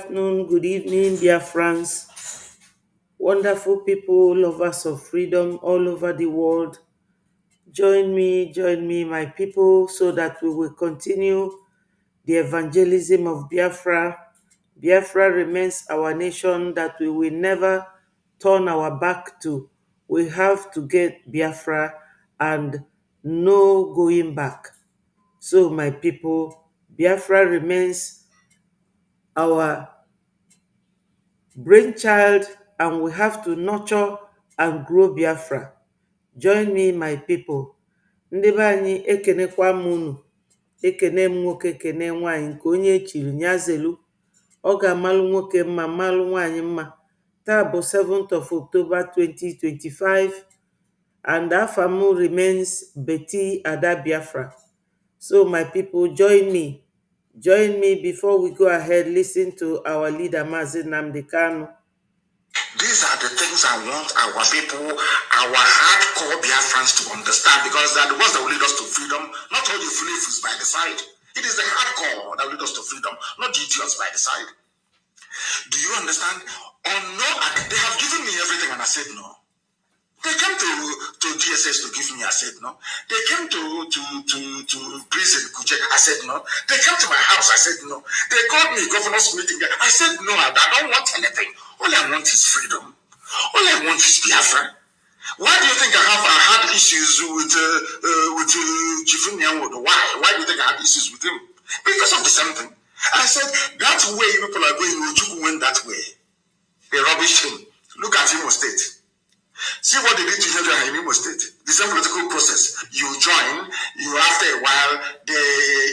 afternoon, good evening, Biafrans, wonderful people, lovers of freedom all over the world. Join me, my people, so that we will continue the evangelism of Biafra. Biafra remains our nation that we will never turn our back to. We have to get Biafra and no going back. So, my people, Biafra remains our brainchild, and we have to nurture and grow Biafra. Join me, my people. Ndị be anyị ekenekwa m unu. Ekene m nwoke, kene nwanyị nke onye echiri nyazelu. Ọ ga-amalụ nwoke mma, malụ nwanyị mma. Taa bụ 7th of October 2025, and afa m remains Betty Ada Biafra. So my people, join me. Join me before we go ahead. Listen to our leader, Mazi Nnamdi Kanu. These are the things I want our people, our hardcore Biafrans to understand, because they are the ones that will lead us to freedom, not all the flavors by the side. It is the hardcore that will lead us to freedom, not the idiots by the side. Do you understand? Or no, they have given me everything and I said no. They came to DSS to give me, I said no. They came to prison, I said no. They came to my house, I said no. They called me governor's meeting, I said no, I don't want anything. All I want is freedom. All I want is Biafra. Why do you think I had issues with Chifunya? Why? Why do you think I had issues with him? Because of the same thing. I said, that way people are going, Ojuku went that way. They rubbished him. Look at Imo State. See what they did to Hillary in Imo State. The same political process. You join, after a while,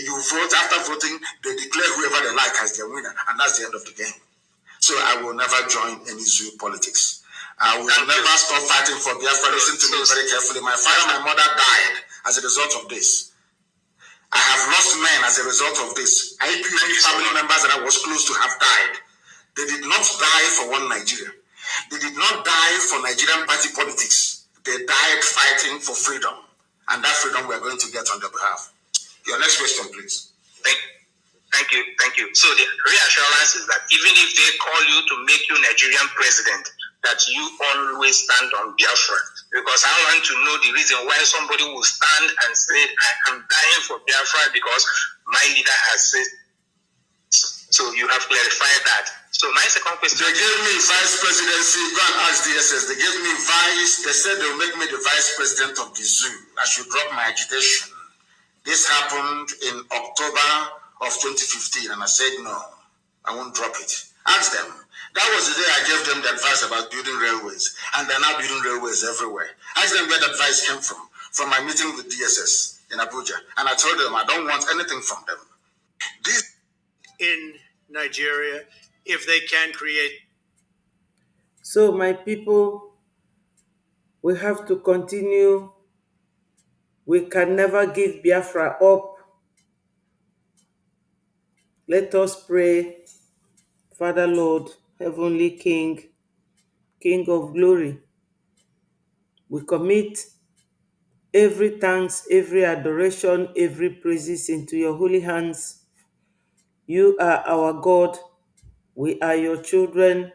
you vote. After voting, they declare whoever they like as their winner, and that's the end of the game. So I will never join any zoo politics. I will never stop fighting for Biafra. Listen to me very carefully. My father, my mother died as a result of this. I have lost men as a result of this. IPOB family members that I was close to have died. They did not die for one Nigeria. They did not die for Nigerian party politics. They died fighting for freedom. And that freedom we are going to get on their behalf. Your next question, please. Thank you. So the reassurance is that even if they call you to make you Nigerian president, that you always stand on Biafra. Because I want to know the reason why somebody will stand and say, I am dying for Biafra because my leader has said. So you have clarified that. So my second question. They gave me vice presidency. Go and ask DSS. They gave me vice. They said they'll make me the vice president of the zoo. I should drop my agitation. This happened in October of 2015, and I said no, I won't drop it. Ask them. That was the day I gave them the advice about building railways, and they're now building railways everywhere. Ask them where the advice came from my meeting with DSS in Abuja, and I told them I don't want anything from them. This in Nigeria, if they can create. So, my people, we have to continue. We can never give Biafra up. Let us pray. Father, Lord, Heavenly King, King of glory, we commit every thanks, every adoration, every praises into your holy hands. You are our God. We are your children.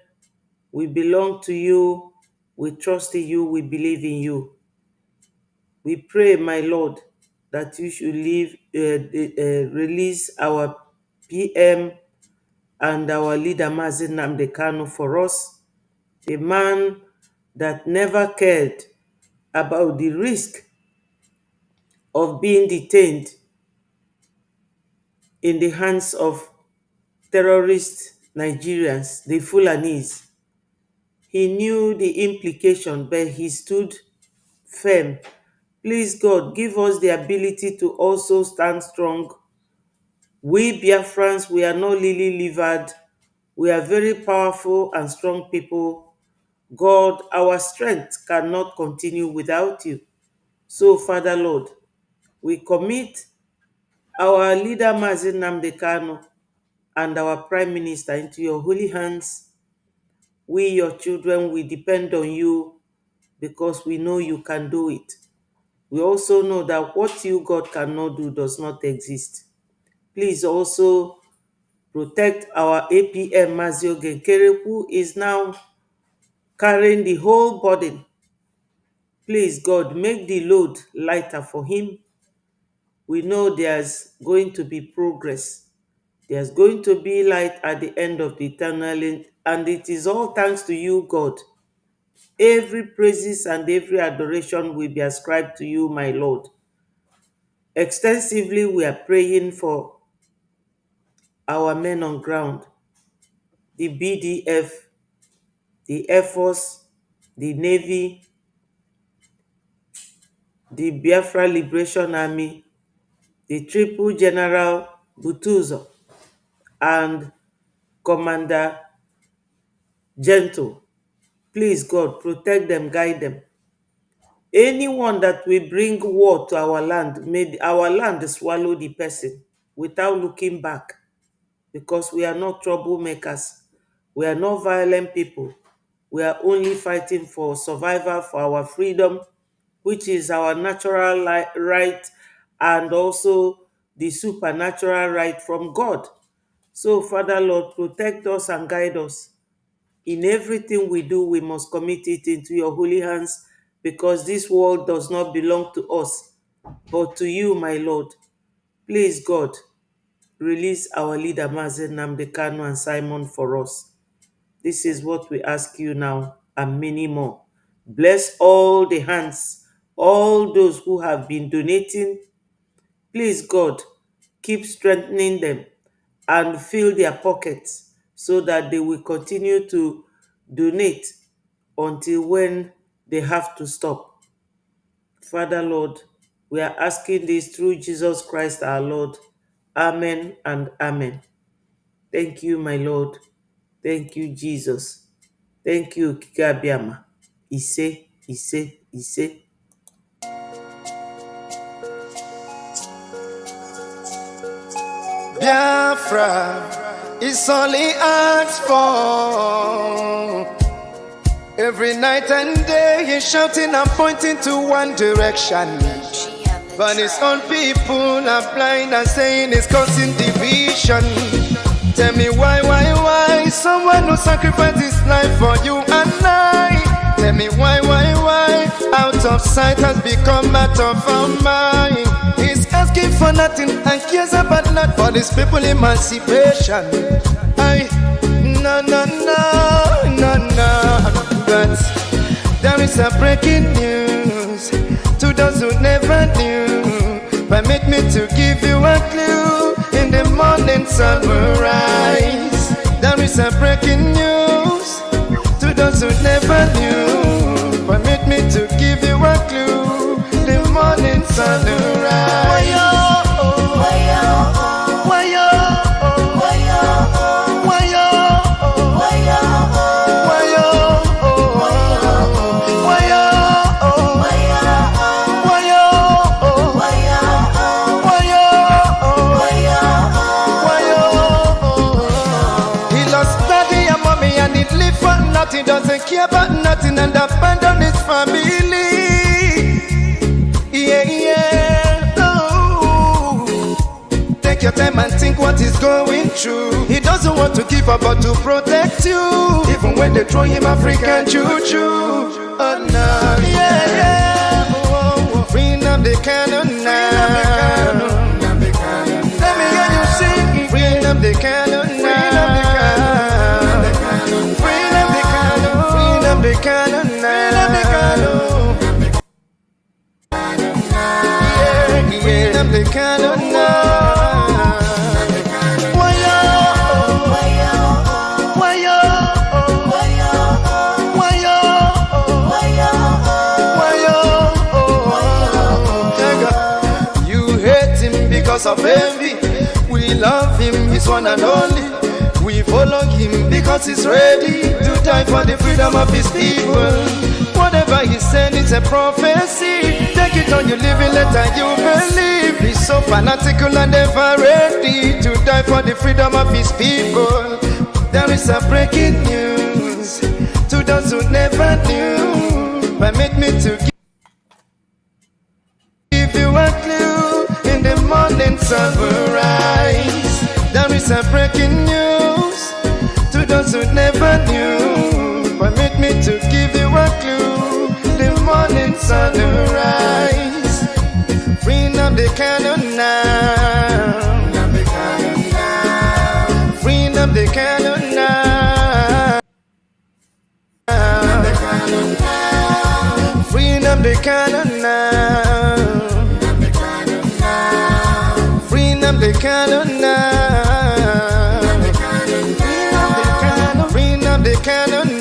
We belong to you. We trust in you. We believe in you. We pray, my Lord, that you should release our PM and our leader, Mazi Nnamdi Kanu, for us, a man that never cared about the risk of being detained in the hands of terrorist Nigerians, the Fulanis. He knew the implication, but he stood firm. Please, God, give us the ability to also stand strong. We Biafrans, we are not lily-livered. We are very powerful and strong people. God, our strength cannot continue without you. So, Father Lord, we commit our leader, Mazi Nnamdi Kanu, and our Prime Minister into your holy hands. We, your children, we depend on you because we know you can do it. We also know that what you, God, cannot do does not exist. Please also Protect our APM Mazioge Nkere, who is now carrying the whole burden. Please, God, make the load lighter for him. We know there's going to be progress. There's going to be light at the end of the tunnel, and it is all thanks to you, God. Every praises and every adoration will be ascribed to you, my Lord. Extensively, we are praying for our men on ground, the BDF, the Air Force, the Navy, the Biafra Liberation Army, the Triple General Butuzo, and Commander Gentle. Please, God, protect them, guide them. Anyone that will bring war to our land, may our land swallow the person without looking back, because we are not troublemakers. We are not violent people. We are only fighting for survival, for our freedom, which is our natural right, and also the supernatural right from God. So, Father Lord, protect us and guide us. In everything we do, we must commit it into your holy hands, because this world does not belong to us, but to you, my Lord. Please, God, release our leader, Mazen Nnamdi Kanu and Simon, for us. This is what we ask you now, and many more. Bless all the hands, all those who have been donating. Please, God, keep strengthening them and fill their pockets so that they will continue to donate until when they have to stop. Father, Lord, we are asking this through Jesus Christ our Lord. Amen and amen. Thank you, my Lord. Thank you, Jesus. Thank you, Kikabiama. Ise, Ise, Ise. Biafra is only asked for. Every night and day he's shouting and pointing to one direction. But his own people are blind and saying it's causing division. Tell me why someone who sacrificed his life for you and I. Tell me why out of sight has become out of our mind. He's asking for nothing and cares about not for these people emancipation. No. But there is a breaking news to those who never knew. Permit me to give you a clue. In the morning sun will rise. There is a breaking news to those who never knew. Permit me to give you a clue. The morning sun will rise. He doesn't care about nothing and abandon his family. Yeah. Oh. Take your time and think what he's going through. He doesn't want to give up but to protect you. Even when they throw him African juju. Oh no, yeah. Oh. Freedom they cannot now. Let me hear you sing. Freedom they cannot now. They cannot they cannot You hate him because of envy. We love him, he's one and only. We follow him because he's ready to die for the freedom of his people. Whatever he said is a prophecy. Take it on, you live it, let you believe. He's so fanatical and ever ready to die for the freedom of his people. There is a breaking news to those who never knew. Permit me to give you a clue. In the morning sun will rise. There is is a breaking news to those who never knew. Permit me to give you a clue. The morning sun will rise. Freedom the cannon now. Freedom the cannon now. Freedom the cannon now. Freedom the cannon now. Freedom the cannon now. Freedom the cannon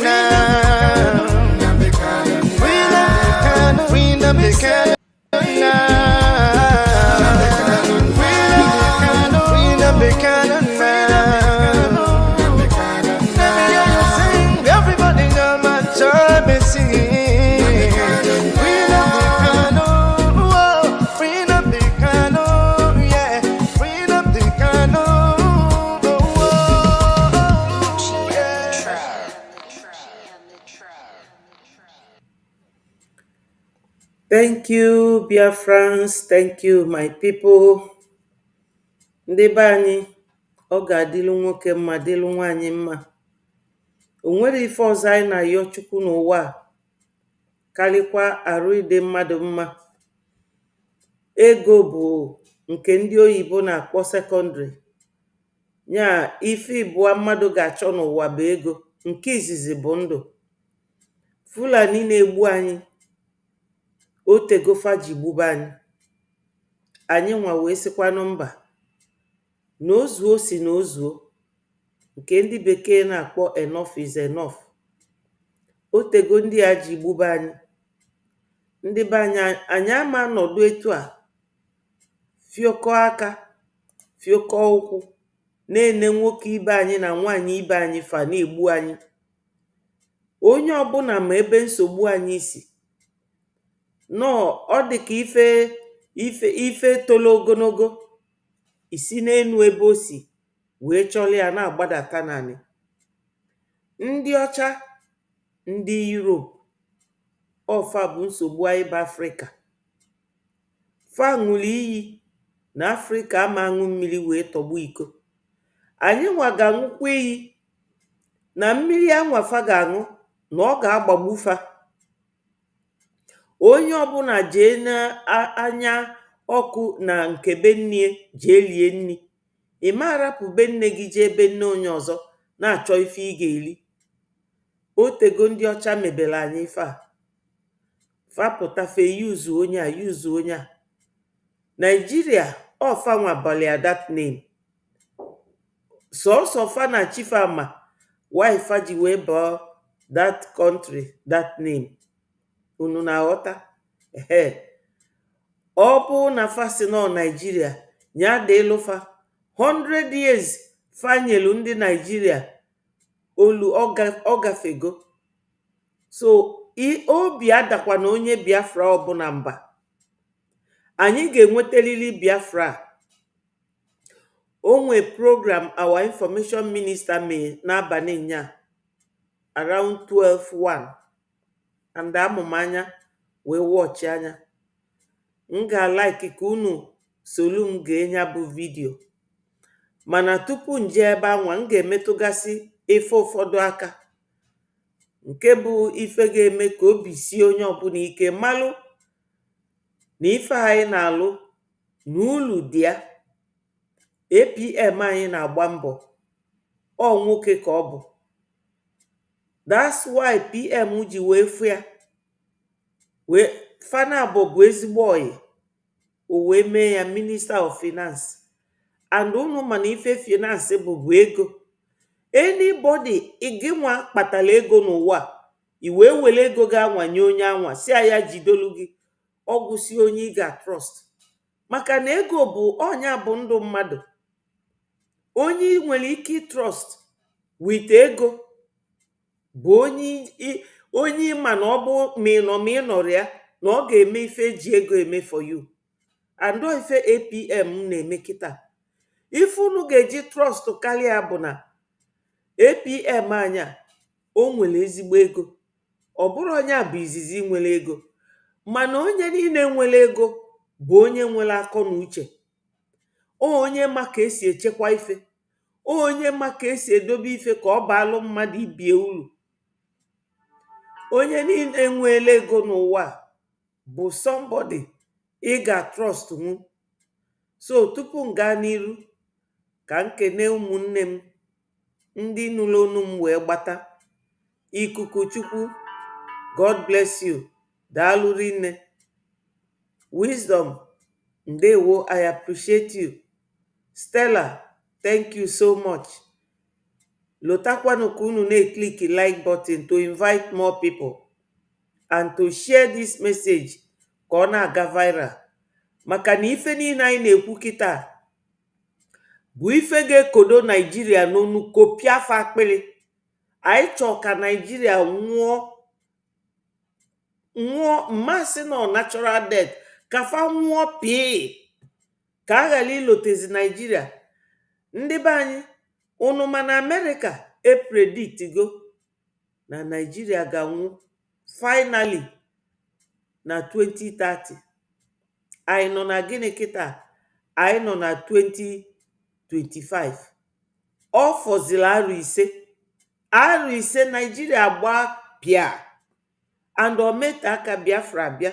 Thank you, Biafrans. Thank you, my people. Ndị be anyị, ọ ga-adịlu nwoke mma, dịlu nwaanyị mma. O nwere ife ọzọ anyị na-ayọ Chukwu n'ụwa a, karịkwa arụ ide mmadụ mma. Ego bụ nke ndị oyibo na-akpọ sekọndịrị. Ya ife ịbụa mmadụ ga-achọ n'ụwa bụ ego. Nke izizi bụ ndụ. Fulani na-egbu anyị, otegofa ji gbuba anyị. Anyị nwa wee sịkwanụ mba na ozuo si na ozuo, nke ndị bekee na-akpọ enough is enough. Otego ndị a ji gbuba anyị. Ndị be anyị ama nọdụ etu a fiokọ aka fiokọ ụkwụ na-ene nwoke ibe anyị na nwaanyị ibe anyị fa na-egbu anyị. Onye ọbụla ma ebe nsogbu anyị si. Nọọ ọ dị ka ife tolo ogologo isi n'enu ebe o si wee chọrọ ya na-agbadata naanị. Ndị ọcha, ndị Europe, ọfa bụ nsogbu anyị bụ Afrịka. Fa ṅụrụ iyi na Afrịka ama aṅụ mmiri wee tọgbu iko. Anyị nwa ga-aṅụkwa iyi na mmiri anwafa ga-aṅụ na ọ ga-agbagbu fa. Onye ọbụla jee n'anya ọkụ na nke be nne jee lie nni. Ị ma arapụ be nne gị jee be nne onye ọzọ na-achọ ife ị ga-eri. Otego ndị ọcha mebere anyị ife a. Fapụta fe yuzu onye a yuzu onye a. Nigeria ọfa nwa balia that name. Sọsọ fa na chifa ma why fa ji wee baa that country that name. Unu na-aghọta? Ọ bụ na fa si nọ Nigeria nya deelufa 100 years fanyelu ndị Nigeria olu ọ gafego. So obi adakwa na onye Biafra ọbụla mba. Anyị ga-enwetelili Biafra. O nwe program our information minister mee n'abalị nya around 12:01 and amụmanya wee wọchị anya. M ga-like ka unu solu m ga-enya bụ vidio. Mana tupu nje ebe anwa m ga-emetụgasị ife ụfọdụ aka, nke bụ ife ga-eme ka obi sie onye ọbụla ike malụ na ife anyị na-alụ na ulu dị ya. APM anyị na-agba mbọ, ọ nwoke ka ọ bụ. That's why PM ji wee fụ ya wee Fanabo bụ ezigbo oyi. O wee mee ya Minister of Finance. And unu mana ife finance bụ ego. Anybody gị nwa kpatara ego n'ụwa, i wee were ego gị anwanye onye anwa si ya jidolu gị, ọgwụsi onye ị ga-trust. Maka na ego bụ ọnya bụ ndụ mmadụ. Onye ị nwere ike trust with ego bụ onye ịma na ọ bụ ma ị nọrọ ya na ọ ga-eme ife eji ego eme for you. And ife APM na-eme kịta. Ife unu ga-eji trust karịa bụ na APM anya o nwere ezigbo ego. Ọ bụrụ onye bụ izizi nwere ego, mana onye niile nwere ego bụ onye nwere akọ na uche. Onye ma ka esi echekwa ife, onye maka esi edobe ife ka ọ baalụ mmadụ ibie uru. Onye niile enweela ego n'ụwa bụ somebody ị ga-trust nwu. So tupu m gaa n'iru, ka m kene ụmụnne m ndị nụrụ onu m wee gbata. Ikuku Chukwu, God bless you, daalụ rinne. Wisdom, ndewo, I appreciate you. Stella, thank you so much. Lotakwanụ ka unu na-click like button to invite more people and to share this message ka ọ na-aga viral. Maka na ife niile anyị na-ekwu kịta bụ ife ga-ekodo Naijiria n'onu kopịa afọ akpịrị. Anyị chọọ ka Naijiria nwụọ mmasị nọ natural death, kafa nwụọ pii, ka a ghara ilotezi Naijiria. Ndị be anyị, unu ma na Amerịka eprediktigo na Naijiria ga-anwụ finally na 2030. Anyị nọ na gịnị kịta? Anyị nọ na 2025. Ọ fọziri arụ ise Naijiria gbaa pịa and omete aka Biafra bịa.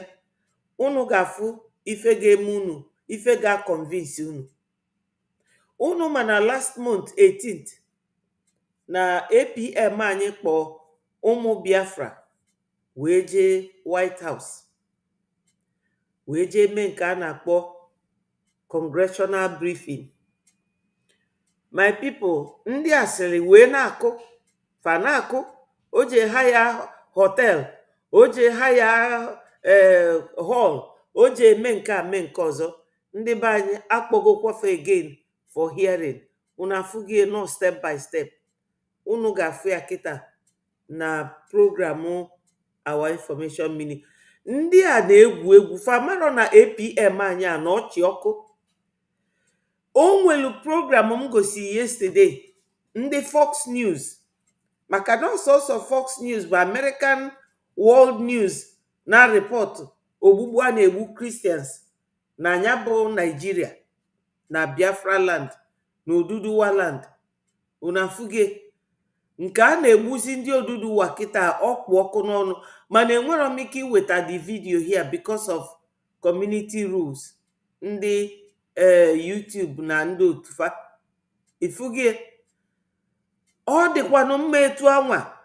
Unu ga-afụ ife ga-eme unu, ife ga-convince unu. Unu ma na last month 18th na APM anyị kpọọ ụmụ Biafra wee jee White House wee jee mee nke a na-akpọ congressional briefing. My people, ndị asịrị wee na-akụ fa na-akụ. O je ha ya hotel, o je ha ya hall, o je eme nke a mee nke ọzọ. Ndị be anyị akpọgokwafa again for hearing. Unu afụghị nọ step by step. Unu ga-afụ ya kịta na programu Our Information Mini. Ndị a na-egwu egwu famarọ na APM anyị a na ọchị ọkụ. O nwelu program m gosi yesterday, ndị Fox News, maka na ọsọsọ Fox News bụ American World News na report ogbugbu a na-egbu Christians na anya bụ Nigeria na Biafra land na Oduduwa land. Unu afụghị nke a na-egbuzi ndị Oduduwa kịta ọkpụ ọkụ n'ọnụ, mana enwero m ike iweta the video here because of community rules ndị YouTube na ndị otufa. Ifugie, ọ dịkwanụ mma etu anwa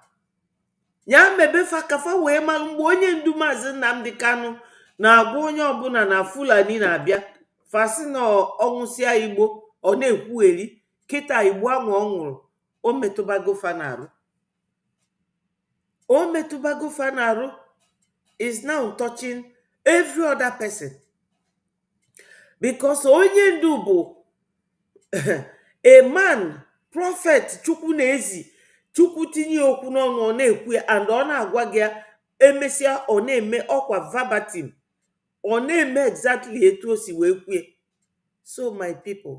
ya mebefa kafa wee malụ mgbe onye ndu Maazị Nnamdi Kanu na-agwa onye ọbụla na Fulani na-abịa fasi na ọnwụsịa Igbo ọ na-ekwugheri. Kịta Igbo ahụ ọ nwụrụ, o metụbago fa n'arụ. O metụbago fa n'arụ is now touching every other person. Because onye ndu bụ a man, prophet, Chukwu na-ezi. Chukwu tinye okwu n'ọnụ, ọ na-ekwu ya and ọ na-agwa gị ya, emesịa ọ na-eme ọkwa verbatim, ọ na-eme exactly etu o si wee kwue. So my people,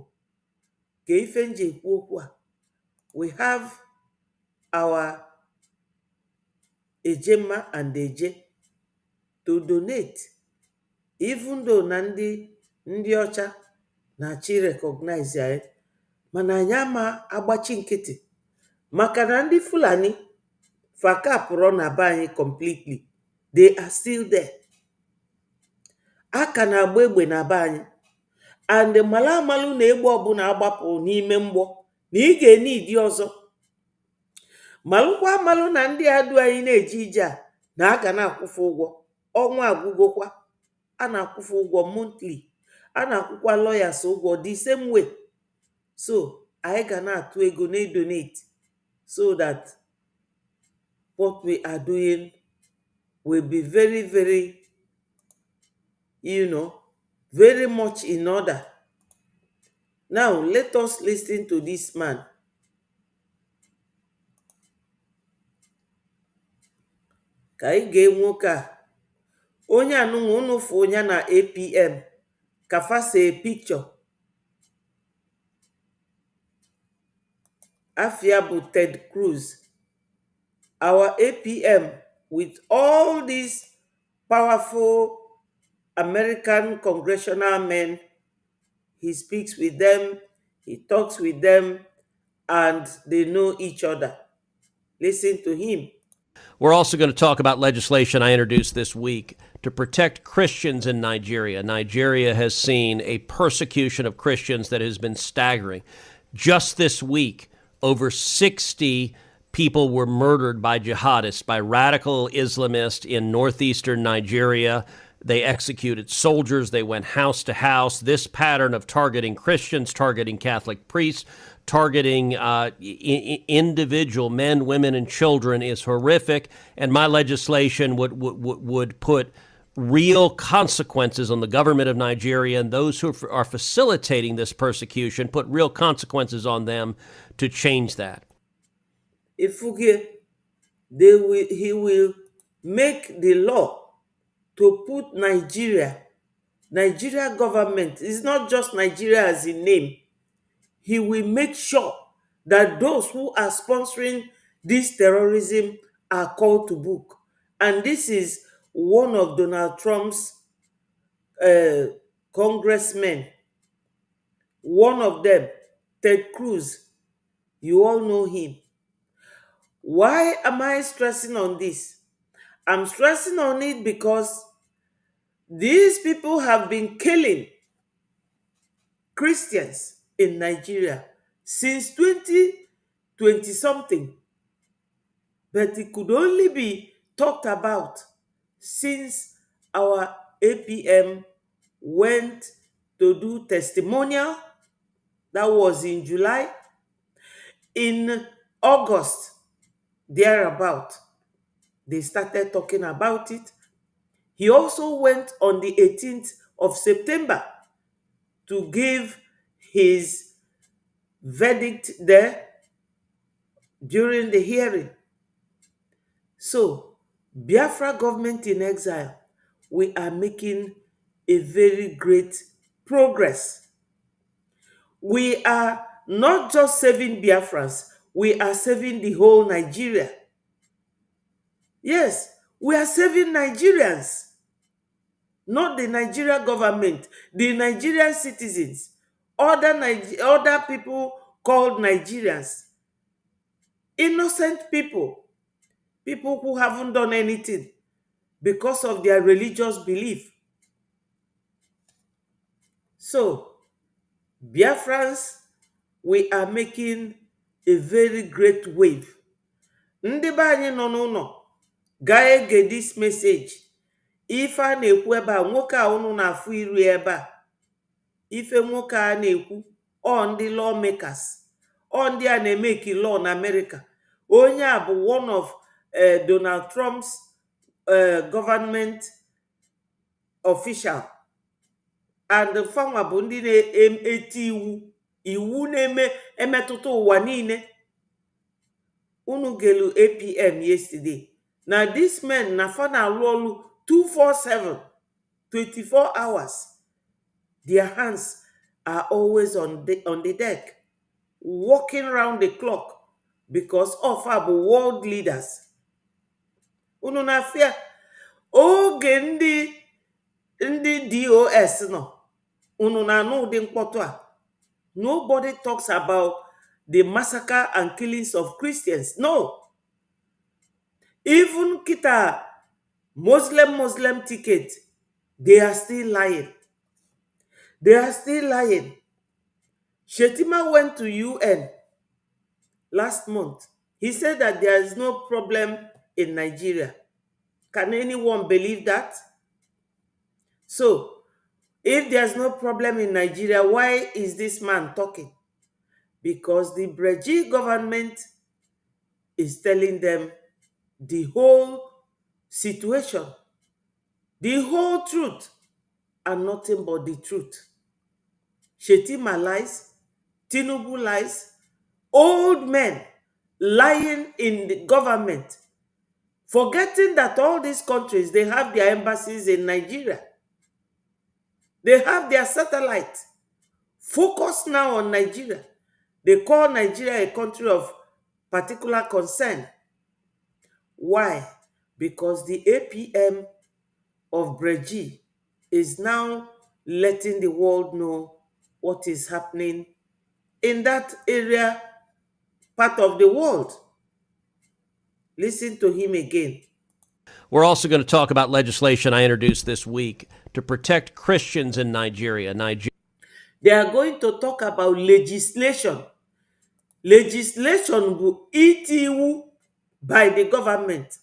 ka ife nje ekwu okwu a, we have our ejema and eje to donate, even though na ndị ọcha na-achị recognize anyị, mana anyị ama agbachi nkịtị maka na ndị Fulani fakapụrụ na be anyị completely. They are still there. Aka na-agba egbe na be anyị, and mala amalụ na egbe ọbụla agbapụ n'ime mgbọ na ị ga-ene ịdị ọzọ. Malụkwa amalụ na ndị adu anyị na-eje ije a na aga na-akwụfe ụgwọ. Ọnwa agwụgokwa, a na-akwụfe ụgwọ monthly, a na-akwụkwa lawyers ụgwọ the same way. So anyị ga na-atụ ego na-edonate so that what we are doing will be very, very, very much in order. Now let us listen to this man. Ka anyị gee nwoke a, onye anụnwa unu fụ ya na APM kafase picture. Afia bụ Ted Cruz, our APM, with all these powerful American congressional men. He speaks with them, he talks with them, and they know each other. Listen to him. We're also going to talk about legislation I introduced this week to protect Christians in Nigeria. Nigeria has seen a persecution of Christians that has been staggering. Just this week, over 60 people were murdered by jihadists, by radical Islamists in northeastern Nigeria. They executed soldiers. They went house to house. This pattern of targeting Christians, targeting Catholic priests, targeting individual men, women, and children is horrific. And my legislation would put real consequences on the government of Nigeria and those who are facilitating this persecution, put real consequences on them to change that. Ifuge, he will make the law to put Nigeria government, it's not just Nigeria as a name. He will make sure that those who are sponsoring this terrorism are called to book. And this is one of Donald Trump's congressmen. One of them, Ted Cruz. You all know him. Why am I stressing on this? I'm stressing on it because these people have been killing Christians in Nigeria since 2020 something, but it could only be talked about since our APM went to do testimonial. That was in July. In August, thereabout, they started talking about it. He also went on the 18th of September to give his verdict there during the hearing. So, Biafra government in exile, we are making a very great progress. We are not just saving Biafrans, we are saving the whole Nigeria. Yes, we are saving Nigerians, not the Nigeria government, the Nigerian citizens, other people called Nigerians, innocent people, people who haven't done anything because of their religious belief. So, Biafrans, we are making a very great wave. Ndị be anyị nọ n'ụlọ gaa ege this message. Ife a na-ekwu ebe a, nwoke a unu na-afụ iru ebe a, ife nwoke a na-ekwu, ọ ndị lawmakers, ọ ndị a na-emeki law na America. Onye a bụ one of Donald Trump's government official, and fanwa bụ ndị na-eti iwu na-eme emetụta ụwa niile. Unu gelu APM yesterday. Now this men na fa na-alụ ọlụ 247, 24 hours. Their hands are always on the deck, walking round the clock, because of our world leaders. Unu na fear oge ndị DOS nọ, unu na anụ ụdị mkpọtụ a. Nobody talks about the massacre and killings of Christians. No. Even kita Muslim ticket, they are still lying. They are still lying. Shetima went to UN last month. He said that there is no problem in Nigeria. Can anyone believe that? So, if there's no problem in Nigeria, why is this man talking? Because the Breji government is telling them the whole situation, the whole truth, and nothing but the truth. Shetima lies, Tinubu lies, old men lying in the government, forgetting that all these countries, they have their embassies in Nigeria. They have their satellite. Focus now on Nigeria. They call Nigeria a country of particular concern. Why? Because the APM of Breji is now letting the world know what is happening in that area part of the world. Listen to him again. We're also going to talk about legislation I introduced this week to protect Christians in Nigeria. They are going to talk about legislation. Legislation bụ iti iwu by the government.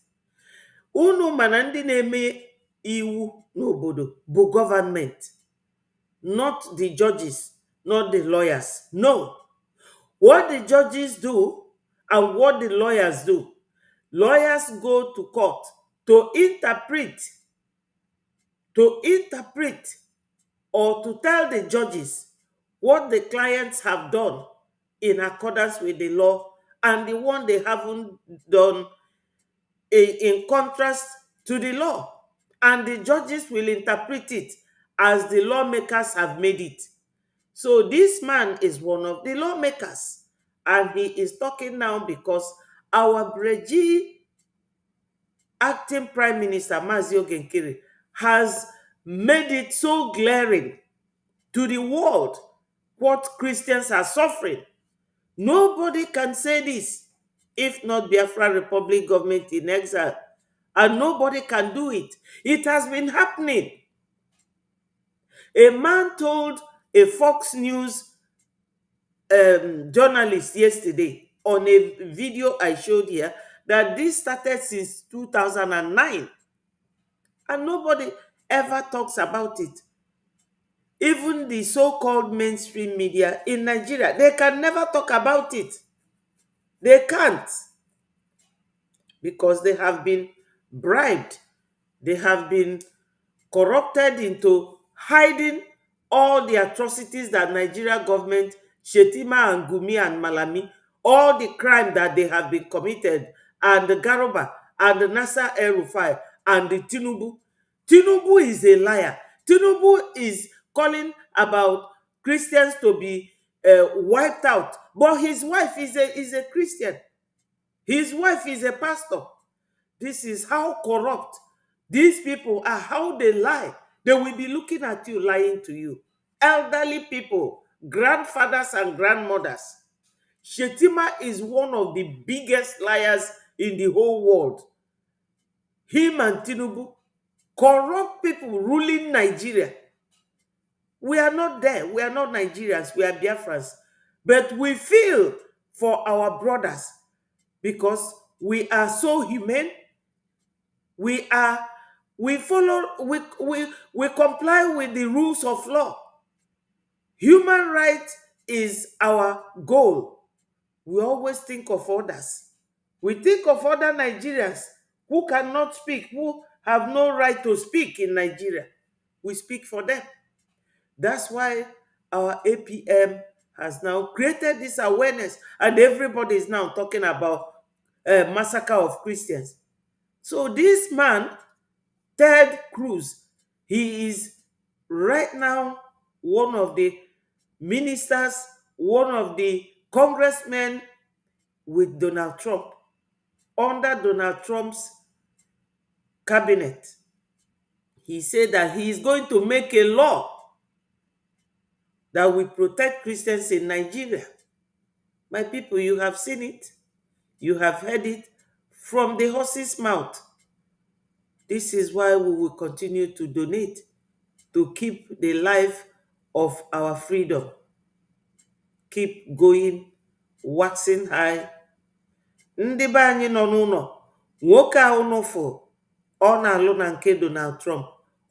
Unu mana ndị na-eme iwu n'obodo bụ government, not the judges, not the lawyers. No. What the judges do and what the lawyers do, lawyers go to court to interpret or to tell the judges what the clients have done in accordance with the law and the one they haven't done in contrast to the law. And the judges will interpret it as the lawmakers have made it. So this man is one of the lawmakers, and he is talking now because our Breji acting Prime Minister Mazi Ogenkere has made it so glaring to the world what Christians are suffering. Nobody can say this if not Biafra Republic government in exile, and nobody can do it. It has been happening. A man told a Fox News journalist yesterday on a video I showed here that this started since 2009, and nobody ever talks about it. Even the so-called mainstream media in Nigeria, they can never talk about it. They can't, because they have been bribed. They have been corrupted into hiding all the atrocities that Nigeria government, Shetima and Gumi and Malami, all the crime that they have been committed, and the Garoba and the Nasser El-Rufai and the Tinubu. Tinubu is a liar. Tinubu is calling about Christians to be wiped out, but his wife is a Christian. His wife is a pastor. This is how corrupt these people are, how they lie. They will be looking at you, lying to you. Elderly people, grandfathers and grandmothers. Shetima is one of the biggest liars in the whole world. Him and Tinubu, corrupt people ruling Nigeria. We are not there. We are not Nigerians. We are Biafrans. But we feel for our brothers because we are so humane. We follow, we comply with the rules of law. Human rights is our goal. We always think of others. We think of other Nigerians who cannot speak, who have no right to speak in Nigeria. We speak for them. That's why our APM has now created this awareness, and everybody is now talking about massacre of Christians. So this man, Ted Cruz, he is right now one of the ministers, one of the congressmen with Donald Trump, under Donald Trump's cabinet. He said that he is going to make a law that will protect Christians in Nigeria. My people, you have seen it. You have heard it from the horse's mouth. This is why we will continue to donate to keep the life of our freedom. Keep going, waxing high. Ndị be anyị nọ n'ụlọ, nwoke ahụ nọfụ ọ na-alụ na nke Donald Trump.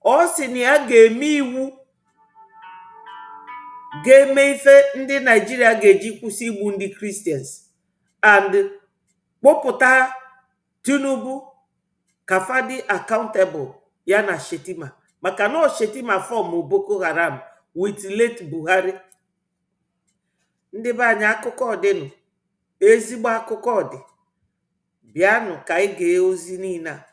Ọ sị na ya ga-eme iwu ga-eme ife ndị Nigeria ga-eji kwụsị igbu ndị Christians, and kpọpụta Tinubu kafadi accountable ya na Shetima, maka na Shetima form Boko Haram with late Buhari. Ndị be anyị, akụkọ dịnụ, ezigbo akụkọ dị. Bịanụ ka anyị gee ozi niile a.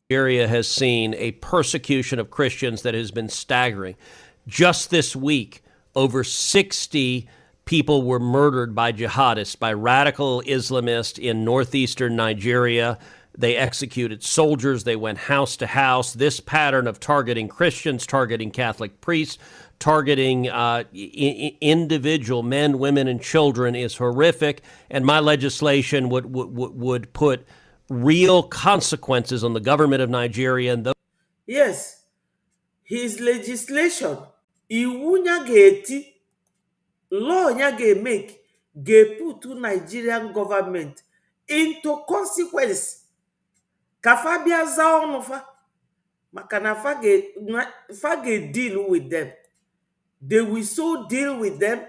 Nigeria has seen a persecution of Christians that has been staggering. Just this week, over 60 people were murdered by jihadists, by radical Islamists in northeastern Nigeria. They executed soldiers. They went house to house. This pattern of targeting Christians, targeting Catholic priests, targeting individual men, women, and children is horrific. And my legislation would put real consequences on the government of Nigeria and those. Yes, his legislation, iwu nya ga-eti, law nya ga-emake, ga-put Nigerian government into consequence. Ka fa bịa zaa ọnụ fa, maka na fa ga-deal with them. They will so deal with them.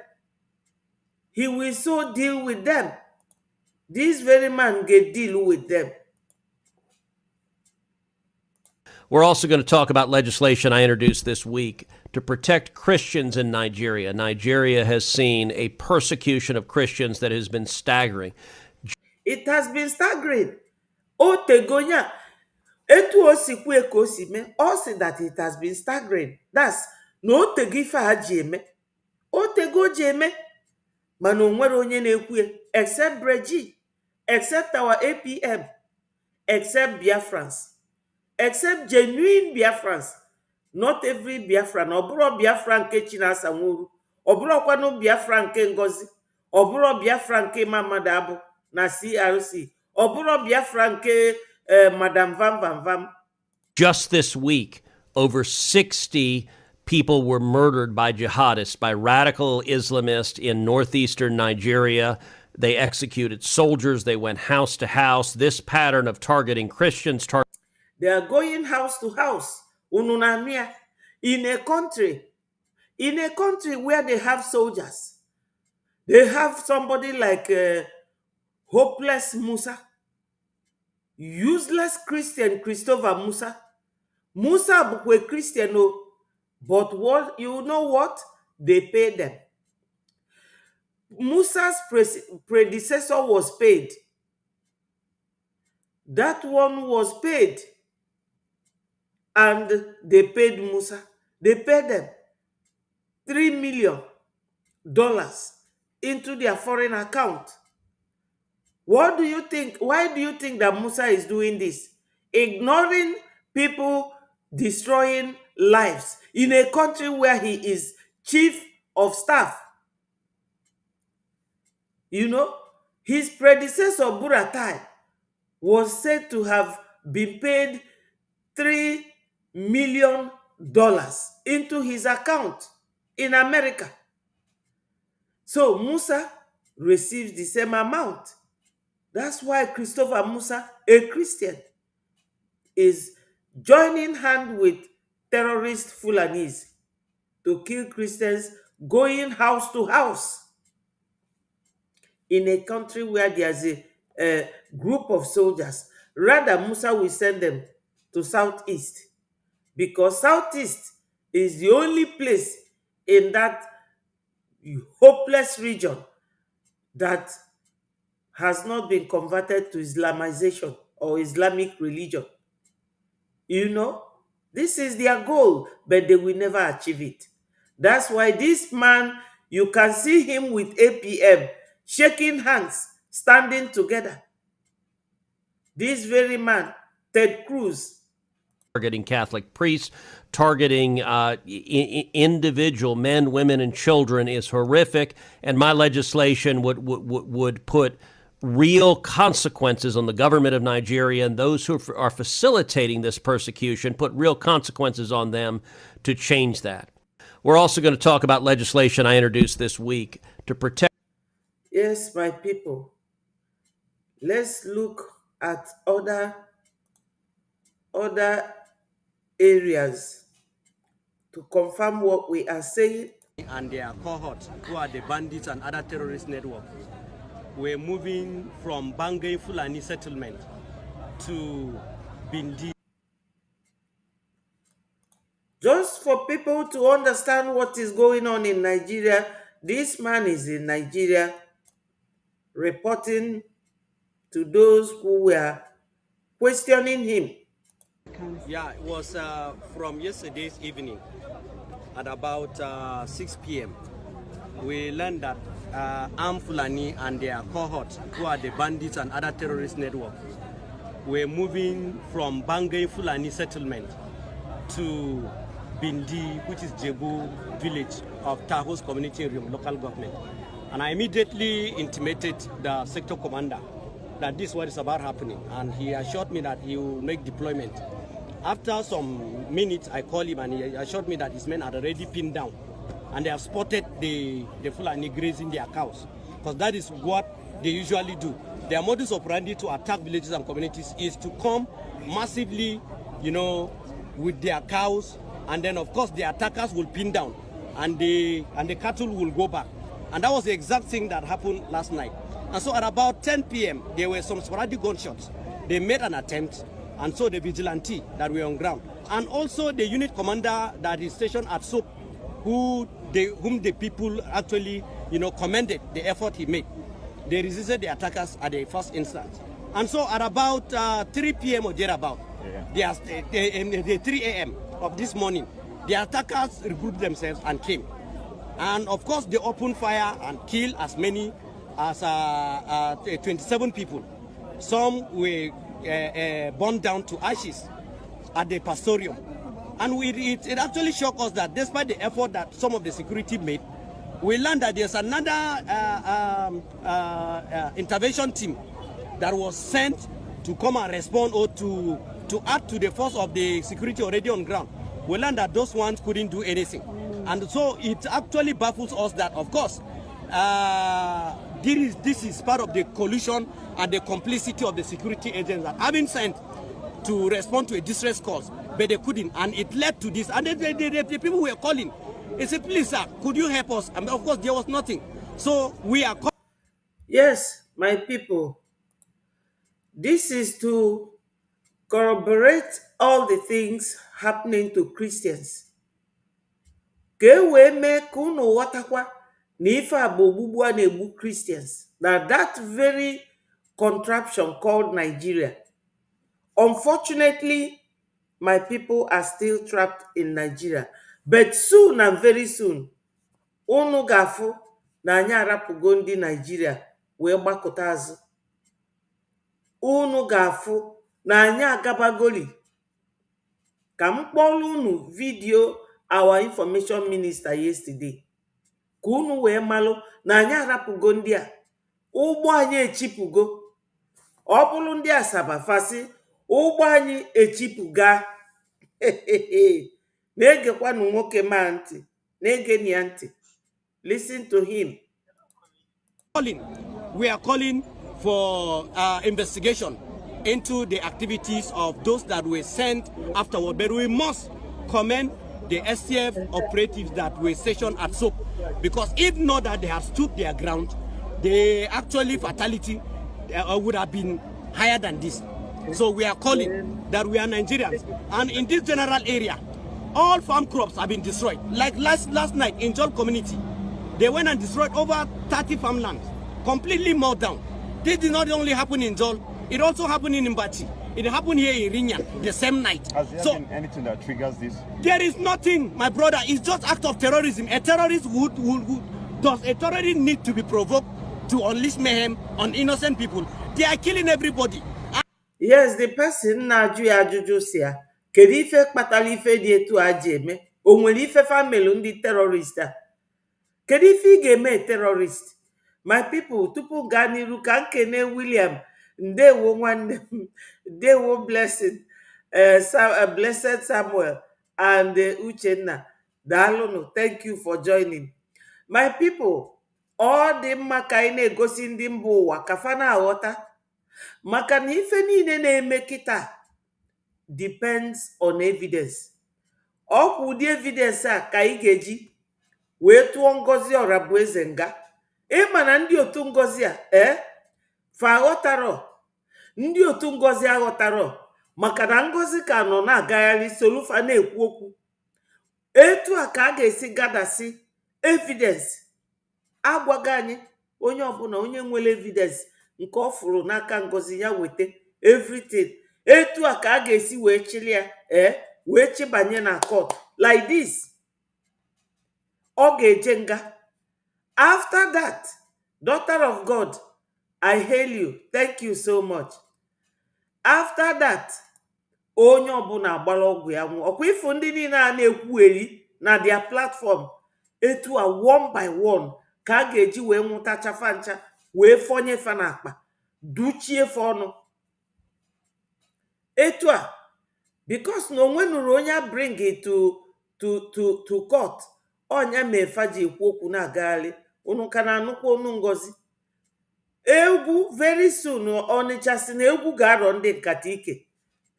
He will so deal with them. This very man get deal with them. We're also going to talk about legislation I introduced this week to protect Christians in Nigeria. Nigeria has seen a persecution of Christians that has been staggering. It has been staggering. O tegonya, etu o si kwu eko si me, o si that it has been staggering. That's no tego ife ha ji eme. O tego ji eme, mana onwere onye na-ekwu except Breji, except our APM, except Biafrans, except genuine Biafrans. Not every Biafran. Oburo Biafra nke Chinasa Nwuru, oburo kwanu Biafra nke Ngozi, oburo Biafra nke Mamada Abu na CRC, oburo Biafra nke Madam Vam Vam Vam. Just this week, over 60 people were murdered by jihadists, by radical Islamists in northeastern Nigeria. They executed soldiers. They went house to house. This pattern of targeting Christians. They are going house to house. Ununamia. In a country where they have soldiers. They have somebody like Hopeless Musa. Useless Christian Christopher Musa. Musa bukwe Christian, but what you know what? They pay them. Musa's predecessor was paid. That one was paid. And they paid Musa. They paid them $3 million into their foreign account. What do you think? Why do you think that Musa is doing this? Ignoring people, destroying lives in a country where he is chief of staff. You know, his predecessor, Buratai, was said to have been paid $3 million into his account in America. So Musa receives the same amount. That's why Christopher Musa, a Christian, is joining hand with terrorist Fulanis to kill Christians, going house to house in a country where there's a group of soldiers. Rather, Musa will send them to Southeast, because Southeast is the only place in that hopeless region that has not been converted to Islamization or Islamic religion. You know, this is their goal, but they will never achieve it. That's why this man, you can see him with APM, shaking hands, standing together. This very man, Ted Cruz. Targeting Catholic priests, targeting individual men, women, and children is horrific. And my legislation would put real consequences on the government of Nigeria and those who are facilitating this persecution, put real consequences on them to change that. We're also going to talk about legislation I introduced this week to protect. Yes, my people. Let's look at other areas to confirm what we are saying. And their cohorts, who are the bandits and other terrorist networks, were moving from Bangay Fulani settlement to Bindi. Just for people to understand what is going on in Nigeria, this man is in Nigeria reporting to those who were questioning him. Yeah, it was from yesterday's evening at about 6 p.m. We learned that armed Fulani and their cohorts, who are the bandits and other terrorist networks, were moving from Bangay Fulani settlement to Bindi, which is Jebu village of Tahos community area local government. And I immediately intimated the sector commander that this is what is about happening. And he assured me that he will make deployment. After some minutes, I called him and he assured me that his men are already pinned down. And they have spotted the Fulani grazing their cows. Because that is what they usually do. Their modus operandi to attack villages and communities is to come massively, you know, with their cows. And then, of course, the attackers will pin down. And the cattle will go back. And that was the exact thing that happened last night. And so at about 10 p.m., there were some sporadic gunshots. They made an attempt, and so the vigilante that were on ground, and also the unit commander that is stationed at Soap, whom the people actually, you know, commended the effort he made. They resisted the attackers at the first instance. And so at about 3 p.m. or thereabout, the 3 a.m. of this morning, the attackers regrouped themselves and came. And of course, they opened fire and killed as many as 27 people. Some were burned down to ashes at the pastorium. And it actually shocked us that despite the effort that some of the security made, we learned that there's another intervention team that was sent to come and respond or to add to the force of the security already on ground. We learned that those ones couldn't do anything. And so it actually baffles us that, of course, this is part of the collusion and the complicity of the security agents that have been sent to respond to a distress call, but they couldn't. And it led to this. And the people who were calling, they said, please, sir, could you help us? And of course, there was nothing. So we are... Yes, my people, this is to corroborate all the things happening to Christians. Ka e wee mee ka unu ghọtakwa na ife a bụ ogbugbu a na-egbu Christians, na that very contraption called Nigeria. Unfortunately, my people are still trapped in Nigeria. But soon and very soon, unu ga-afụ na anyị arapụgo ndị Nigeria wee gbakọta azụ. Unu ga-afụ na anyị agabagoli. Ka m kpọrọ unu video our information minister yesterday. Ka unu wee malụ na anyị arapụgo ndị a. Ụgbọ anyị echipụgo. Ọ bụrụ ndị Asaba fasị, ụgbọ anyị echipụga. Na-egekwanụ nwoke ma ntị, na-egeni ya ntị. Listen to him. We are calling for investigation into the activities of those that were sent afterward. But we must commend the STF operatives that were stationed at SOAP, because if not that they have stood their ground, the actually fatality would have been higher than this. So we are calling that we are Nigerians, and in this general area, all farm crops have been destroyed. Like last night in Jol community, they went and destroyed over 30 farmlands, completely mowed down. This did not only happen in Jol, it also happened in Mbati. It happened here in Rinya the same night. Has there been anything that triggers this? There is nothing, my brother. It's just act of terrorism. A terrorist does a terrorist need to be provoked to unleash mayhem on innocent people? They are killing everybody. Yes, the person na-ajụ ya ajụjụ si ya, kedu ife kpatara ife dị etu a ji eme? O nwere ife family ndị terrorist a? Kedu ife ị ga-eme terrorist? My people, tupu gaa n'iru ka nkene William, ndewo nwanne m, ndewo blessing, blessed Samuel and Uchenna. Daalụnụ, thank you for joining. My people, ọ dị mma ka anyị na-egosi ndị mba ụwa ka fa na-aghọta, maka na ife niile na-eme kịta depends on evidence. Ọkwa ụdị evidence a ka anyị ga-eji wee tụọ Ngozi Orabueze nga. Ịma na ndị otu Ngozi a fa aghọtarọ, ndị otu Ngozi aghọtarọ, maka na Ngozi ka nọ na-agagharị solufa na-ekwu okwu. Etu a ka a ga-esi gadasị evidence. Agwaga anyị onye ọbụla onye nwere evidence nke ọ fụrụ n'aka Ngozi ya wete everything. Etu a ka a ga-esi wee chili ya wee chibanye na court like this. Ọ ga-eje nga. After that, daughter of God, I hail you. Thank you so much. After that, onye ọbụla agbara ọgwụ ya nwụọ. Ọkwa ifu ndị niile a na-ekwugheri na their platform etu a one by one ka a ga-eji wee nwụtacha fa ncha wee fonye fa n'akpa duchie fa ọnụ etu a, because na onwe nụrụ onye bring it to court. Onya mefa ji ekwu okwu na-agagharị unu ka na-anụkwa onu Ngozi. Egwu very soon Ọnịcha si na egwu ga-arọ ndị nkata ike.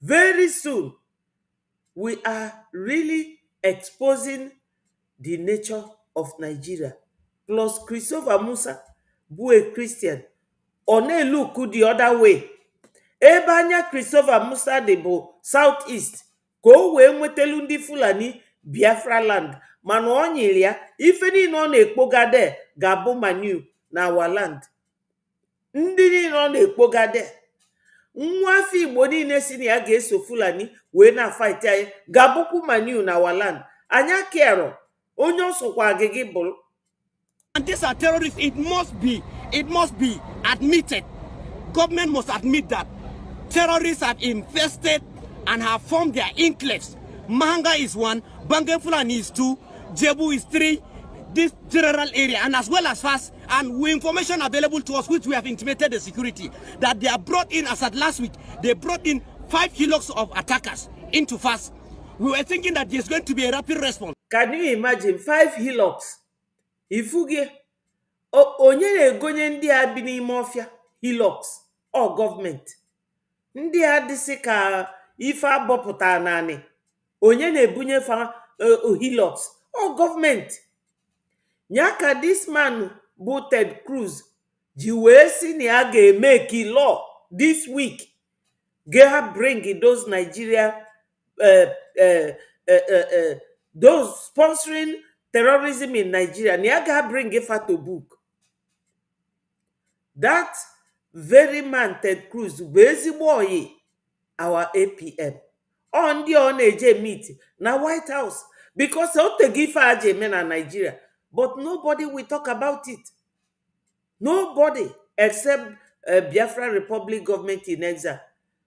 Very soon we are really exposing the nature of Nigeria. Plus Christopher Musa bụ a Christian, ọ na-elook the other way. Ebe anya Christopher Musa dị bụ South East ka o wee nwetelu ndị Fulani Biafra land, mana ọ nyere ya ife niile ọ na-ekpogade ga-abụ manure na our land. Ndị niile ọ na-ekpogade, nwa afọ Igbo niile si na ya ga-eso Fulani wee na-fight anyị ga-abụkwu manure na our land. Anya kero onye ọsọkwa agịgị bụrụ. And these are terrorists. It must be admitted. Government must admit that terrorists have infested and have formed their enclaves. Mahanga is 1, Bange Fulani is 2, Jebu is 3, this general area, and as well as FAS, and with information available to us, which we have intimated the security, that they are brought in, as at last week, they brought in 5 hillocks of attackers into FAS. We were thinking that there's going to be a rapid response. Can you imagine 5 hillocks? Ifuge onye na-egonye ndị a bi n'ime ọfịa hillocks or government? Ndị a dịsị ka ife abọpụta naanị onye na-ebunye fa hillocks or government? Nyaka this man bụ Ted Cruz ji wee si na ya ga-emeki law this week ga bring those Nigeria those sponsoring terrorism in Nigeria, na ya ga bring fa to book. That very man Ted Cruz bụ ezigbo oyi our APM. On ndị ọ na-eje meet na White House because o tegi ife aja eme na Nigeria, but nobody will talk about it. Nobody except Biafra Republic government in exile.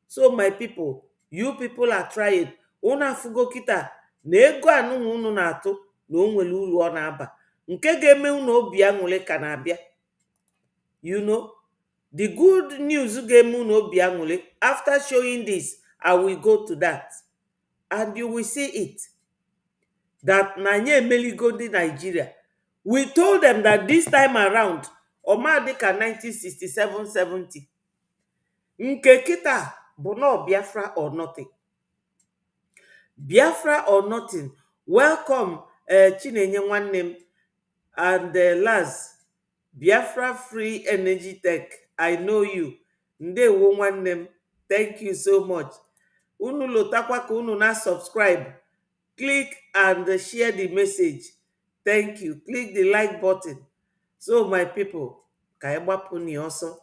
So my people, you people are trying. Una fugo kita na ego anu unu na-atụ na o nwere uru ọ na-aba nke ga-eme unu obi aṅụrị ka na-abịa. You know, the good news ga-eme unu obi aṅụrị. After showing this, I will go to that and you will see it that na nye emeligo ndị Nigeria. We told them that this time around Omadika 1967-70 nke kita bụ no Biafra or nothing. Biafra or nothing. Welcome Chinenye Nwannem and Laz Biafra Free Energy Tech. I know you. Ndewo Nwannem. Thank you so much. Unu lotakwa ka unu na subscribe. Click and share the message. Thank you. Click the like button. So my people, ka anyị gbapụ ni ọsọ.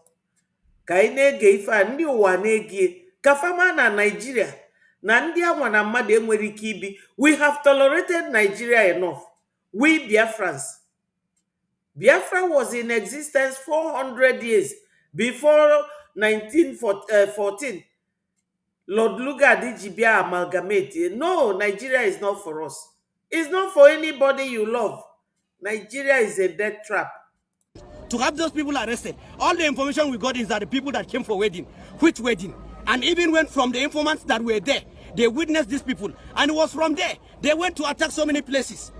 Ka anyị na-ege ife a ndị ụwa na-egie ka fama na Nigeria na ndị anwa na mmadụ enwere ike ibi. We have tolerated Nigeria enough. We Biafrans. Biafra was in existence 400 years before 1914. Lord Lugard Jibia amalgamate. No, Nigeria is not for us. It's not for anybody you love. Nigeria is a death trap. To have those people arrested, all the information we got is that the people that came for wedding, which wedding, and even went from the informants that were there, they witnessed these people, and it was from there they went to attack so many places.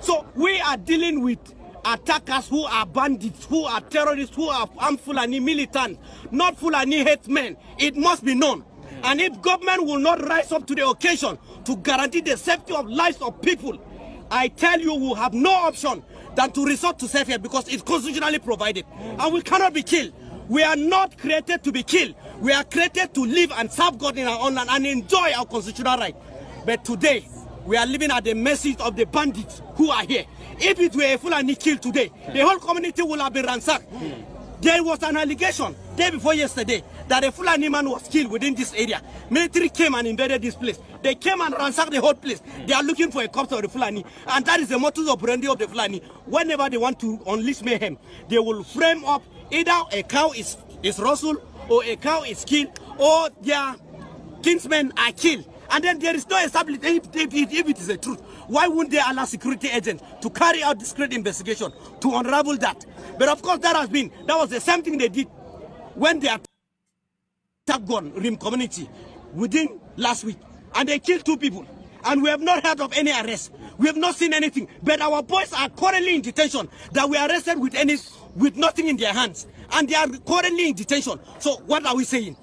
So we are dealing with attackers who are bandits, who are terrorists, who are armed Fulani militants, not Fulani hate men. It must be known. And if government will not rise up to the occasion to guarantee the safety of lives of people, I tell you, we have no option than to resort to self-help because it's constitutionally provided. And we cannot be killed. We are not created to be killed. We are created to live and serve God in our own land and enjoy our constitutional right. But today, we are living at the mercy of the bandits who are here. If it were a Fulani killed today, the whole community would have been ransacked. There was an allegation day before yesterday that a Fulani man was killed within this area. Military came and invaded this place. They came and ransacked the whole place. They are looking for a corpse of the Fulani. And that is the modus operandi of the Fulani. Whenever they want to unleash mayhem, they will frame up either a cow is rustled or a cow is killed, or their kinsmen are killed, and then there is no establishment if it is the truth. Why wouldn't they allow security agents to carry out discreet investigation to unravel that? But of course, that was the same thing they did when they attacked Rim community within last week, and they killed 2 people. And we have not heard of any arrest. We have not seen anything. But our boys are currently in detention that we arrested with nothing in their hands. And they are currently in detention. So what are we saying?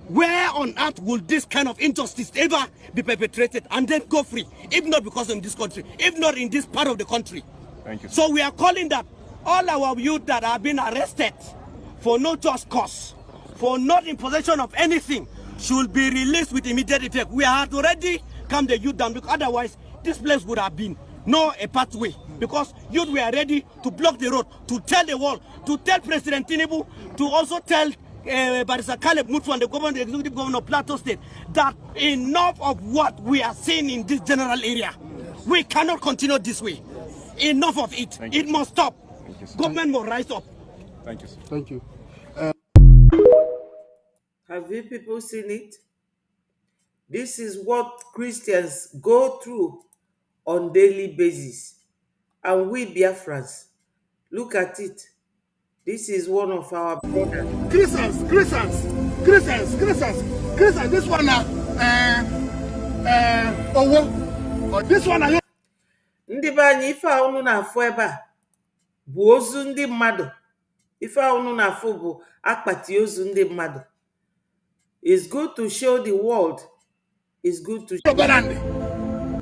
Where on earth will this kind of injustice ever be perpetrated and then go free? If not because of this country, if not in this part of the country. Thank you. So we are calling that all our youth that have been arrested for no just cause, for not in possession of anything, should be released with immediate effect. We had already calmed the youth down, because otherwise this place would have been a pathway, because youth were ready to block the road, to tell the world, to tell President Tinubu, to also tell Barrister Caleb Mutfwan, the executive governor of Plateau State, that enough of what we are seeing in this general area. We cannot continue this way. Enough of it. It must stop. Government must rise up. Thank you, sir. Thank you. Have you people seen it? This is what Christians go through on daily basis. And we Biafrans, look at it. This is one of our brothers. Christians. This one this one Ndị be anyị, ife a unu na-afụ ebe a bụ ozu ndị mmadụ. Ife a unu na-afụ bụ akpati ozu ndị mmadụ. It's good to show the world. It's good to show.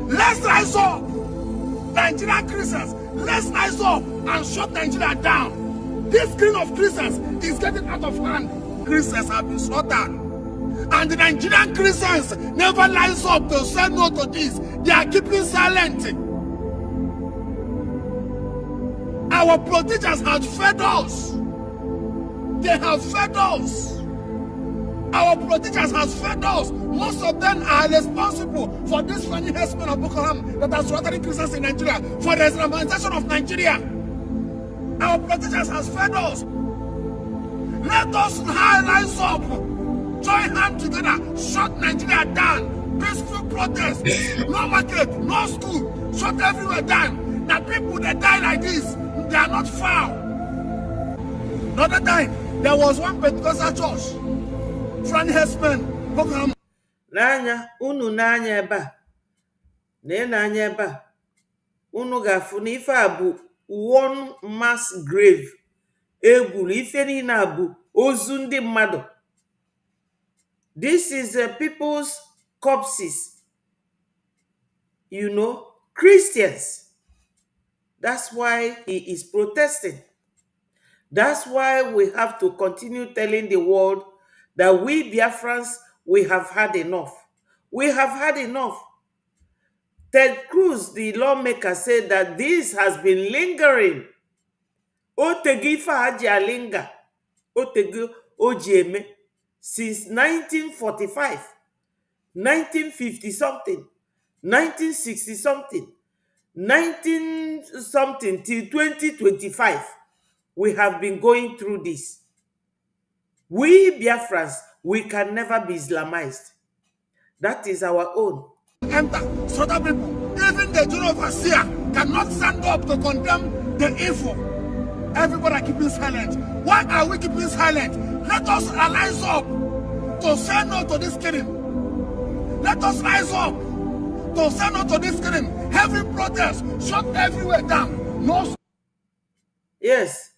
Let's rise up, Nigerian Christians. Let's rise up and shut Nigeria down. This king of Christians is getting out of hand. Christians have been slaughtered, and the Nigerian Christians never rise up to say no to this. They are keeping silent. Our politicians have fed us. They have fed us. Our politicians have fed us. Most of them are responsible for this funny husband of Boko Haram that are slaughtering Christians in Nigeria, for the Islamization of Nigeria. Our politicians have fed us. Let us rise up, join hands together, shut Nigeria down. Peaceful protest, no market, no school, shut everywhere down. The people that die like this, they are not foul. Another time, there was one Pentecostal church. Franny Hesman, Boko Haram. N'anya, unu n'anya ebe a. N'anya ebe a. Unu ga-afụ na ife a bụ one mass grave. Egwuru ife niile a bụ ozu ndị mmadụ. This is people's corpses. You know, Christians. That's why he is protesting. That's why we have to continue telling the world that we Biafrans, we have had enough. We have had enough. Ted Cruz, the lawmaker, said that this has been lingering. Otegi Fahaji Alinga, Otegi Ojieme, since 1945, 1950 something, 1960 something, 19 something till 2025. We have been going through this. We Biafrans, we can never be Islamized. That is our own. Enter, so that people, even the general overseer, cannot stand up to condemn the evil. Everybody are keeping silent. Why are we keeping silent? Let us rise up to say no to this killing. Let us rise up to say no to this killing. Heavy protest, shut everywhere down. No. Yes.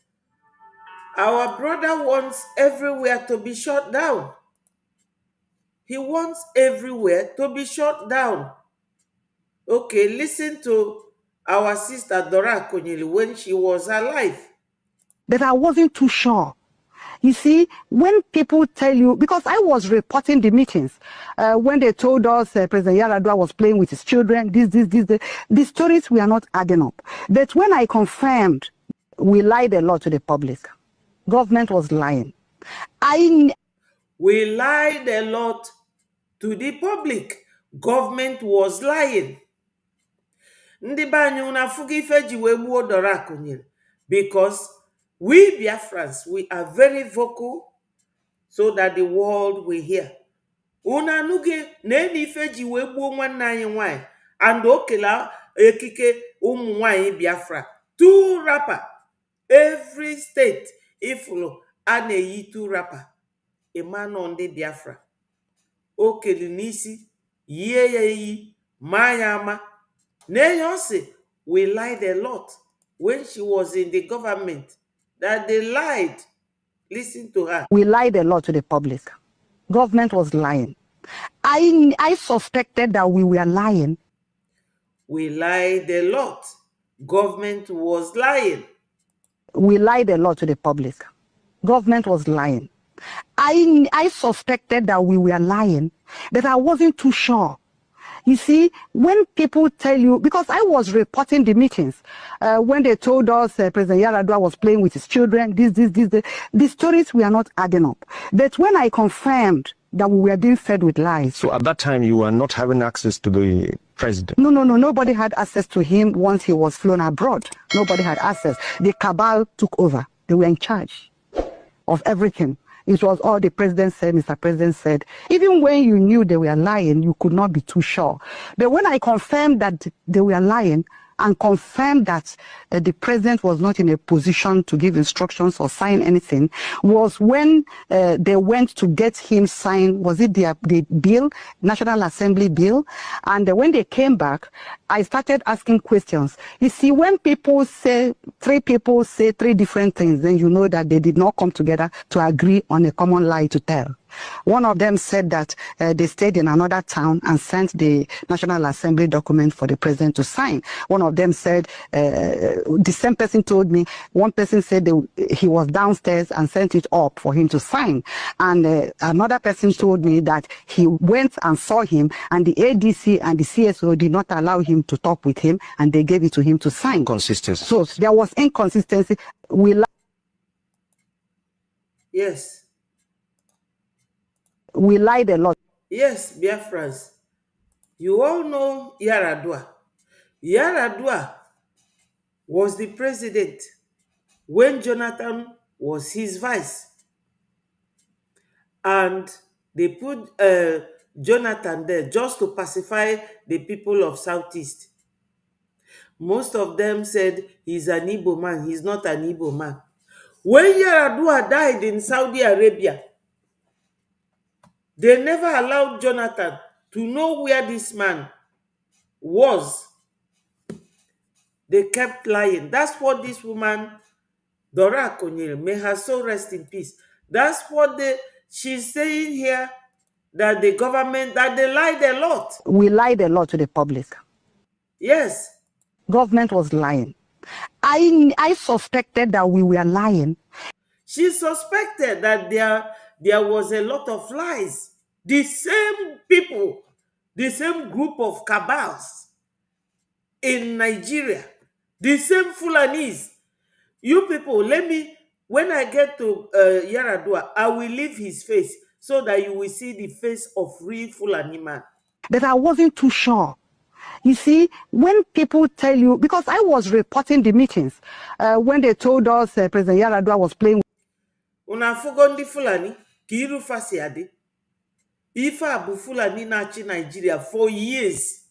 Our brother wants everywhere to be shut down. He wants everywhere to be shut down. Okay, listen to our sister Dora Konyili when she was alive. But I wasn't too sure. You see, when people tell you, because I was reporting the meetings, when they told us President Yaradua was playing with his children, the stories were not adding up. But when I confirmed, we lied a lot to the public. Government was lying. We lied a lot to the public. Government was lying. Ndị be anyị unu afụgo ife ji wee gbuo Dora Akunyili, because we Biafrans, we are very vocal. so that the world will hear. Una nuge na ife ji wee gbuo nwanne anyị nwanyị and okela ekike ụmụ nwanyị Biafra. 2 rapper every state ifulu a na-eyi 2 rapper. Emmanuel ndị Biafra. O keli n'isi yie ya eyi maa ya ama. Neyosi, we lied a lot when she was in the government, that they lied. Listen to her. We lied a lot to the public. Government was lying. I suspected that we were lying. We lied a lot. Government was lying. We lied a lot to the public. Government was lying. I suspected that we were lying, but I wasn't too sure. You see, when people tell you, because I was reporting the meetings, when they told us President Yaradua was playing with his children, the stories were not adding up. But when I confirmed that we were being fed with lies. So at that time, you were not having access to the president? No. Nobody had access to him once he was flown abroad. Nobody had access. The cabal took over. They were in charge of everything. It was all the president said, Mr. President said. Even when you knew they were lying, you could not be too sure. But when I confirmed that they were lying and confirmed that the president was not in a position to give instructions or sign anything, was when they went to get him sign, was it the bill, National Assembly bill? And when they came back, I started asking questions. You see, when people say 3 different things, then you know that they did not come together to agree on a common lie to tell. One of them said that they stayed in another town and sent the National Assembly document for the president to sign. One of them said, the same person told me, one person said he was downstairs and sent it up for him to sign. And another person told me that he went and saw him and the ADC and the CSO did not allow him to talk with him and they gave it to him to sign. Consistency. So there was inconsistency. Yes. We lied a lot. Yes, Biafrans. You all know Yaradua. Yaradua was the president when Jonathan was his vice. And they put Jonathan there just to pacify the people of Southeast. Most of them said he's an Igbo man. He's not an Igbo man. When Yaradua died in Saudi Arabia, they never allowed Jonathan to know where this man was. They kept lying. That's what this woman, Dora Konyere, may her soul rest in peace. That's what she's saying here, that the government, that they lied a lot. We lied a lot to the public. Yes. Government was lying. I suspected that we were lying. She suspected that there was a lot of lies. The same people, the same group of cabals in Nigeria, the same Fulanis. You people, when I get to Yaradua, I will leave his face so that you will see the face of real Fulani man. But I wasn't too sure. You see, when people tell you, because I was reporting the meetings, when they told us President Yaradua was playing. Una fugondi Fulani, kiru fasi ade. Ifa abu Fulani na-achị Nigeria for years.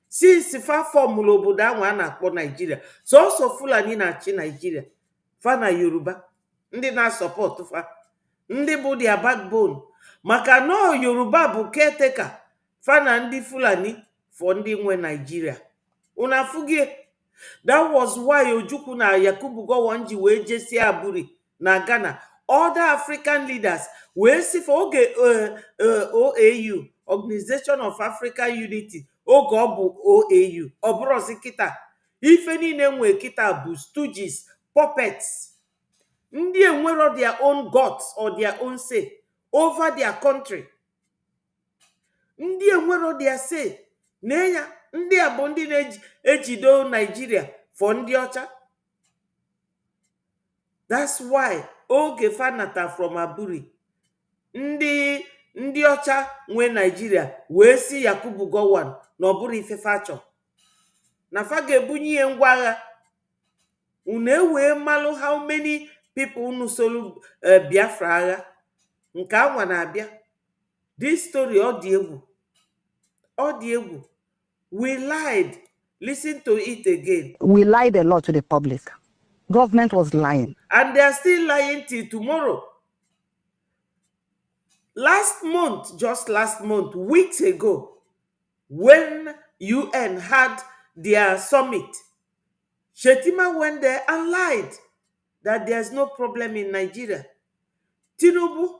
Since fa formula obodo ahụ a na-akpọ Nigeria. So Fulani na-achị Nigeria. Fa na Yoruba. Ndị na-support fa. Ndị bụ their backbone. Maka no Yoruba bụ caretaker. Fa na ndị Fulani for ndị nwe Nigeria. Una fugie. That was why Ojukwu na Yakubu Gowon ji wee jesi Aburi na Ghana. Other African leaders wee si for oge OAU, Organization of African Unity, oge ọ bụ OAU, ọ bụrụzi kita. Ife niile nwe kita bụ stooges, puppets. Ndị enwero their own gods or their own say over their country. Ndị enwero their say. Neya, ndị a bụ ndị na-ejido Nigeria for ndị ọcha. That's why oge fanata from Aburi, ndị ọcha nwe Nigeria wee si Yakubu Gowon na ọ bụrụ ife facho. Na fa ga-ebunye ihe ngwa agha. Unu ewee malụ how many people unu solu Biafra agha. nke anwa na-abịa. This story ọ dị egwu, ọ dị egwu. We lied. Listen to it again. We lied a lot to the public. Government was lying. And they are still lying till tomorrow. Last month, just last month, weeks ago, when UN had their summit, Shetima went there and lied that there's no problem in Nigeria. Tinubu,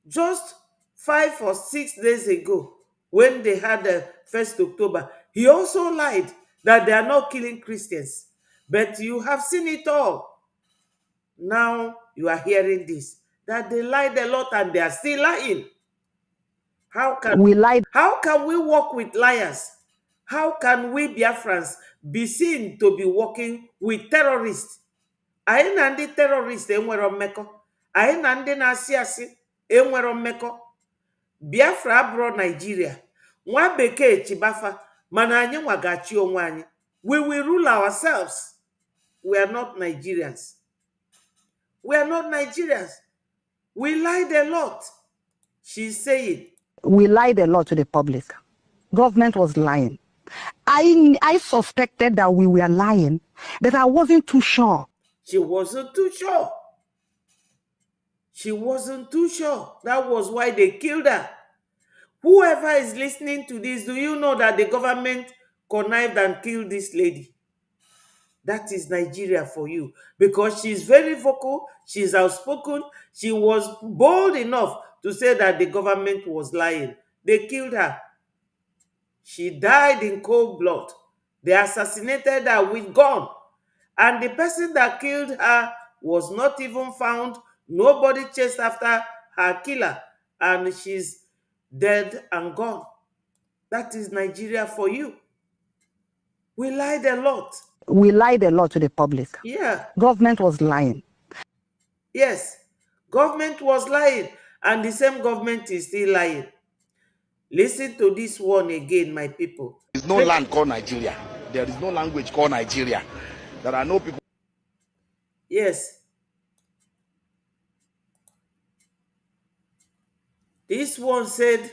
just 5 or 6 days ago, when they had the 1st October, he also lied that they are not killing Christians. But you have seen it all. Now you are hearing this, that they lied a lot and they are still lying. How can We lied. How can we work with liars? How can we Biafrans be seen to be working with terrorists? Anyị na ndị terrorists enwero mmekọ. Anyị na ndị na-asị asị enwero mmekọ. Biafra abụrụ Nigeria. Nwa bekee chibafa, mana anyị nwa ga-achị onwe anyị. We will rule ourselves. We are not Nigerians. We are not Nigerians. We lied a lot. She's saying. We lied a lot to the public. Government was lying. I suspected that we were lying, but I wasn't too sure. She wasn't too sure. She wasn't too sure. That was why they killed her. Whoever is listening to this, do you know that the government connived and killed this lady? That is Nigeria for you. Because she's very vocal, she's outspoken, she was bold enough to say that the government was lying. They killed her. She died in cold blood. They assassinated her with gun. And the person that killed her was not even found. Nobody chased after her killer. And she's dead and gone. That is Nigeria for you. We lied a lot. We lied a lot to the public. Yeah. Government was lying. Yes. Government was lying. And the same government is still lying. Listen to this one again, my people. There is no land called Nigeria. There is no language called Nigeria. There are no people. Yes. This one said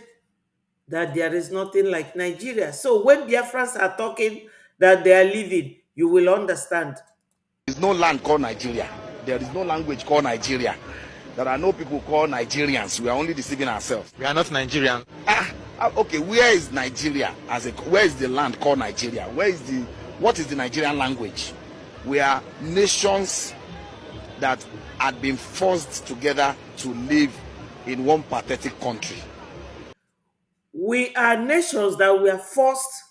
that there is nothing like Nigeria. So when Biafrans are talking that they are living, you will understand. There is no land called Nigeria. There is no language called Nigeria. There are no people called Nigerians. We are only deceiving ourselves. We are not Nigerian. Okay, where is Nigeria? Where is the land called Nigeria? What is the Nigerian language? We are nations that had been forced together to live in one pathetic country. We are nations that were forced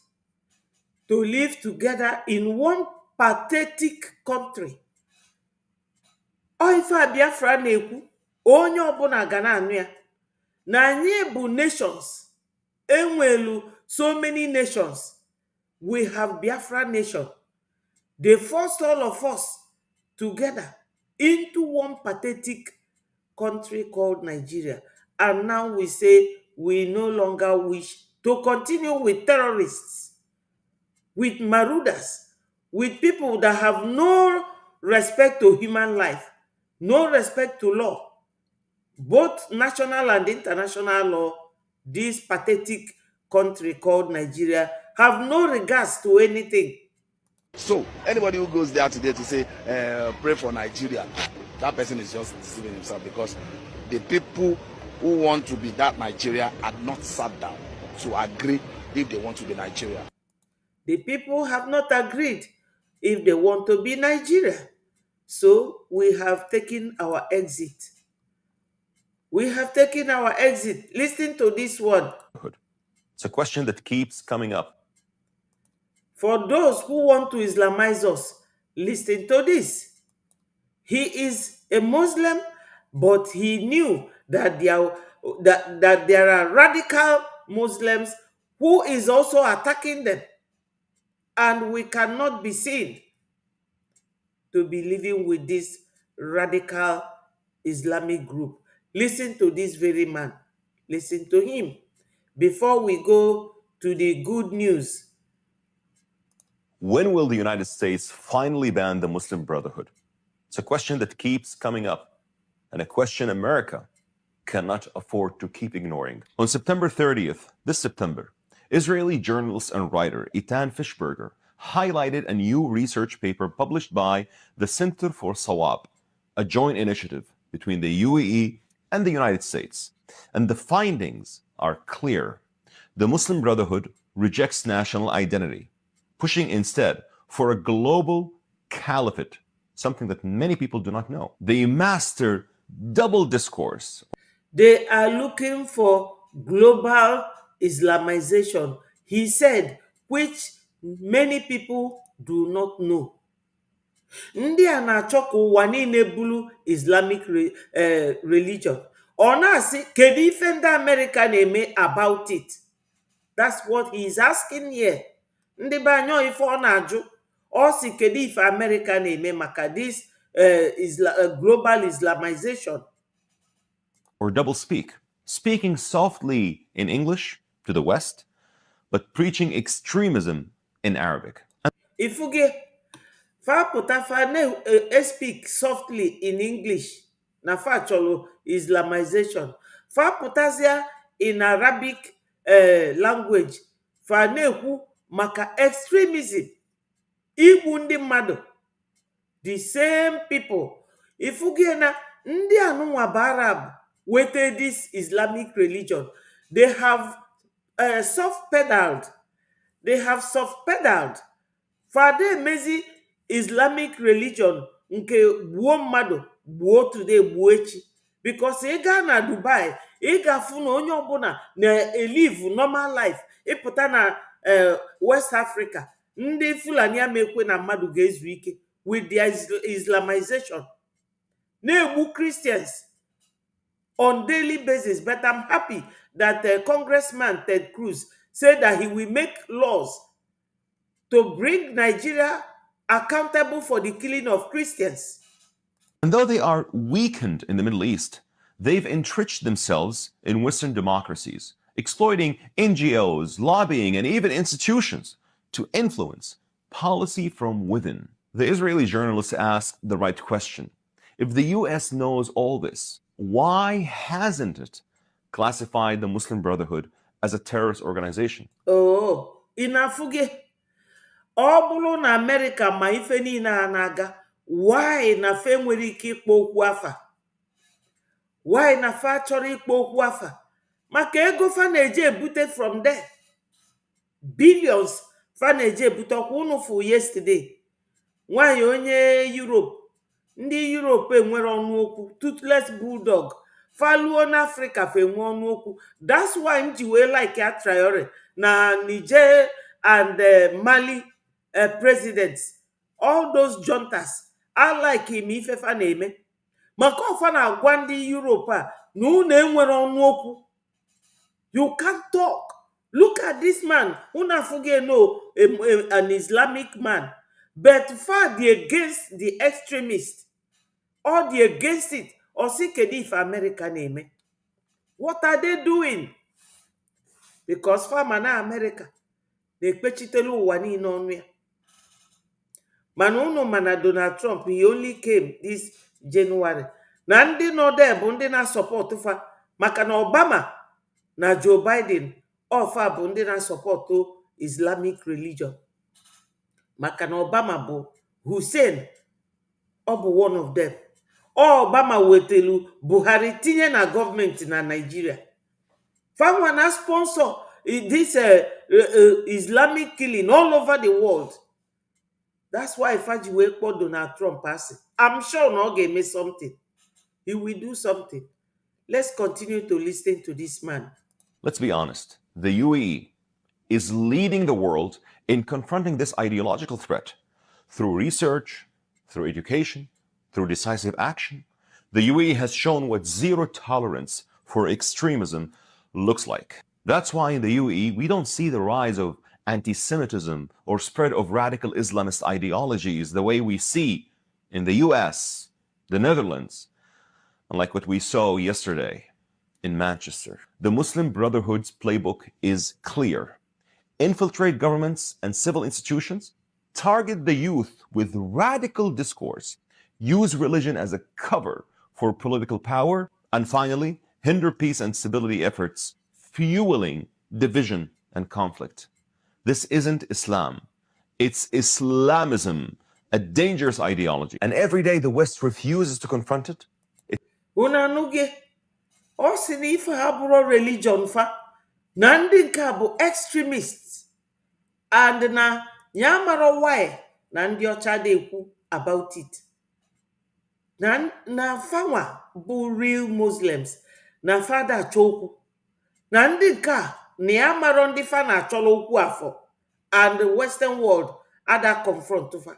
to live together in one pathetic country. Ife Biafra na-ekwu, onye ọbụla ga na-anụ ya, na anyị bụ nations. Enwelu so many nations. We have Biafra nation. They forced all of us together into one pathetic country called Nigeria. And now we say we no longer wish to continue with terrorists, with marauders, with people that have no respect to human life, no respect to law, both national and international law. This pathetic country called Nigeria have no regards to anything. So anybody who goes there today to say pray for Nigeria, that person is just deceiving himself, because the people who want to be that Nigeria had not sat down to agree if they want to be Nigeria. The people have not agreed if they want to be Nigeria. So we have taken our exit. We have taken our exit. Listen to this one. It's a question that keeps coming up. For those who want to Islamize us, listen to this. He is a Muslim, but he knew that there are radical Muslims who is also attacking them. And we cannot be seen to be living with this radical Islamic group. Listen to this very man. Listen to him. Before we go to the good news. When will the United States finally ban the Muslim Brotherhood? It's a question that keeps coming up, and a question America cannot afford to keep ignoring. On September 30th, this September, Israeli journalist and writer Itan Fishberger highlighted a new research paper published by the Center for Sawab, a joint initiative between the UAE and the United States. And the findings are clear. The Muslim Brotherhood rejects national identity, pushing instead for a global caliphate, something that many people do not know. They master double discourse. They are looking for global Islamization, he said, which many people do not know. Ndị a na-achọ ka ụwa niile bụrụ Islamic religion. Ọ na-asị kedu ife ndị America na-eme about it? That's what he is asking here. Ndị be anyị ife ọ na-ajụ. Ọ sị kedu ife America na-eme maka this global Islamization. Or double speak, speaking softly in English to the West, but preaching extremism in Arabic. Ifuge, fa pụta fa speak softly in English, na fa chọrọ Islamization. Fa pụtazia in Arabic language, fa na-ekwu maka extremism, igbu ndị mmadụ. The same people. Ifuge na ndị anụnwa bụ Arab wete this Islamic religion, they have soft-pedaled. They have soft-pedaled. Fade emezi Islamic religion nke gbuo mmadụ gbuo today gbuo echi. Because ị gaa na Dubai, ị ga-afụ na onye ọbụla na-elive normal life. Ịpụta na West Africa, ndị Fulani amekwe na mmadụ ga-ezu ike with their Islamization. Na-egbu Christians on daily basis. But I'm happy that Congressman Ted Cruz said that he will make laws to bring Nigeria accountable for the killing of Christians. And though they are weakened in the Middle East, they've entrenched themselves in Western democracies, exploiting NGOs, lobbying, and even institutions to influence policy from within. The Israeli journalist asked the right question. If the US knows all this, why hasn't it classified the Muslim Brotherhood as a terrorist organization? Oh, inafuge. Ọ bụrụ na America ma ife niile a na-aga, why na fe nwere ike ịkpọ okwu afa? Why na fa chọrọ ịkpọ okwu afa? Maka ego fa na-eje ebute from there. Billions fa na-eje ebute. Ọkwa unu fụ yesterday. Nwaanyị onye Europe. Ndị Europe enwere ọnụ okwu. Toothless bulldog. Faluo na Africa fe enwe ọnụ okwu. That's why m ji wee like ya Traore na Niger and Mali presidents. All those juntas. I like him ife fa na-eme. Maka ọfa na-agwa ndị Europe a na unu enwere ọnụ okwu. You can't talk. Look at this man. Una forget no an Islamic man. But far the against the extremists. Or the against it. Or see if America name. What are they doing? Because farmer na America. They pechitelu wani no. Manu mana Donald Trump, he only came this January. Na ndị nọ there bụ ndị na support fa. Maka na Obama na Joe Biden ofa bụ ndị na support Islamic religion. Maka na Obama bụ Hussein, ọ bụ one of them. Obama wetelu Buhari tinye na gọọmenti na Nigeria. Fanwa na sponsor this Islamic killing all over the world. That's why Faji wee kpọ Donald Trump asị. I'm sure na ọ ga-eme something. He will do something. Let's continue to listen to this man. Let's be honest. The UAE is leading the world in confronting this ideological threat through research, through education, through decisive action. The UAE has shown what zero tolerance for extremism looks like. That's why in the UAE, we don't see the rise of anti-Semitism or spread of radical Islamist ideologies the way we see in the US, the Netherlands, and like what we saw yesterday in Manchester. The Muslim Brotherhood's playbook is clear. Infiltrate governments and civil institutions, target the youth with radical discourse, use religion as a cover for political power, and finally, hinder peace and stability efforts, fueling division and conflict. This isn't Islam. It's Islamism, a dangerous ideology. And every day the West refuses to confront it. Una nuge, o si na ife ha bụrụ religion fa, na ndị nke a bụ extremists, and na ya mara why na ndị ọcha dị ekwu about it. Na fanwa bụ real Muslims, na fada achọ okwu. Na ndị nke a na ya mara ndị fa na-achọla okwu afọ, and the Western world ada confront fa.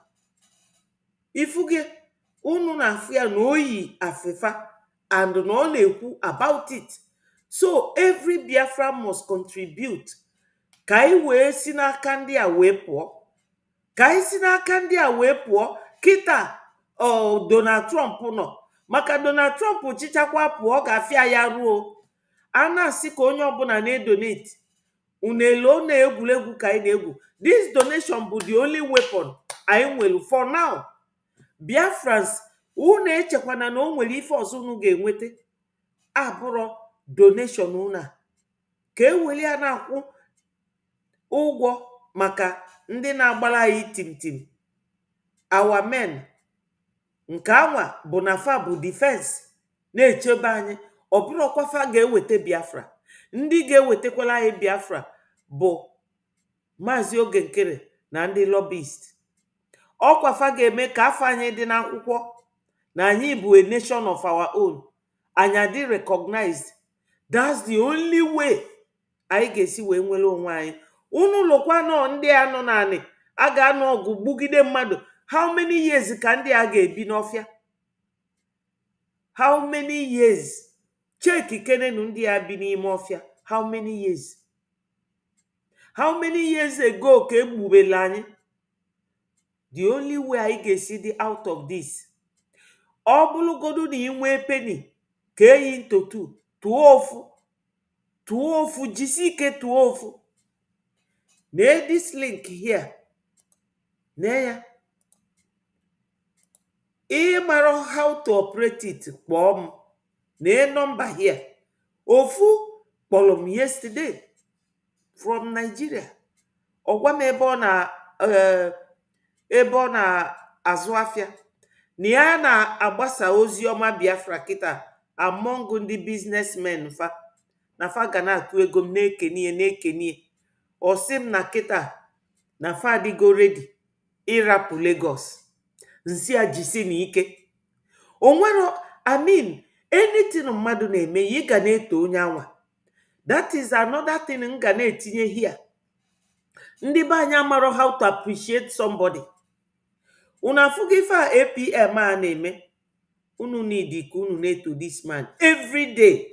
Ifuge unu na-afụ ya na oyi afefa, and na ọ na-ekwu about it. So every Biafra must contribute ka anyị wee si n'aka ndị a wee pụọ. Ka anyị si n'aka ndị a wee pụọ. Kịta Donald Trump nọ, maka Donald Trump chichakwa pụọ ga-afịa ya ruo. A na-asị ka onye ọbụla na-edonate. Unelo na-egwuregwu ka anyị na-egwu. This donation bụ the only weapon anyị nwere for now. Biafrans, unu echekwana na o nwere ife ọzọ unu ga-enweta abụrụ donation unu a. Ka eweli ya na-akwụ ụgwọ maka ndị na-agbara anyị timtim. Our men, nke anwa bụ na fa bụ defense na-echebe anyị. Ọ bụrụkwa fa ga-eweta Biafra. Ndị ga-ewetakwala anyị Biafra bụ Maazị Oge Nkere na ndị lobbyist. Ọkwa fa ga-eme ka afọ anyị dị n'akwụkwọ na anyị bụ a nation of our own. Anyị dị recognized. That's the only way anyị ga-esi wee nwere onwe anyị. Unu lụkwa nọ ndị a nọ naanị a ga-anọ ọgụ gbugide mmadụ. How many years ka ndị a ga-ebi n'ọfịa? How many years? Cheki kenenu ndị a bi n'ime ọfịa. How many years? How many years ago ka egbubela anyị? The only way anyị ga-esi dị out of this. Ọ bụrụgodu na inwe penny ka eyi ntotu tụọ ofu jisi ike tụọ ofu. Na this link here. Na ya. Ị mara how to operate it kpọọ m. Na number here. Ofu kpọrọ m yesterday from Nigeria. Ọ gwa m ebe ọ na-azụ afịa. Na ya na-agbasa ozi ọma Biafra kịta among ndị businessmen fa. Na fa ga na-atụ ego m na-ekenie. Ọ sị m na kịta na fa adịgo ready ịrapụ Lagos. Nsi ajisi na ike. O nwere, I mean, anything mmadụ na-eme ị ga na-eto onye anwa. That is another thing m ga na-etinye here. Ndị be anyị amaro how to appreciate somebody. Unu afụgo ife a APM a na-eme. Unu need ka unu na-eto this man every day.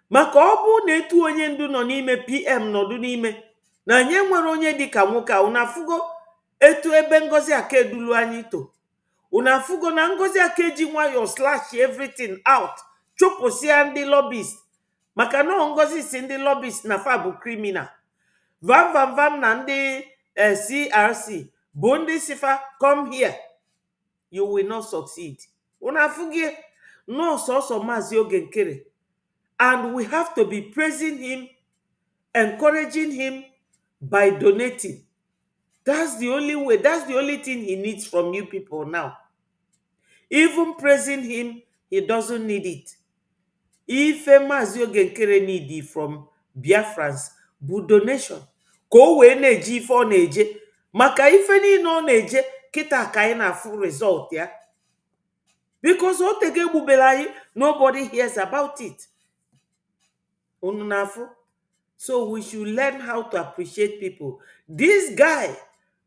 Maka ọ bụ na-etu onye ndu nọ n'ime PM nọdụ n'ime na nye nwere onye dịka nwoke a. Unu afụgo etu ebe Ngozi aka edulu anyị to. Unu afụgo na Ngozi aka eji nwayọ slash everything out. Chụpụsịa ndị lobbyist. Maka na Ngozi si ndị lobbyist na fa bụ criminal. Vam na ndị CRC bụ ndị sifa come here. You will not succeed. Unu afụgo no sọsọ Maazị Oge Nkere. And we have to be praising him, encouraging him by donating. That's the only way. That's the only thing he needs from you people now. Even praising him, he doesn't need it. If Maazị Oge Nkere need it from Biafrans, bụ donation. Ka o wee na-eje ife ọ na-eje. Maka ife niile ọ na-eje, kịta ka anyị na-afụ result ya. Because o tege egbubela anyị, nobody hears about it. Unu na-afụ? So we should learn how to appreciate people. This guy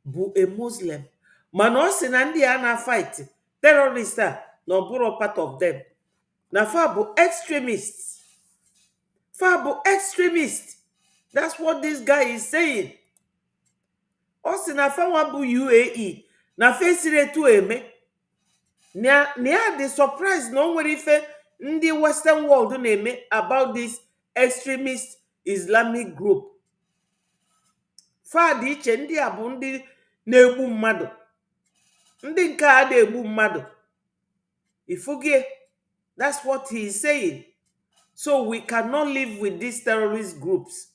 bụ a Muslim. Mana ọ sị na ndị a na-fight terrorists a na ọ bụrụ part of them. Na fa bụ extremists. Fa bụ extremists. That's what this guy is saying. Ọ sị na fa nwa bụ UAE. Na fa esiri etu eme. Na ya dị surprised na o nwere ife ndị Western world na-eme about this extremist Islamic group. Fa dị iche, ndị a bụ ndị na-egbu mmadụ. Ndị nke a na-egbu mmadụ. Ifugie, that's what he is saying. So we cannot live with these terrorist groups.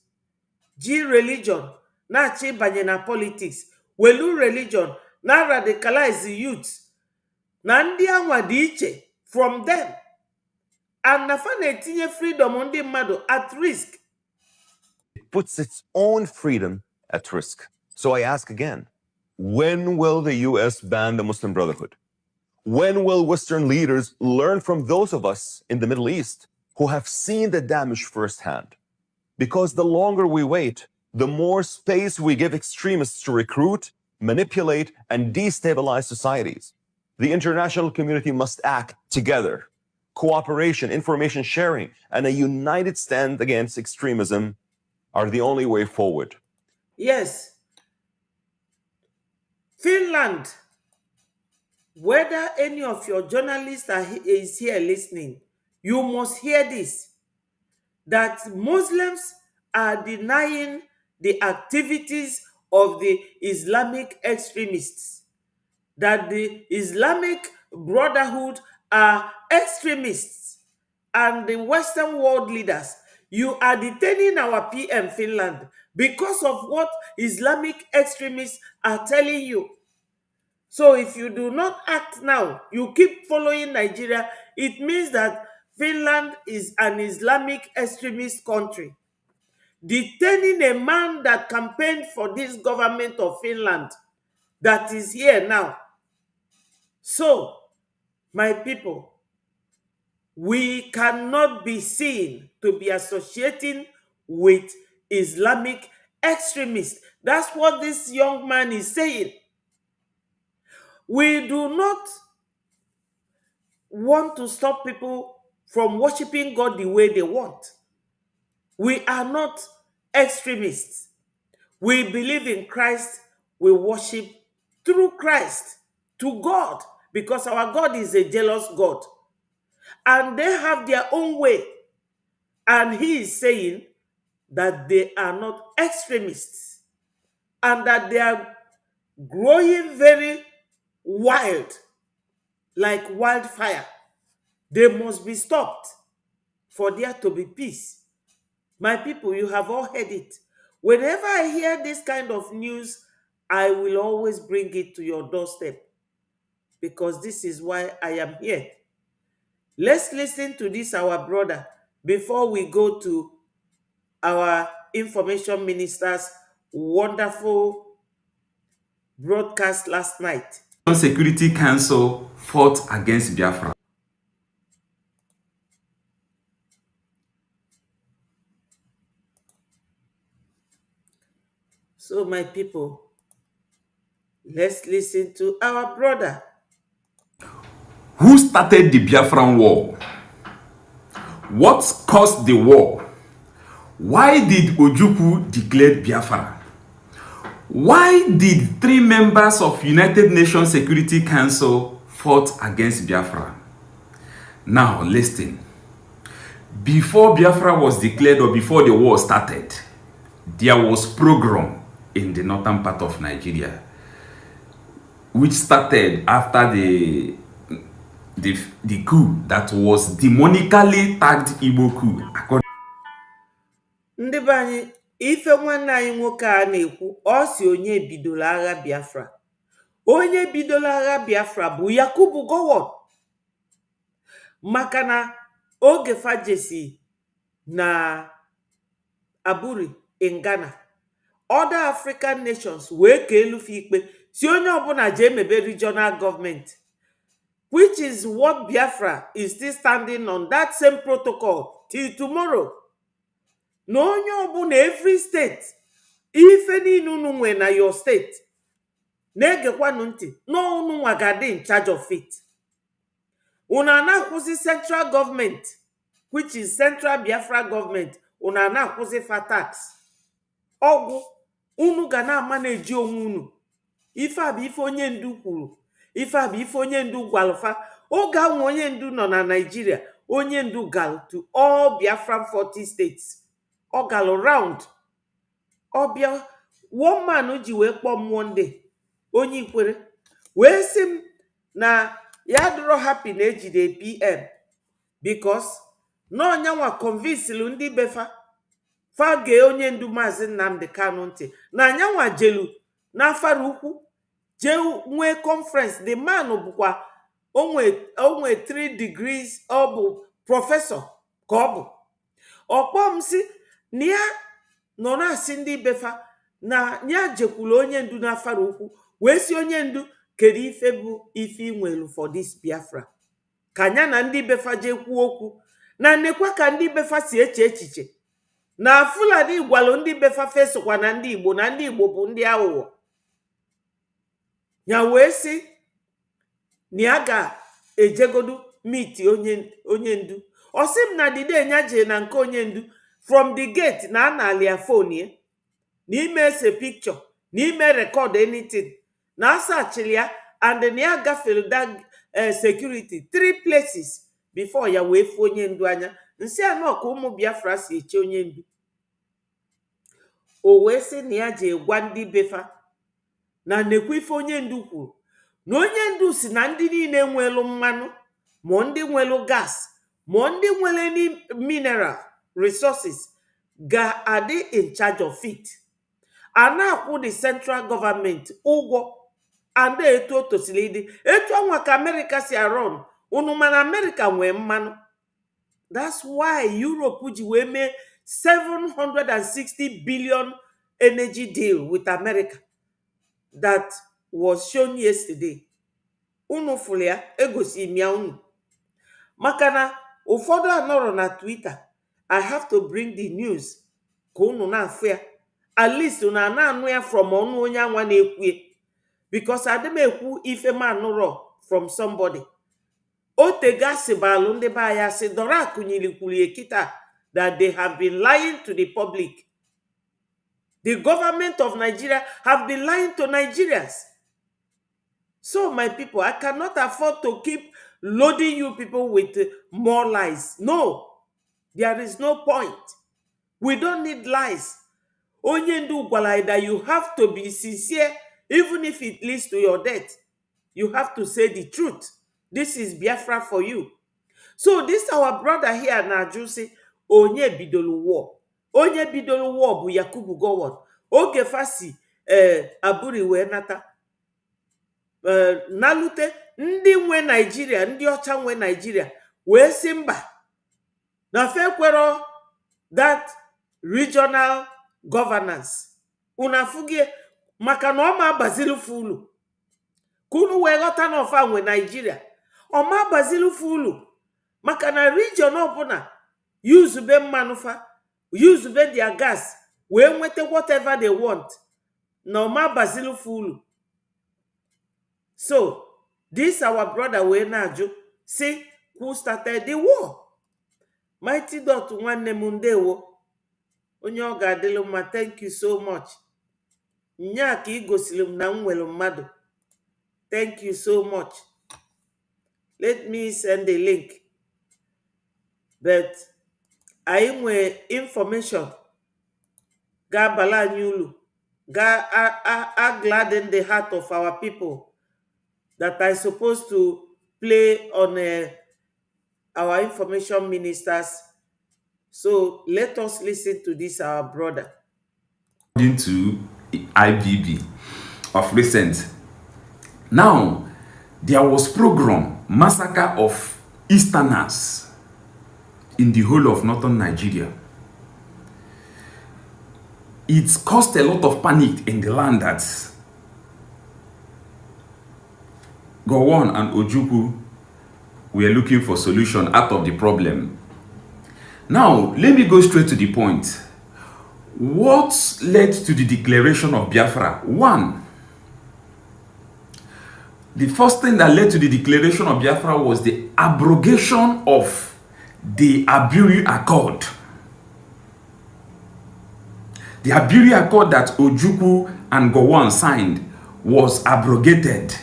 G religion na-achị banye na politics, welu religion na radicalize youth na ndị anwa dị iche from them, and na fa na-etinye freedom ndị mmadụ at risk. It puts its own freedom at risk. So I ask again, when will the US ban the Muslim Brotherhood? When will Western leaders learn from those of us in the Middle East who have seen the damage firsthand? Because the longer we wait, the more space we give extremists to recruit, manipulate, and destabilize societies. The international community must act together. Cooperation, information sharing, and a united stand against extremism are the only way forward. Yes. Finland, whether any of your journalists is here listening, you must hear this, that Muslims are denying the activities of the Islamic extremists, that the Islamic Brotherhood are extremists, and the Western world leaders, you are detaining our PM Finland because of what Islamic extremists are telling you. So if you do not act now, you keep following Nigeria, it means that Finland is an Islamic extremist country. Detaining a man that campaigned for this government of Finland that is here now. So, my people, we cannot be seen to be associating with Islamic extremists. That's what this young man is saying. We do not want to stop people from worshiping God the way they want. We are not extremists. We believe in Christ. We worship through Christ to God, because our God is a jealous God. And they have their own way. And he is saying that they are not extremists and that they are growing very wild, like wildfire. They must be stopped for there to be peace. My people, you have all heard it. Whenever I hear this kind of news, I will always bring it to your doorstep, because this is why I am here. Let's listen to this, our brother, before we go to our information minister's wonderful broadcast last night. Security Council fought against Biafra. So, my people, let's listen to our brother. Who started the Biafran war? What caused the war? Why did Ojukwu declare Biafra? Why did 3 members of United Nations Security Council fought against Biafra? Now listen. Before Biafra was declared, or before the war started, there was pogrom in the northern part of Nigeria, which started after the coup that was demonically tagged Igbo coup. Ndị be anyị, ife nwanne anyị nwoke a na-ekwu, ọ si onye bidoro agha Biafra. Onye bidoro agha Biafra bụ Yakubu Gowon. Maka na oge fajesi na Aburi in Ghana, other African nations wee ka elufe ikpe si onye ọbụla je emebe regional government, which is what Biafra is still standing on that same protocol till tomorrow. Na onye ọbụla every state, ife niile unu nwe na your state, na-egekwanụ ntị, na unu nwa ga-adị in charge of it. Unu na-akwụsị central government, which is central Biafra government, unu na-akwụsị fa tax. Ọgwụ unu ga na-amaneji onwe unu. Ife a bụ ife onye ndu kwuru. Ife a bụ ife onye ndu gwalụfa. Oge ahụ onye ndu nọ na Nigeria, onye ndu gal to all Biafran 40 states. Ọ galụ round. Ọbịa one man ji wee kpọọ m one day, onye Ikwere, wee sị m na ya dịrọ happy na ejide PM because no nyanwa convince lundi befa fage onye ndu Maazị Nnamdi Kanu ntị na nyanwa jelu na afara ukwu je nwe conference. The man bụkwa onwe 3 degrees ọ bụ prọfesọ ka ọ bụ. Ọkpọm si na ya nọ na-asị ndị befa na ya jekwuru onye ndu na afara ukwu wee si onye ndu kedu ife bụ ife inwelu for this Biafra ka nya na ndị befa je kwuo okwu na nekwa ka ndị befa si eche echiche na Fulani gwalụ ndị befa fesokwa na ndị Igbo na ndị Igbo bụ ndị aghụghọ. Ya wee si na ya ga-ejegodu miti onye ndu. Ọ sị m na dide nya je na nke onye ndu from the gate na analia phone ye n'ime ese picture n'ime record anything na asachili ya and na ya gafere that security 3 places before ya wee fu onye ndu anya. Nsi anọ ka ụmụ Biafra si eche onye ndu. O wee sị na ya je gwa ndị befa na nekwa ife onye ndu kwuru na onye ndu si na ndị niile nwelu mmanụ ma ndị nwelu gas ma ndị nwere mineral resources ga-adị in charge of it. A na-akwụ the central government ụgwọ and etu o tosiri ịdị etu ọnwa ka America si aron unu mana America nwee mmanụ. That's why Europe ji wee mee 760 billion energy deal with America that was shown yesterday. Unu fụrụ ya egosi m ya unu. Maka na ụfọdụ anọrọ na Twitter, I have to bring the news ka unu na-afụ ya. At least unu na-anụ ya from ọnụ onye anwa na-ekwu, because adịm ekwu ife ma anụrọ from somebody. Otegasi balụ ndị be anya sị dọrọ akụnyili kwuru ekita that they have been lying to the public. The government of Nigeria have been lying to Nigerians. So my people, I cannot afford to keep loading you people with more lies. No, there is no point. We don't need lies. Onye ndu gwala that you have to be sincere, even if it leads to your death. You have to say the truth. This is Biafra for you. So this our brother here na Jusi onye bidolu war. Onye bidolu war bụ Yakubu Gowon. Oge fasi aburi wee nata. Nalute ndị nwe Nigeria, ndị ọcha nwe Nigeria wee si mba na fekwero that regional governance. Unafugie maka na ọma bazilu fulu. Kunu wee ghọta na ọfa nwe Nigeria. Ọma bazilu fulu maka na region ọbụna use be mmanufa, use be their gas, wee nwete whatever they want. Na ọma bazilu fulu. So, this our brother wee na-ajụ, see who started the war. Mighty Dot nwanne m ndewo. Onye ọ ga-adịlụ mma, thank you so much. Nya ka igosili m na m nwere mmadụ. Thank you so much. Let me send a link. But anyị nwee information ga-abala anyị ulu, gladden the heart of our people that I supposed to play on our information ministers. So let us listen to this, our brother. Into IBB of recent. Now, there was program massacre of Easterners in the whole of northern Nigeria. It caused a lot of panic in the land that Gowon and Ojukwu were looking for solution out of the problem. Now, let me go straight to the point. What led to the declaration of Biafra? One, the first thing that led to the declaration of Biafra was the abrogation of the Aburi Accord. The Aburi Accord that Ojukwu and Gowon signed was abrogated.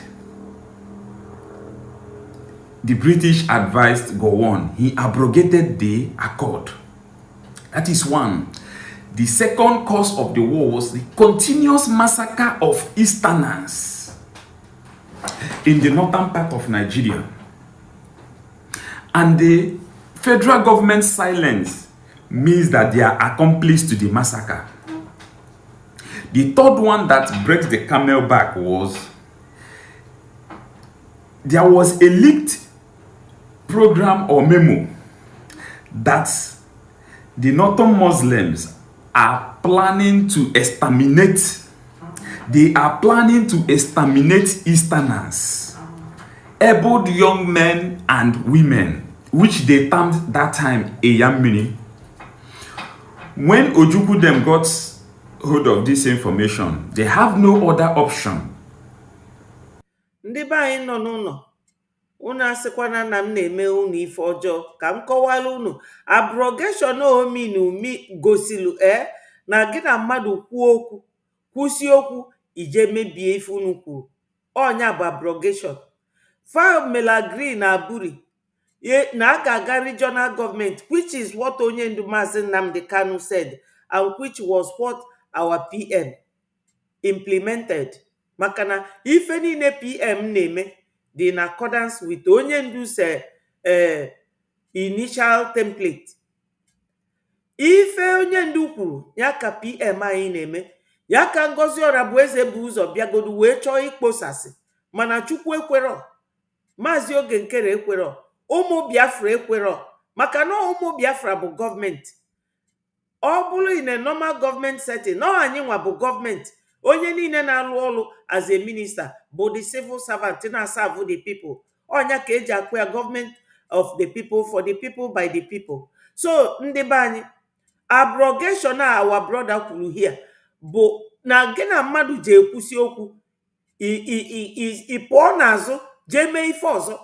The British advised Gowon. He abrogated the accord. That is one. The second cause of the war was the continuous massacre of Easterners in the northern part of Nigeria. And the federal government silence means that they are accomplice to the massacre. The third one that breaks the camel back was there was a leaked program or memo that the northern Muslims are planning to exterminate. They are planning to exterminate Easterners, able young men and women, which they termed that time Eyamini. When Ojukwu them got hold of this information, they have no other option. Ndị be anyị nọ n'ụlọ, unu asịkwana na m na-eme unu ife ọjọọ. Ka m kọwala unu, abrogation ominu gosilu na gị na mmadụ kwuo okwu, kwụsị okwu, ije mebie ife unu kwuru. Ọnya bụ abrogation. Famela Green na Aburi na aga regional government, which is what onye ndu Maazị Nnamdi Kanu said, and which was what our PM implemented. Makana ife niile PM na-eme dị in accordance with onye ndu se initial template. Ife onye ndu kwuru ya ka PM anyị na-eme, ya ka Ngozi Orabueze bụ ụzọ bịagodu wee chọọ ikposasị, mana Chukwu ekwero, Maazị Oge Nkere ekwero, ụmụ Biafra ekwero, maka na ụmụ Biafra bụ gọọmenti. Ọ bụrụ in a normal government setting, na anyị nwa bụ gọọmenti, onye niile na-alụ ọrụ as a minister bụ the civil servant na-serve the people. Ọnya ka eji akpọ ya government of the people, for the people, by the people. So ndị be anyị, abrogation our brother kwuru here bụ na gị na mmadụ ji ekwusi okwu, ị pụọ n'azụ jee mee ife ọzọ,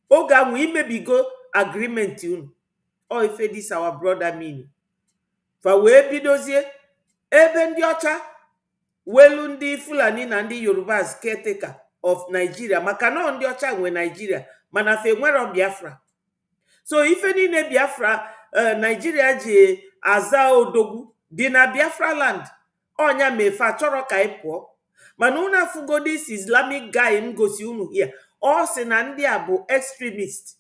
oge ahụ imebigo agreement unu. Ọ ife dis our brother mean. Fa wee bidozie ebe ndị ọcha welu ndị Fulani na ndị Yorubas caretaker of Nigeria, maka na ndị ọcha nwe Nigeria mana fe nwere Biafra. So ife niile Biafra Nigeria ji aza odogwu dị na Biafra land. Ọnya mefe achọrọ ka ị pụọ. Mana unu afụgo this Islamic guy m gosi unu here, ọ sị na ndị a bụ extremist,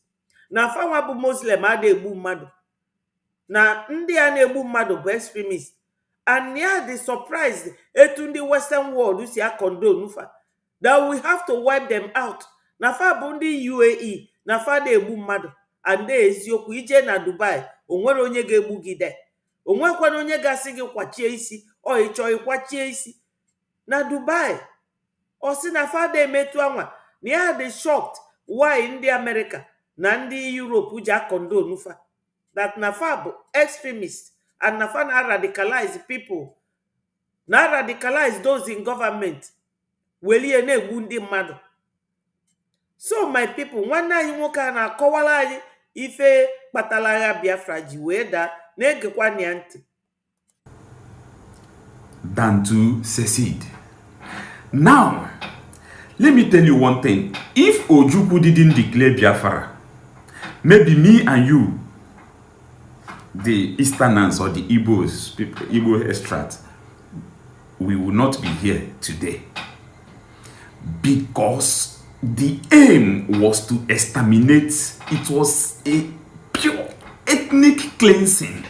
na fanwa bụ Muslim a na-egbu mmadụ, na ndị a na-egbu mmadụ bụ extremist. And yeah, they surprised etu ndị Western world si condone nufa, that we have to wipe them out. Na fa bụ ndị UAE, na fa na-egbu mmadụ, and eziokwu ije na Dubai, onwere onye ga-egbu gị de, onwekwana onye ga-asị gị kwachie isi, ọ ịchọ ịkwachie isi na Dubai. Ọ sị na fa da emetu anwa, na ya dị shocked why ndị America na ndị Europe ji condone nufa, that na fa bụ extremist, and na fa na radicalize people, na radicalize those in government, welie na-egbu ndị mmadụ. So my people, nwanne anyị nwoke a na-akọwala anyị ife kpatala agha Biafra ji wee daa, na-egekwa ya ntị. Than to secede. Now, let me tell you one thing. If Ojukwu didn't declare Biafra, maybe me and you, the Easterners or the Igbos, people, Igbo extract, we will not be here today. Because the aim was to exterminate. It was a pure ethnic cleansing.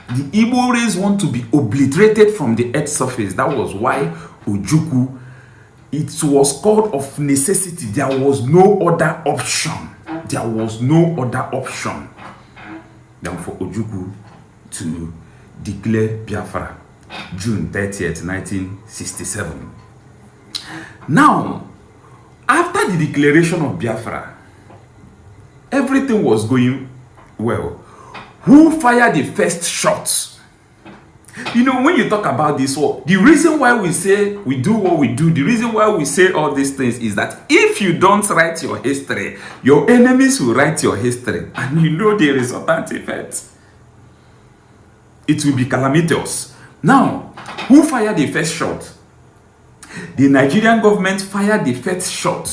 The Igbo race want to be obliterated from the earth's surface. That was why Ojukwu, it was called of necessity. There was no other option. There was no other option than for Ojukwu to declare Biafra June 30th, 1967. Now, after the declaration of Biafra, everything was going well. Who fired the first shots? You know, when you talk about this war, the reason why we say we do what we do, the reason why we say all these things is that if you don't write your history, your enemies will write your history, and you know the resultant effect. It will be calamitous. Now, who fired the first shot? The Nigerian government fired the first shot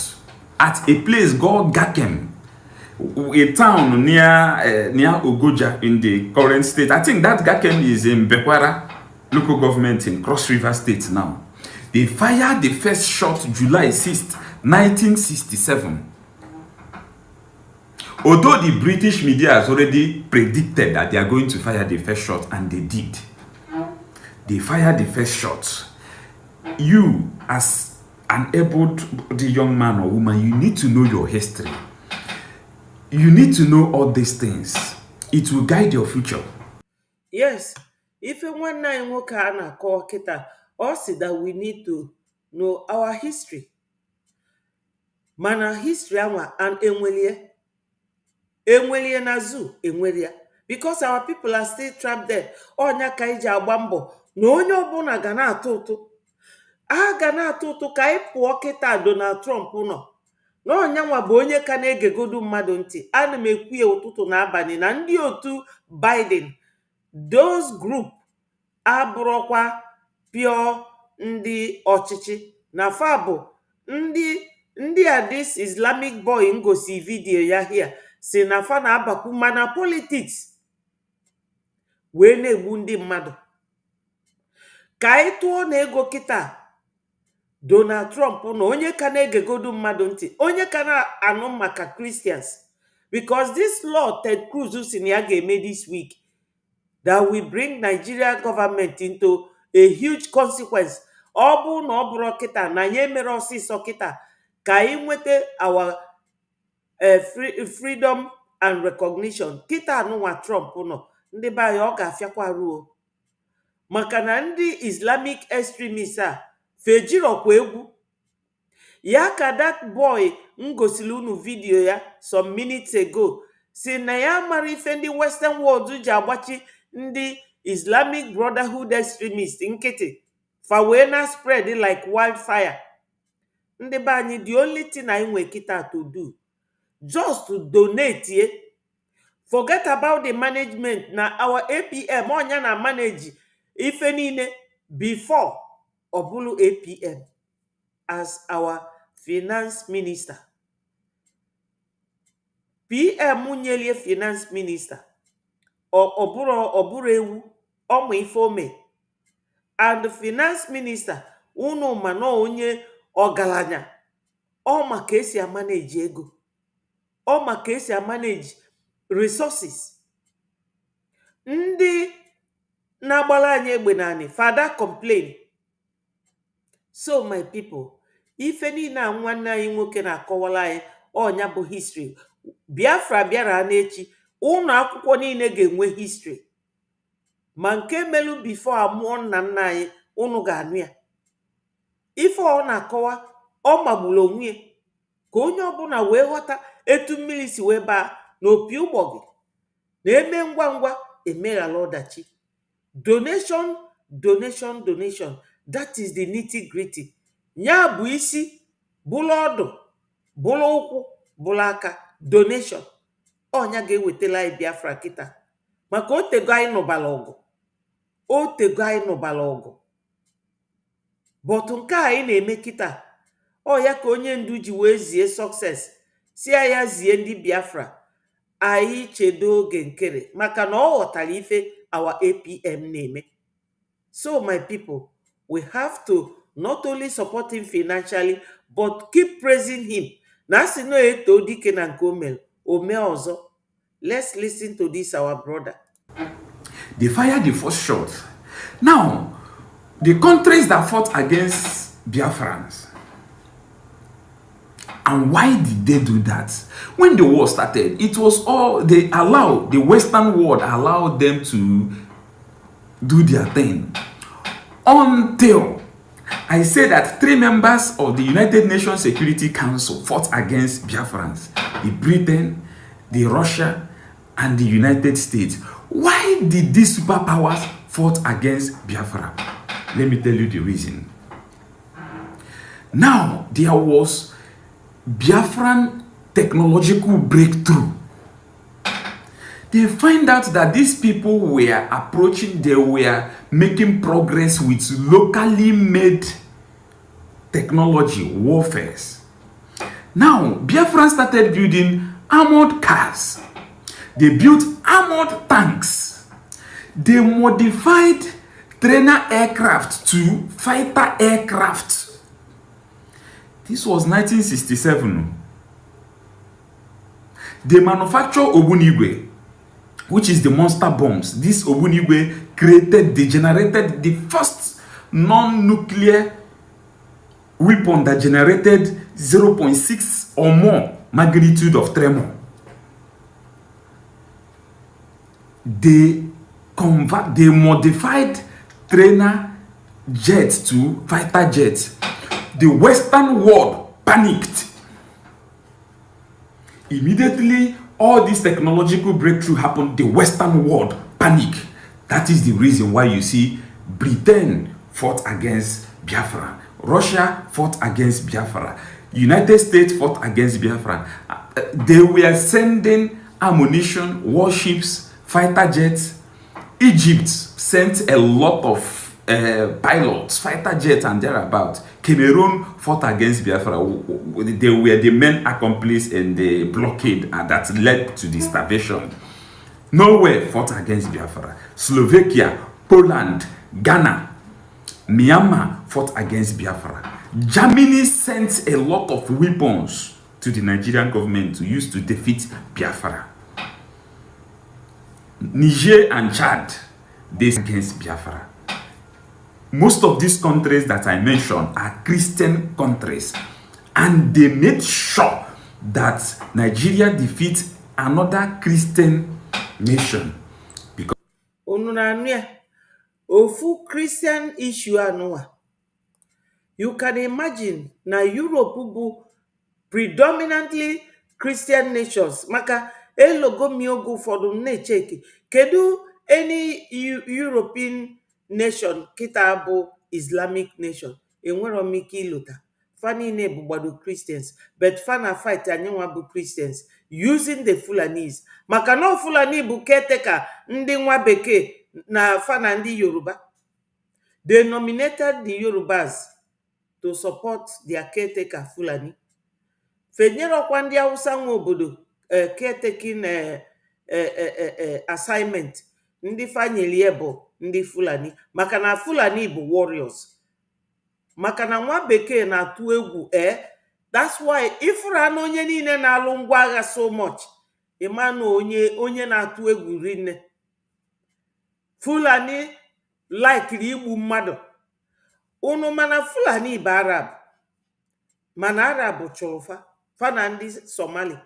at a place called Gakem, a town near Ogoja in the current state. I think that Gakem is in Bekwara local government in Cross River State now. They fired the first shot July 6th, 1967. Although the British media has already predicted that they are going to fire the first shot, and they did. They fired the first shot. You, as an able-bodied young man or woman, you need to know your history. You need to know all these things. It will guide your future. Yes, ife nwanne anyị nwoke a na-akọwa kịta, ọ sị that we need to know our history. Mana history anwa and enwelie na zoo enwelia, because our people are still trapped there. Onya ka iji agba mbọ na onye ọbụla ga na-atụ ụtụ. A ga na-atụ ụtụ ka anyị pụọ kịta Donald Trump nọ. Na ọnyanwa bụ onye ka na-egegodu mmadụ ntị. Ana m ekwu ya ụtụtụ na abalị na ndị otu Biden, those group abụrụkwa pure ndị ọchịchị na fa bụ ndị a this Islamic boy ngosi vidiyo ya hia si na fa na-abakwu mana politics wee na-egbu ndị mmadụ. Ka anyị tụọ na ego kịta Donald Trump na onye ka na-egegodu mmadụ ntị, onye ka na-anụ maka Christians, because this law Ted Cruz si na ya ga-eme this week that will bring Nigeria government into a huge consequence. Ọ bụ na ọ bụrụ kịta na ya emere ọsịsọ kịta ka anyị nweta our freedom and recognition. Kịta anụnwa Trump nọ, ndị be anyị ọ ga-afịakwa ruo, maka na ndị Islamic extremists a fejirokwa egwu ya ka that boy ngosili unu vidiyo ya some minutes ago si na ya mara ife ndị Western world ji agbachi ndị Islamic Brotherhood extremists nkịtị fa wee na spread like wildfire. Ndị be anyị, the only thing anyị nwe kịta to do just to donate. Forget about the management. Na our APM onya na manage ife niile before obulu APM as our finance minister. PM nyelie finance minister oburu ewu omu ife ome, and the finance minister unu mano onye ogalanya o maka esi manage ego, o maka esi manage resources. Ndị na-agbala anyị egbe naanị father complain. So my people, ife niile a nwanne anyị nwoke na-akọwala anyị ọnya bụ history. Biafra bịara n'echi, ụlọ akwụkwọ niile ga-enwe history, ma nke melu before amụọ nna nna anyị unu ga-anụ ya. Ife ọ na-akọwa ọ magburu onwe ka onye ọbụla wee ghọta etu mmiri si wee baa n'opi ụgbọgị na-eme ngwa ngwa emeghala ọdachi. Donation, donation, donation. That is the nitty-gritty. Ya bụ isi, bụlụ ọdụ, bụlụ ụkwụ, bụlụ aka. Donation. Ọnya ga-ewetela anyị Biafra kịta. Maka otego anyị nụbala ọgụ. Otego anyị nụbala ọgụ. But nke anyị na-eme kịta, ọ ya ka onye ndu ji wee zie success. Si ya zie ndị Biafra. Anyị chedo oge nkere. Maka na ọ ghọtara ife our APM na-eme. So my people, we have to not only support him financially, but keep praising him. Na si no eto dike na nke ome ọzọ. Let's listen to this our brother. They fired the first shot. Now, the countries that fought against Biafrans, and why did they do that? When the war started, it was all they allowed, the Western world allowed them to do their thing. Until I say that 3 members of the United Nations Security Council fought against Biafrans: the Britain, the Russia, and the United States. Why did these superpowers fought against Biafra? Let me tell you the reason. Now, there was Biafran technological breakthrough. They find out that these people were approaching, they were making progress with locally made technology, warfares. Now, Biafran started building armored cars. They built armored tanks. They modified trainer aircraft to fighter aircraft. This was 1967. They manufacture Ogbunigwe, which is the monster bombs. This Ogbunigwe generated the first non-nuclear weapon that generated 0.6 or more magnitude of tremor. They modified trainer jets to fighter jets. The Western world panicked. Immediately, all this technological breakthrough happened, the Western world panicked. That is the reason why you see Britain fought against Biafra. Russia fought against Biafra. United States fought against Biafra. They were sending ammunition, warships, fighter jets. Egypt sent a lot of pilots, fighter jets, and thereabout. Cameroon fought against Biafra. They were the main accomplice in the blockade that led to the starvation. Norway fought against Biafra. Slovakia, Poland, Ghana, Myanmar fought against Biafra. Germany sent a lot of weapons to the Nigerian government to use to defeat Biafra. Niger and Chad, they against Biafra. Most of these countries that I mentioned are Christian countries, and they made sure that Nigeria defeats another Christian nation. Because ofu Christian issue anua. You can imagine na Europe bụ predominantly Christian nations. Maka elogo miogo ụfọdụ na-echeki. Kedu any European nation kita bụ Islamic nation? Enwero m ike ilota. Fa niile bụ gbado Christians, but fa na fight anyanwa bụ Christians using the Fulanis. Maka na Fulani bụ caretaker ndị nwa bekee na fa na ndị Yoruba. They nominated the Yorubas to support their caretaker Fulani. Fenyerokwa ndị Hausa nwe obodo caretaking assignment ndị fanyelie bụ ndị Fulani. Maka na Fulani bụ warriors. Maka na nwa bekee na-atụ egwu that's why ifura na onye niile na-alụ ngwa agha so much. Imanu onye na-atụ egwu rinne. Fulani like igbu mmadụ. Unu mana Fulani bụ Arab. Mana Arab chụrụ fa na ndị Somali.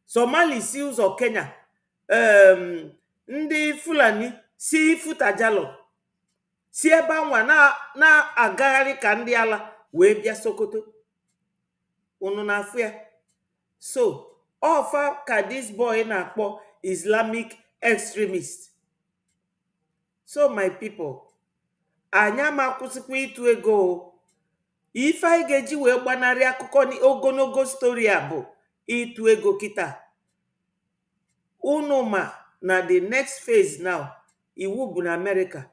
Somali si ụzọ Kenya. Ndị Fulani si Futajalo. Si ebe anwa na-agagharị ka ndị ala wee bịa Sokoto. Unu na-afụ ya. So, ofa ka this boy na-akpọ Islamic extremist. So my people, anya ma kwụsịkwa ịtụ ego. Ife anyị ga-eji wee gbanarị akụkọ ogologo story a bụ ịtụ ego kita. Unu ma na the next phase now, iwu bụ na America.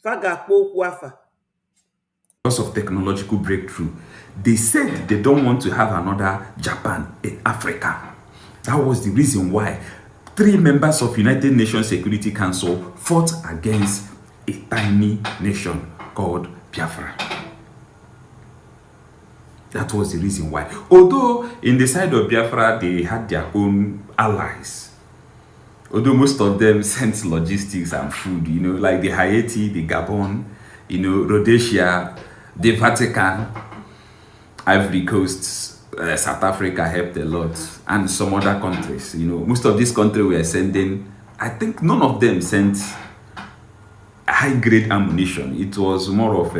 Fa ga-akpọ okwu afa. Because of technological breakthrough, they said they don't want to have another Japan in Africa. That was the reason why 3 members of United Nations Security Council fought against a tiny nation called Biafra. That was the reason why. Although in the side of Biafra, they had their own allies. Although most of them sent logistics and food, like the Haiti, the Gabon, Rhodesia, the Vatican, Ivory Coast, South Africa helped a lot, and some other countries. Most of these countries were sending, I think none of them sent high-grade ammunition. It was more of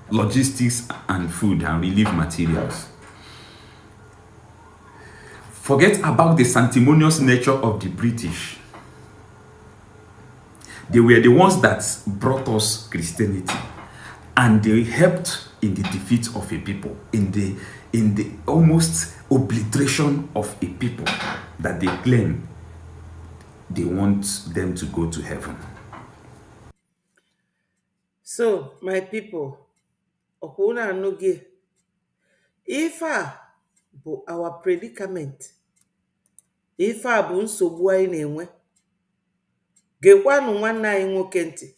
logistics and food and relief materials. Forget about the sanctimonious nature of the British. They were the ones that brought us Christianity, and they helped in the defeat of a people, in the almost obliteration of a people that they claim they want them to go to heaven. So, my people, okuna anoge, if bụ our predicament, ife a bụ nsogbu anyị na-enwe, gekwanụ nwanne anyị nwoke ntị,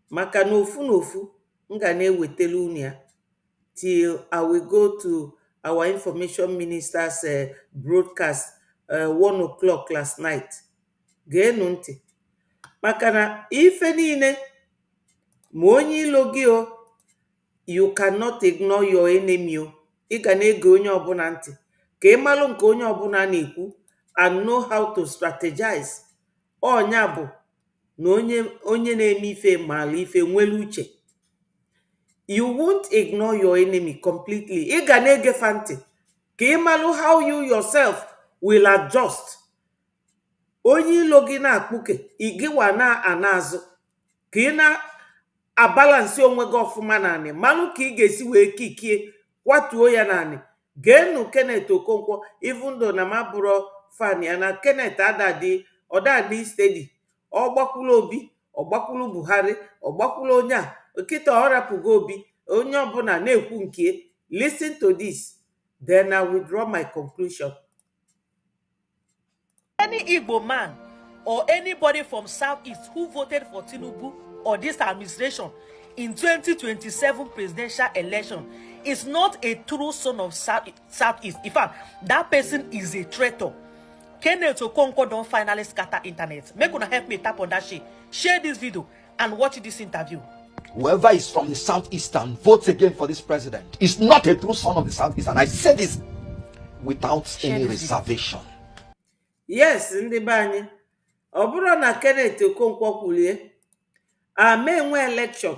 maka na ofu m ga na-ewetele unu ya till I will go to our information minister's broadcast 1 o'clock last night. Geenụ ntị. Maka na ife niile ma onye ilo gị o, you cannot ignore your enemy o. Ị ga na-ege onye ọbụla ntị ka ị malụ nke onye ọbụla na-ekwu and know how to strategize. Ọnya bụ na onye na-eme ife maala ife nwere uche. You won't ignore your enemy completely. Ị ga na-egefa ntị ka ị malụ how you yourself will adjust. Onye ilo gị na-akpụke igiwa na-ana azụ ka ị na-abalansi onwe gị ọfụma naanị malụ ka ị ga-esi wee kikie kwatuo ya naanị. Geenụ Kenneth Okonkwo, even though na mabụrụ fan ya na Kenneth ọdadị steady. Ọ gbakwulu Obi, ọ gbakwulu Buhari, ọ gbakwulu onye a nkịta ọ rapụgo Obi, onye ọbụla na-ekwu nke. Listen to this, then I withdraw my conclusion. Any Igbo man or anybody from Southeast who voted for Tinubu or this administration in 2027 presidential election is not a true son of Southeast. In fact, that person is a traitor. Kenneth Okonkwo don't finally scatter internet. Make una help me tap on that shit. Share this video and watch this interview. Whoever is from the Southeast and votes again for this president is not a true son of the Southeast. And I say this without any reservation. Yes, ndị be anyị. Ọ bụrụ na Kenneth Okonkwo kwulie, enwe election.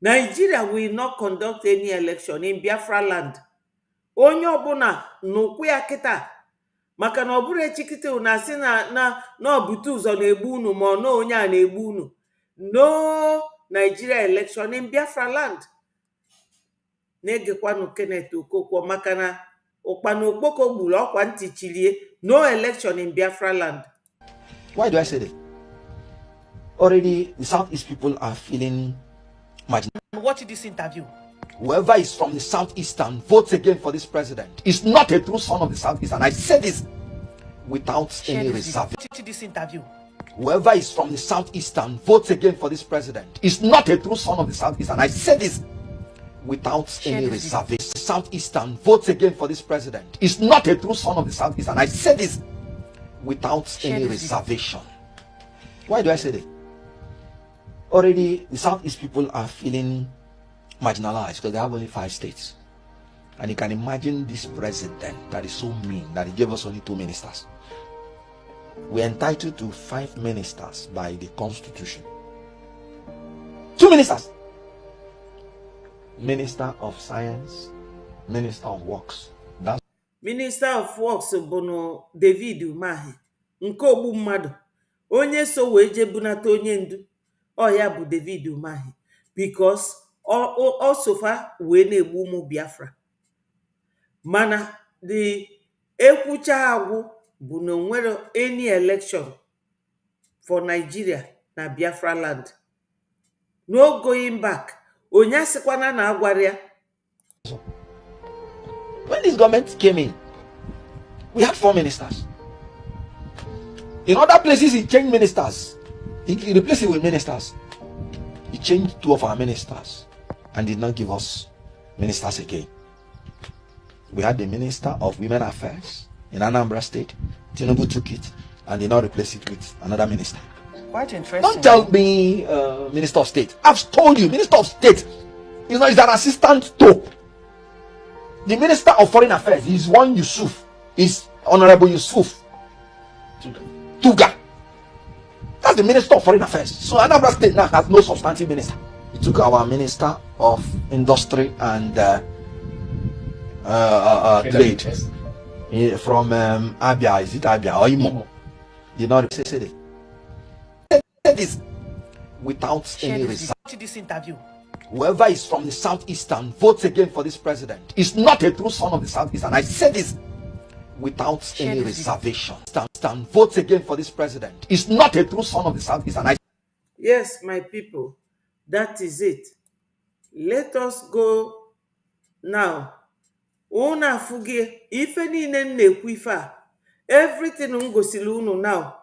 Nigeria will not conduct any election in Biafra land. Onye ọbụla n'ụkwụ ya kịta. Maka na ọ bụrụ echikite unu asị na ọbụtụ ụzọ na-egbu unu ma ọ na onye a na-egbu unu. No Nigeria election in Biafra land. Na-egekwanụ Kenneth Okonkwo maka na ụkpana okpoko gburu ọkwa ntị chilie. No election in Biafra land. Why do I say that? Already the Southeast people are feeling marginalized. Watch this interview. Whoever is from the Southeast and votes again for this president is not a true son of the Southeast. And I say this without any reservation. Watch this interview. Whoever is from the Southeast and votes again for this president is not a true son of the Southeast. And I say this without any reservation. Southeast and votes again for this president is not a true son of the Southeast. And I say this without any reservation. Why do I say that? Already the Southeast people are feeling marginalized because they have only 5 states. And you can imagine this president that is so mean that he gave us only 2 ministers. We're entitled to 5 ministers by the constitution. 2 ministers. Minister of Science, Minister of Works. That's Minister of Works bụ David Umahi nke ogbu mmadụ. Onye so wee je bunata onye ndu. Ọ ya bụ David Umahi because ọ sofa wee na-egbu ụmụ Biafra. Mana the ekwucha agwụ bụ na onwere any election for Nigeria na Biafra land. No going back. Onye asịkwana na agwara ya. When this government came in, we had 4 ministers. In other places, he changed ministers. He replaced it with ministers. He changed 2 of our ministers and did not give us ministers again. We had the Minister of Women Affairs in Anambra State. Tinubu took it and did not replace it with another minister. Quite interesting. Don't tell me Minister of State. I've told you, Minister of State is an assistant to the Minister of Foreign Affairs. Is one Yusuf. Is Honorable Yusuf Tuga. That's the Minister of Foreign Affairs. So Anambra State now has no substantive minister. He took our Minister of Industry and Trade from Abia. Is it Abia or Imo? Did not say it. Said this without any reservation. Watch this interview. Whoever is from the Southeast and votes again for this president is not a true son of the Southeast. And I say this without any reservation. Stand votes again for this president is not a true son of the Southeast. And I Yes, my people, that is it. Let us go now. Una fugie ife niile na-ekwu ife a. Everything ngosili unu now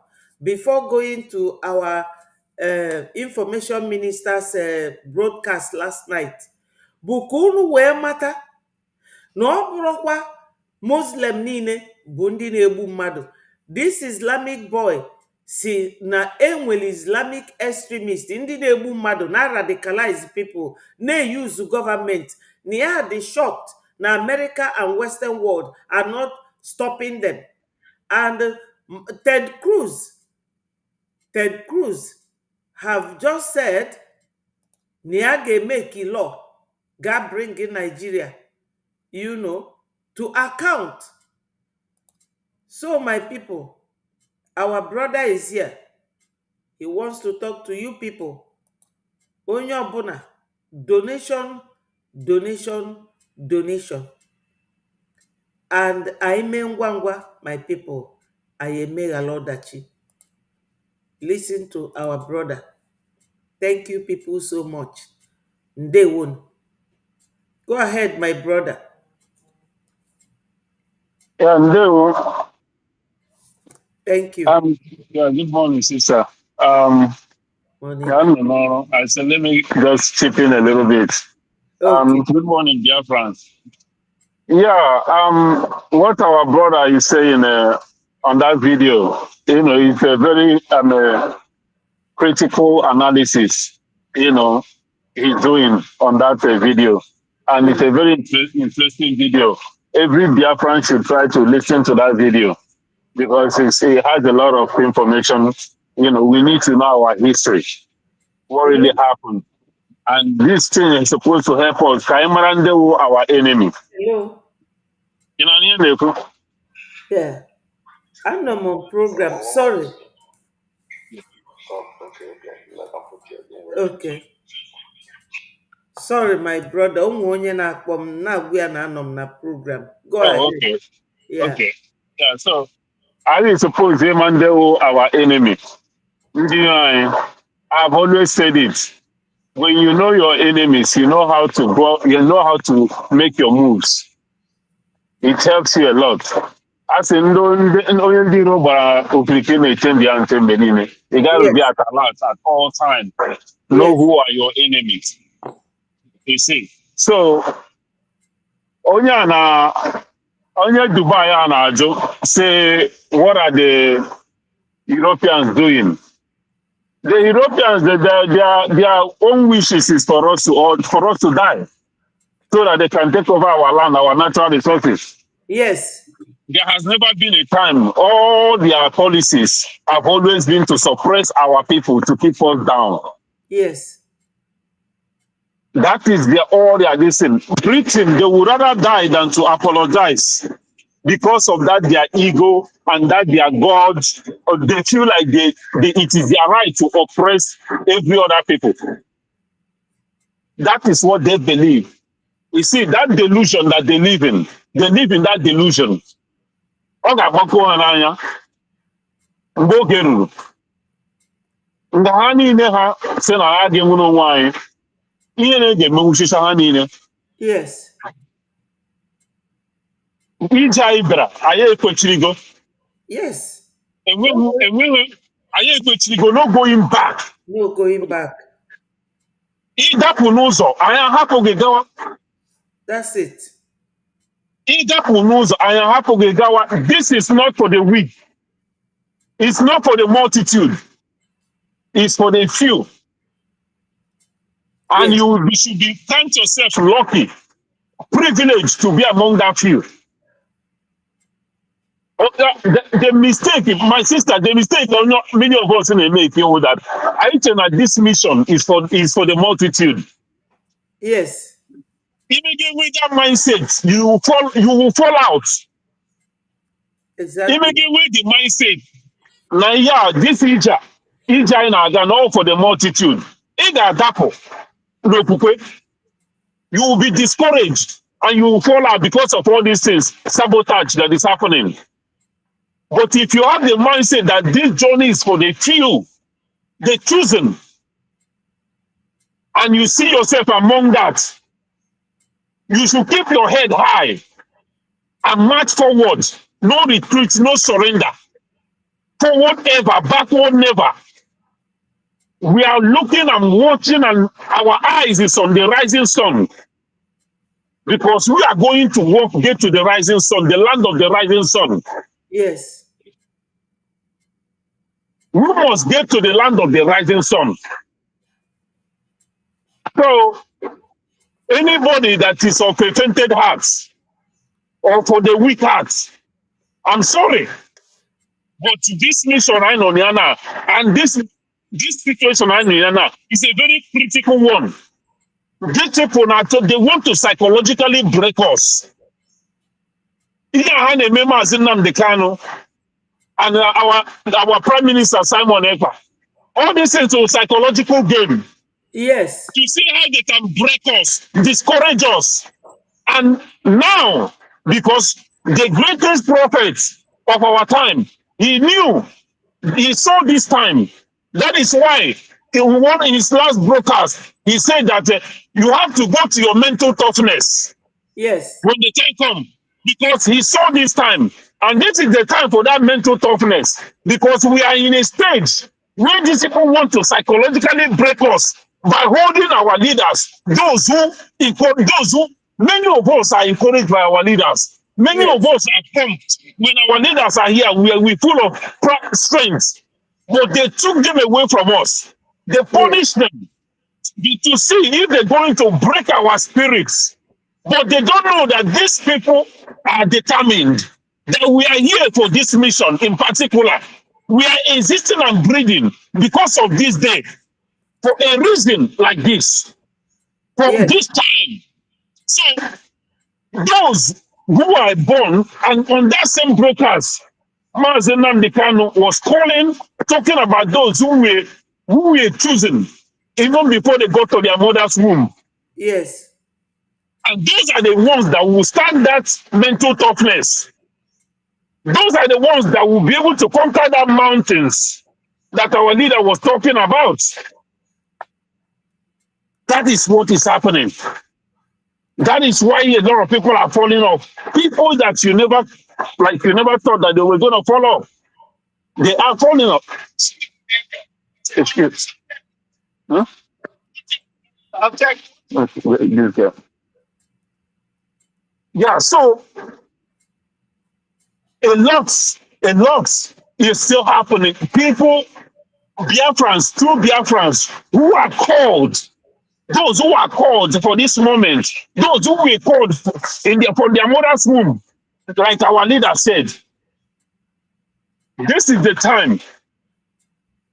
before going to our information minister's broadcast last night. Bụ ka unu wee mata na ọ bụrụkwa Muslim niile bụ ndị na-egbu mmadụ. This Islamic boy si na enwere Islamic extremist ndị na-egbu mmadụ na radicalize people na-use government na ya dị shocked na America and Western world are not stopping them. And Ted Cruz have just said na ya ga-emeki law ga bring in Nigeria, to account. So my people, our brother is here. He wants to talk to you people. Onye ọbụla, donation, donation, donation. And I mee ngwa ngwa, my people, I emeghara ọdachi. Listen to our brother. Thank you people so much. Ndewonu. Go ahead, my brother. Yeah, no. Thank you. Yeah, good morning, sister. Morning. Yeah, I don't know. I said, let me just chip in a little bit. Okay. Good morning, Biafrans. Yeah, what our brother is saying on that video, it's a very critical analysis, he's doing on that video. And it's a very interesting video. Every Biafran should try to listen to that video because it has a lot of information. We need to know our history, what really happened. And this thing is supposed to help us. Kaimarande, our enemy. Hello. You know, yeah. I'm not on program. Sorry. Okay. Sorry, my brother. Onye na-akpọ m na-agwa ya na anọ m na program. Go ahead. Okay. Yeah. Okay. Yeah, so I suppose Kaimarande, our enemy. I've always said it. When you know your enemies, you know how to go, you know how to make your moves. It helps you a lot. As in, you got to be at alert at all times. Know who are your enemies. You see. So, Onya Dubai and say, what are the Europeans doing? The Europeans, their own wishes is for us to die, so that they can take over our land, our natural resources. Yes. There has never been a time. All their policies have always been to suppress our people, to keep us down. Yes. That is all they are listening. Britain, they would rather die than to apologize. Because of that, their ego and that their God, they feel like it is their right to oppress every other people. That is what they believe. You see, that delusion that they live in that delusion. Yes. Yes. And no going back. No going back. That's it. This is not for the weak. It's not for the multitude. It's for the few. And you should count yourself lucky, privileged to be among that few. The mistake, my sister, many of us may make that. I think that this mission is for the multitude. Yes. Immediately with that mindset, you will fall out. Exactly. Immediately with the mindset. Now, yeah, this Ija and all for the multitude. You will be discouraged and you will fall out because of all these things, sabotage that is happening. But if you have the mindset that this journey is for the few, the chosen, and you see yourself among that, you should keep your head high and march forward. No retreat, no surrender. Forward ever, backward never. We are looking and watching, and our eyes is on the rising sun. Because we are going to walk, get to the rising sun, the land of the rising sun. Yes. We must get to the land of the rising sun. So, anybody that is of a fainted heart or for the weak heart, I'm sorry. But this mission I know, Niana, and this situation I know, Niana, is a very critical one. These people, they want to psychologically break us. And our Prime Minister Simon Ekpa. All this is a psychological game. Yes. To see how they can break us, discourage us. And now, because the greatest prophet of our time, he knew, he saw this time. That is why in one in his last broadcast, he said that you have to go to your mental toughness. Yes. When the time comes, because he saw this time. And this is the time for that mental toughness. Because we are in a stage where these people want to psychologically break us by holding our leaders. Many of us are encouraged by our leaders. Many of us are pumped. When our leaders are here, we full of strength. But they took them away from us. They punished them to see if they're going to break our spirits. But they don't know that these people are determined that we are here for this mission in particular. We are existing and breathing because of this day for a reason like this, for this time. So those who are born and on that same broadcast, Mazen Namdekano was talking about those who were chosen even before they got to their mother's womb. Yes. And those are the ones that will stand that mental toughness. Those are the ones that will be able to conquer that mountains that our leader was talking about. That is what is happening. That is why a lot of people are falling off. People that you never thought that they were going to fall off. They are falling off. Excuse. Huh? I'll check. Yeah, so a lot is still happening. People, Biafrans, true Biafrans, who are called, those who are called for this moment, those who were called from their mother's womb, like our leader said, this is the time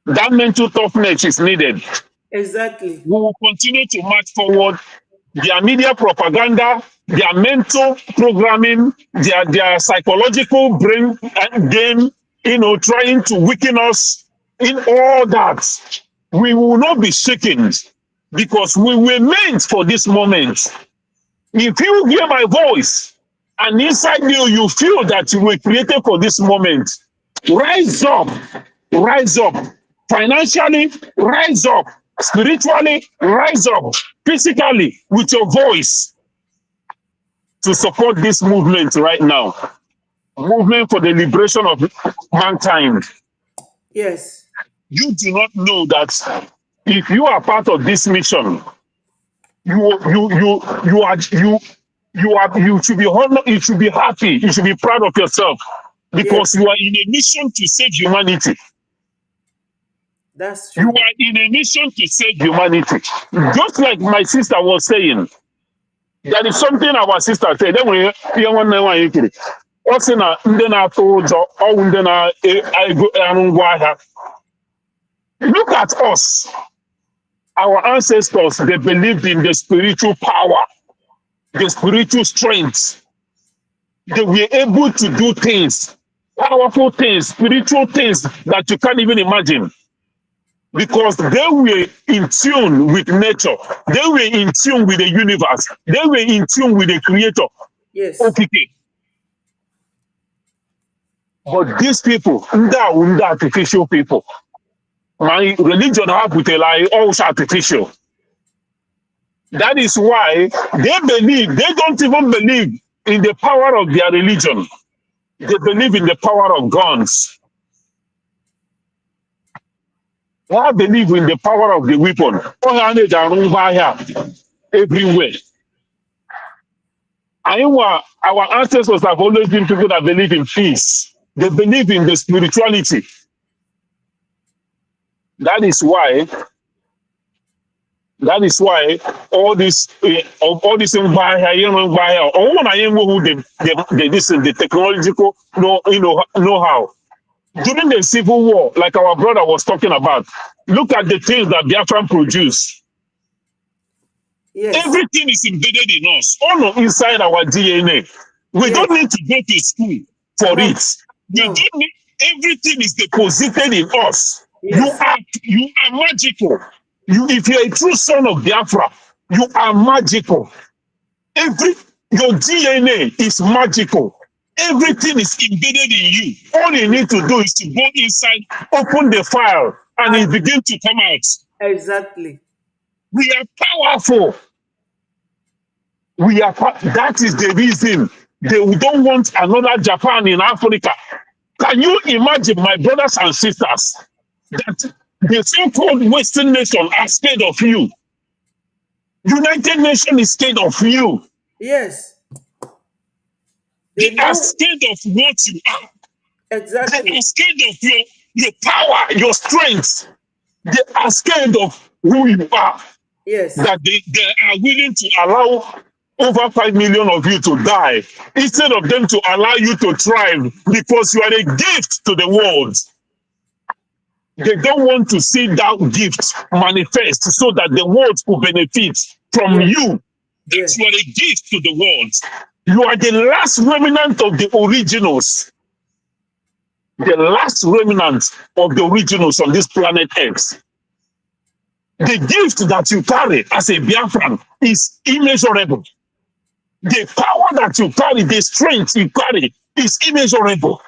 that mental toughness is needed. Exactly. We will continue to march forward. Their media propaganda, their mental programming, their psychological brain game, trying to weaken us in all that. We will not be shaken because we were meant for this moment. If you hear my voice and inside you feel that you were created for this moment, rise up, rise up. Financially, rise up. Spiritually, rise up. Physically, with your voice to support this movement right now. Movement for the liberation of mankind. Yes. You do not know that if you are part of this mission, you should be honored, you should be happy, you should be proud of yourself because you are in a mission to save humanity. That's true. You are in a mission to save humanity. Just like my sister was saying, that is something our sister said. Then we hear one name one yekiri. What's in a ndena tojo or ndena I look at us. Our ancestors, they believed in the spiritual power, the spiritual strength. They were able to do things, powerful things, spiritual things that you can't even imagine. Because they were in tune with nature. They were in tune with the universe. They were in tune with the creator. Yes. Okay. But these people, the artificial people, my religion have with a lie, also artificial. That is why they don't even believe in the power of their religion. They believe in the power of guns. They believe in the power of the weapon. Everywhere. Our ancestors have always been people that believe in peace. They believe in the spirituality. That is why all this the technological know-how. During the civil war, like our brother was talking about, look at the things that Biafran produce. Yes. Everything is embedded in us, all inside our DNA. We don't need to go to school for it. We don't need, everything is deposited in us. Yes. You are magical. If you're a true son of Biafra, you are magical. Your DNA is magical. Everything is embedded in you. All you need to do is to go inside, open the file, and it begins to come out. Exactly. We are powerful. That is the reason they don't want another Japan in Africa. Can you imagine, my brothers and sisters, that the so-called Western nation are scared of you? United Nations is scared of you. Yes. They are scared of what you are. Exactly. They are scared of your power, your strength. They are scared of who you are. Yes. That they are willing to allow over 5 million of you to die instead of them to allow you to thrive because you are a gift to the world. They don't want to see that gift manifest so that the world will benefit from you. That you are a gift to the world. You are the last remnant of the originals. The last remnant of the originals on this planet Earth. The gift that you carry as a Biafran is immeasurable. The power that you carry, the strength you carry is immeasurable.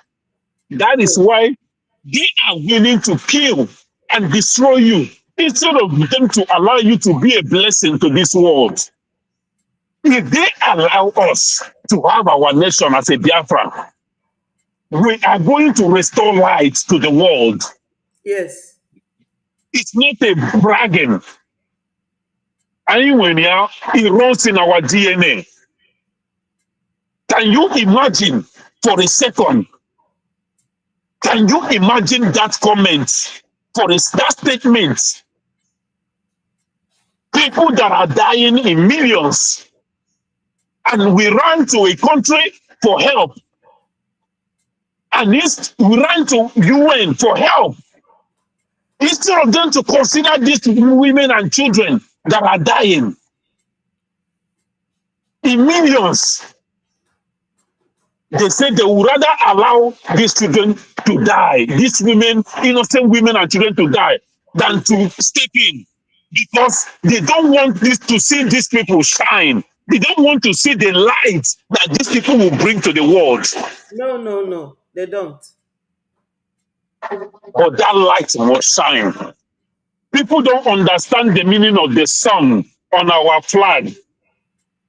That is why they are willing to kill and destroy you instead of them to allow you to be a blessing to this world. If they allow us to have our nation as a Biafran, we are going to restore light to the world. Yes. It's not a bragging. Anyway, it runs in our DNA. Can you imagine for a second? Can you imagine that comment that statement? People that are dying in millions, and we ran to a country for help, and we ran to UN for help. Instead of them to consider these women and children that are dying in millions, they said they would rather allow these children to die, these women, innocent women and children to die, than to step in. Because they don't want to see these people shine. They don't want to see the light that these people will bring to the world. No, they don't. But that light must shine. People don't understand the meaning of the sun on our flag.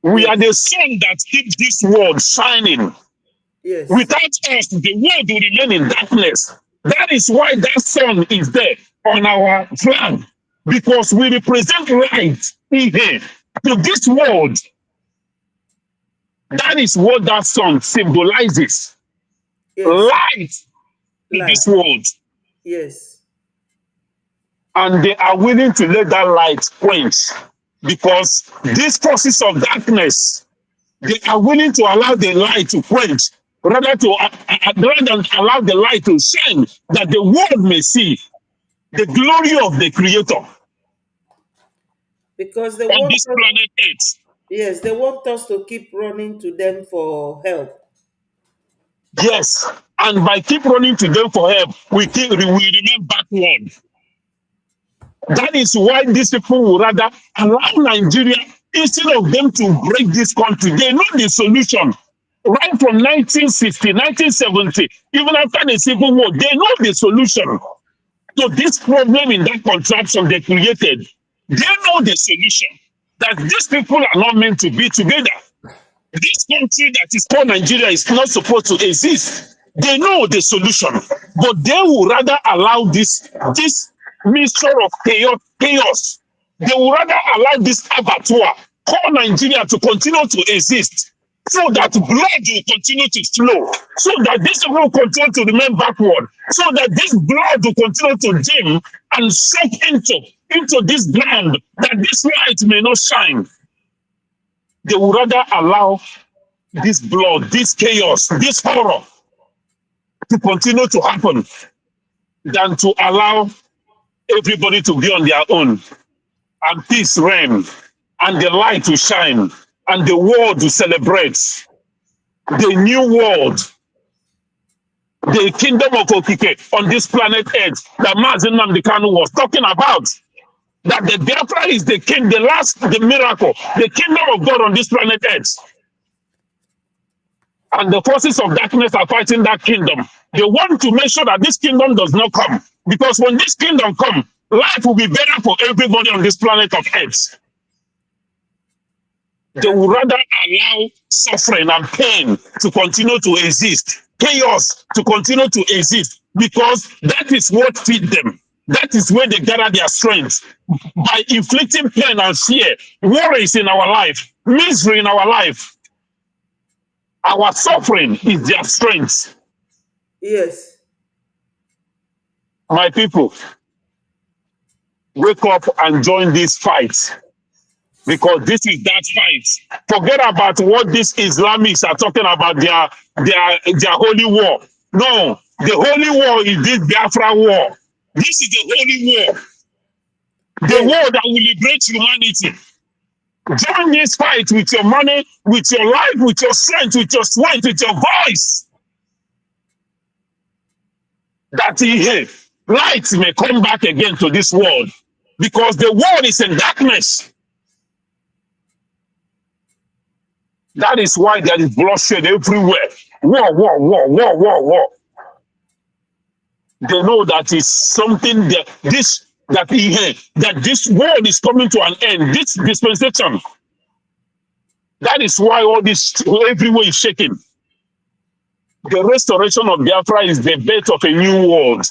We are the sun that keeps this world shining. Yes. Without us, the world will remain in darkness. That is why that sun is there on our flag. Because we represent light in here to this world. That is what that sun symbolizes. Yes. Light in this world. Yes. And they are willing to let that light quench. Because these forces of darkness, they are willing to allow the light to quench rather than allow the light to shine, that the world may see the glory of the Creator. Because they on this planet Earth. Yes, they want us to keep running to them for help. Yes, and by keep running to them for help, we remain backward. That is why these people will rather allow Nigeria, instead of them to break this country. They know the solution. Right from 1960, 1970, even after the Civil War, they know the solution to this problem in that contraption they created. They know the solution, that these people are not meant to be together. This country that is called Nigeria is not supposed to exist. They know the solution, but they will rather allow this mixture of chaos. They will rather allow this abattoir called Nigeria to continue to exist. so that blood will continue to flow, so that this will continue to remain backward, so that this blood will continue to dim and soak into this ground, that this light may not shine. They would rather allow this blood, this chaos, this horror to continue to happen than to allow everybody to be on their own and peace reign and the light to shine and the world to celebrate the new world, the kingdom of Okike on this planet Earth that Mazen Namdekanu was talking about. That the Biafra is the king, the miracle, the kingdom of God on this planet Earth. And the forces of darkness are fighting that kingdom. They want to make sure that this kingdom does not come. Because when this kingdom comes, life will be better for everybody on this planet of Earth. They would rather allow suffering and pain to continue to exist, chaos to continue to exist, because that is what feeds them. That is where they gather their strength. By inflicting pain and fear, worries in our life, misery in our life, our suffering is their strength. Yes. My people, wake up and join this fight. Because this is that fight. Forget about what these Islamics are talking about, their holy war. No, the holy war is this Biafra war. This is the holy war. The war that will liberate humanity. Join this fight with your money, with your life, with your strength, with your sweat, with your voice. That here, light may come back again to this world. Because the world is in darkness. That is why there is bloodshed everywhere. War, war, war, war, war, war. They know that is something that this world is coming to an end. This dispensation. That is why all this everywhere is shaking. The restoration of Biafra is the birth of a new world.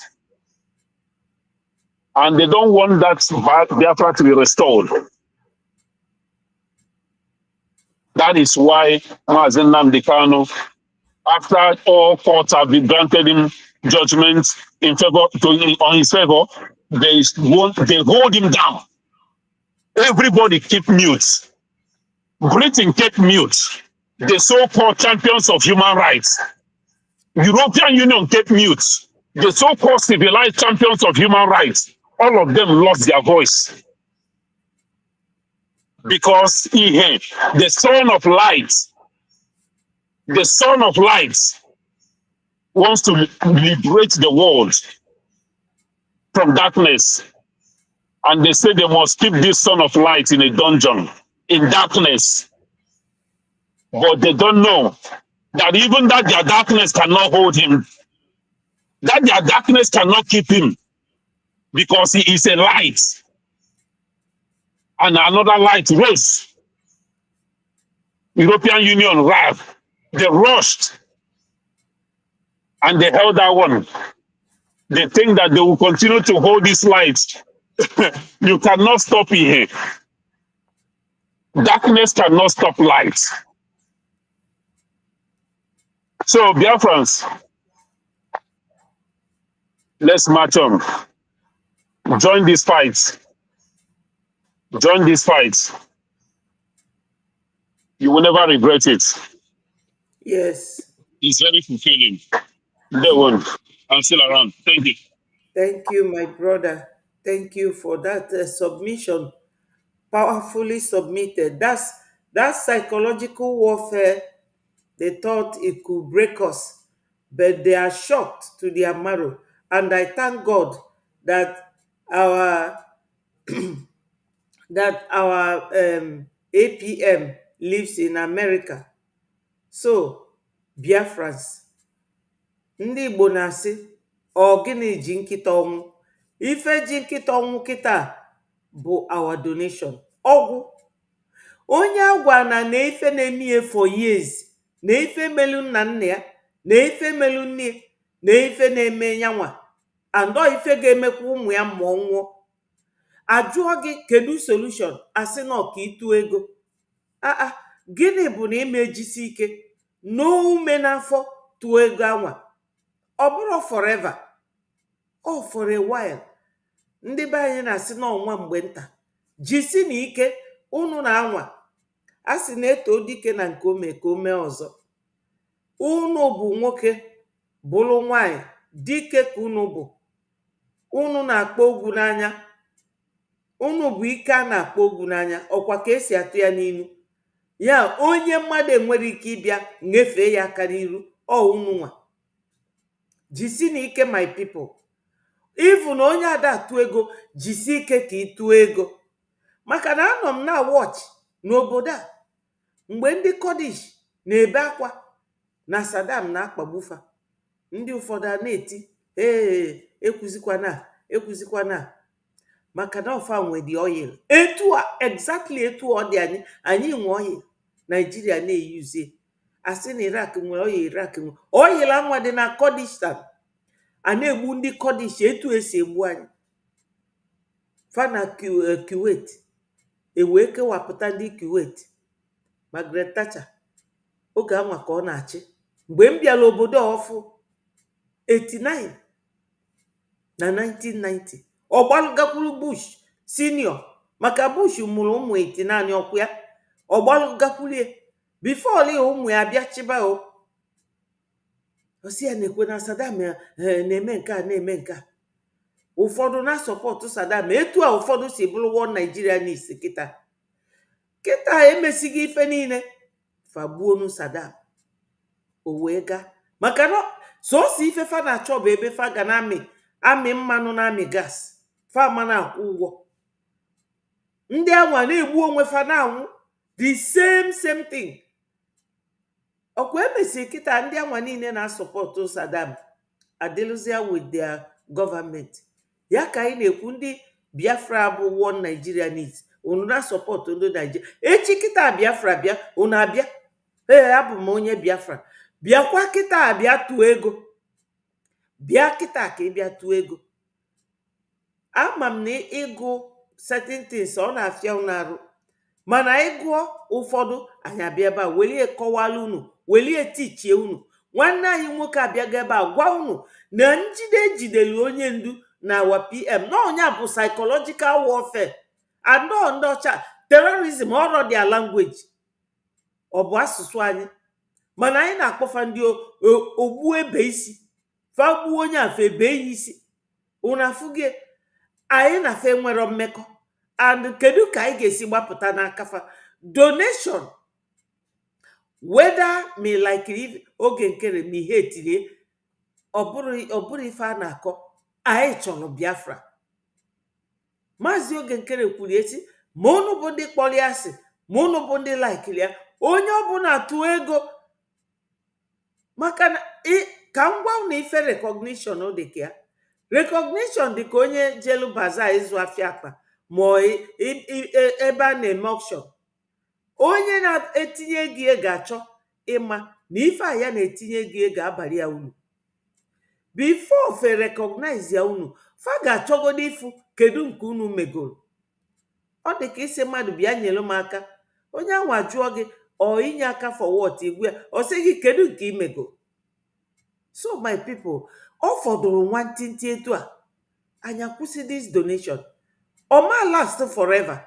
And they don't want that Biafra to be restored. That is why Mazen Namdekanu, after all courts have been granted him judgment in favor on his favor, they hold him down. Everybody keep mute. Britain kept mute. The so-called champions of human rights. European Union kept mute. The so-called civilized champions of human rights. All of them lost their voice. Because the Son of Light, the Son of Light wants to liberate the world from darkness. And they say they must keep this Son of Light in a dungeon, in darkness. But they don't know that even that their darkness cannot hold him. That their darkness cannot keep him. Because he is a light. And another light rose. European Union ran. They rushed. And they held that one. They think that they will continue to hold this light. You cannot stop it here. Darkness cannot stop light. So, Biafrans, let's march on. Join this fight. Join this fight. You will never regret it. Yes. It's very fulfilling. That one. I'm still around. Thank you. Thank you, my brother. Thank you for that submission. Powerfully submitted. That psychological warfare. They thought it could break us, but they are shocked to their marrow. And I thank God that our APM lives in America. So, Biafrans, ndị Igbo na-asị, ọ gịnị ji nkịta ọnwụ? Ife ji nkịta ọnwụ kịta bụ our donation. Ọgwụ. Onye agwa na ife na-eme for years, na ife melu nna nna ya, na ife melu nne, na ife na-eme nyanwa, andọ ife ga-emekwa ụmụ ya ma ọ nwụọ. Ajụọ gị kedu solution, asị na ọka itu ego. gịnị bụ na imejisi ike n'ume n'afọ tụọ ego anwa? Ọ bụrụ forever, ọ for a while. Ndị be anyị na-asị n'ọnwa mgbe nta, jisi na ike unu na anwa. A sị na-eto dike na nke ome ka ome ọzọ. Unu bụ nwoke bụrụ nwanyị, dike ka unu bụ. Unu na-akpọ ogwu n'anya. Unu bụ ike a na-akpọ ogwu n'anya, ọkwa ka esi atụ ya n'ilu. Ya onye mmadụ enwere ike ịbịa nyefee ya aka n'iru, ọ unu nwa. Jisi na ike my people. Ivu na onye ada atụ ego, jisi ike ka ịtụọ ego. Maka na anọ m na wọchị n'obodo a mgbe ndị Kurdish na-ebe akwa na Saddam na-akpagbufa. Ndị ụfọdụ a na-eti ekwuzikwana maka na ọfa nwe dị oil. Etu a exactly etu ọ dị anyị nwe oil Nigeria na-eyuzie. Asị na Iraq nwe oil, Iraq nwe oil. Anwa dị na Kurdistan, a na-egbu ndị Kurdish etu esi egbu anyị. Fana Kuwait ewee kewapụta ndị Kuwait. Margaret Thatcher oge anwa ka ọ na-achị. Mgbe m bịara obodo ọfụ 89 na 1990, ọ gbalụgakwuru Bush senior, maka Bush mụrụ ụmụ 89 ọkụ ya. Ọ gbalụgakwurie before ụmụ ya bịa chiba osi ya na-ekwe na Saddam na-eme nke a na-eme nke a. Ụfọdụ na-asọpọtụ Saddam etu a ụfọdụ si bụrụ one Nigeria n'isi kịta emesighị ife niile fagbuonu Saddam, o wee gaa. Maka na sosi ife fa na-achọ bụ ebe fa ga na-amị mmanụ na amị gas, fa ma na-akwụ ụgwọ. Ndị anwa na-egbu onwe fa na-anwụ the same thing. Ọkwa emesi kịta ndị anwa niile na-asọpọtụ Saddam adịlụzia with their government. Ya ka anyị na-ekwu ndị Biafra bụ one Nigeria needs. Unu na-asọpọtụ ndị Nigeria. Echi kịta Biafra bịa, unu abịa. Abụ m onye Biafra. Bịakwa kịta abịa tụọ ego. Bịa kịta ka ị bịa tụọ ego. Ama m na ịgụ certain things ọ na-afịa unu arụ, mana ịgụọ ụfọdụ anyị abịa ebe a welie kọwala unu, welie tichie unu. Nwanne anyị nwoke abịago ebe a gwa unu na njide ejidere onye ndu na awa PM na onye bụ psychological warfare and ndị ọcha terrorism ọrọ dia language. Ọ bụ asụsụ anyị, mana anyị na-akpọfa ndị ogbu ebe isi. Fagbuo onye afa ebe ya isi. Unu afụgie anyị na fe nwere mmekọ. And kedu ka anyị ga-esi gbapụta n'aka fa? Donation, whether me like oge nkere ma ihe etinye, ọ bụrụ ife a na-akọ. Anyị chọrọ Biafra. Maazị oge nkere kwuru esi ma unu bụ ndị kpọrọ ya asị, ma unu bụ ndị laikiri ya, onye ọbụla tụọ ego. Maka na ka m gwa unu ife recognition dị ka ya. Recognition dị ka onye jelu baza ịzụ afịa akpa ma ebe a na-eme auction. Onye na-etinye gị ego achọ ịma na ife a ya na-etinye gị ego abalị ya unu. Before fe recognize ya unu, fa ga-achọgodo ifu kedu nke unu megoro. Ọ dị ka isi mmadụ bịa nyere m aka, onye anwa jụọ gị ọ inye aka for what, igwe ya ọ sị gị kedu nke imego. So my people, ọ fọdụrụ nwantịntị etu a anyị akwụsị this donation. Ọ ma last forever.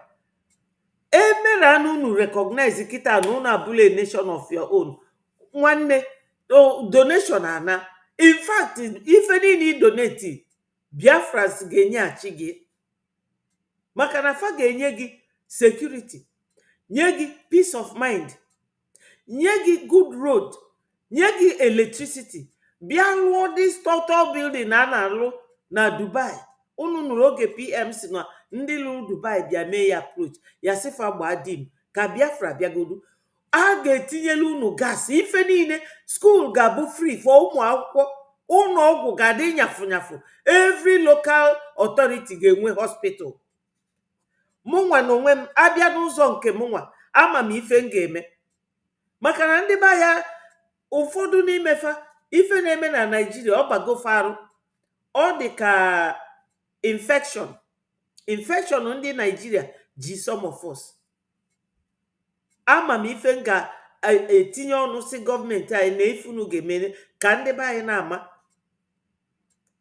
Emere anụ unu recognize kịta na unu abụla a nation of your own. Nwanne donation ana. In fact, ife niile i donate Biafrans ga-enyeghachi gị. Maka na fa ga-enye gị security, nye gị peace of mind, nye gị good road, nye gị electricity. Bịa lụọ this total building a na-alụ na Dubai. Unu nụrụ oge PM si na ndị lụrụ Dubai bịa mee ya approach ya sifa gbaa dim ka Biafra bịagodu. A ga-etinyelu unu gas, ife niile. School ga-abụ free for ụmụ akwụkwọ. Ụlọ ọgwụ ga-adị nyafu. Every local authority ga-enwe hospital. Mụnwa na onwe m abịa n'ụzọ nke mụnwa ama m ife m ga-eme. Maka na ndị be ya ụfọdụ n'imefa ife na-eme na Nigeria ọ bagofe arụ. Ọ dị ka infection ndị Nigeria ji some of us. ama m ife m ga-etinye ọnụ si gọọmenti anyị na ifunu ga-emere ka ndị be anyị na-ama